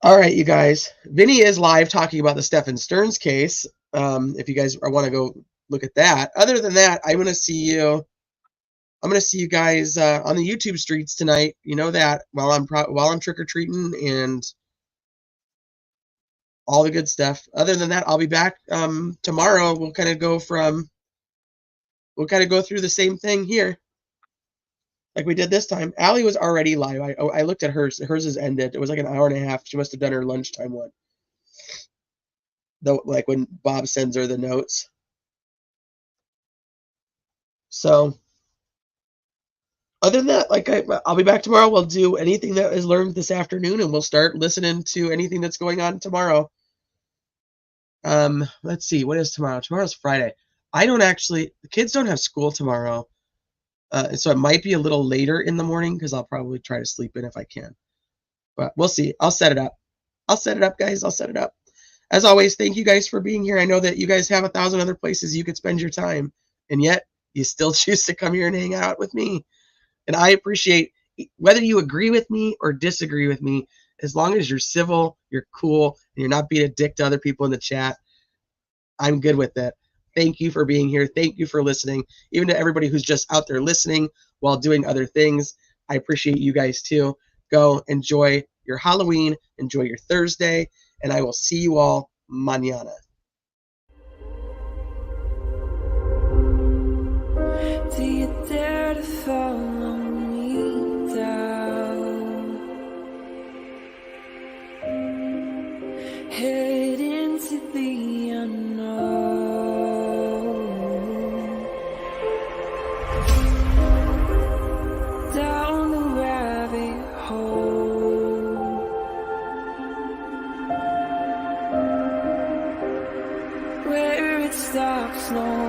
All right, you guys. Vinny is live talking about the Stephen Stearns case. If you guys want to go look at that. Other than that, I'm gonna see you guys on the YouTube streets tonight. You know that while I'm trick or treating and all the good stuff. Other than that, I'll be back tomorrow. We'll kind of go through the same thing here like we did this time. Allie was already live. I looked at hers. Hers is ended. It was like an hour and a half. She must have done her lunchtime one. Though, like when Bob sends her the notes. So, other than that, like I'll be back tomorrow. We'll do anything that is learned this afternoon, and we'll start listening to anything that's going on tomorrow. Let's see. What is tomorrow? Tomorrow's Friday. The kids don't have school tomorrow. So it might be a little later in the morning because I'll probably try to sleep in if I can. But we'll see. I'll set it up. Guys. I'll set it up. As always, thank you guys for being here. I know that you guys have 1,000 other places you could spend your time, and yet you still choose to come here and hang out with me. And I appreciate whether you agree with me or disagree with me, as long as you're civil, you're cool, and you're not being a dick to other people in the chat. I'm good with it. Thank you for being here. Thank you for listening. Even to everybody who's just out there listening while doing other things, I appreciate you guys too. Go enjoy your Halloween, enjoy your Thursday, and I will see you all mañana. Do you dare to follow me down? Head into the unknown. Down the rabbit hole. Where it stops, no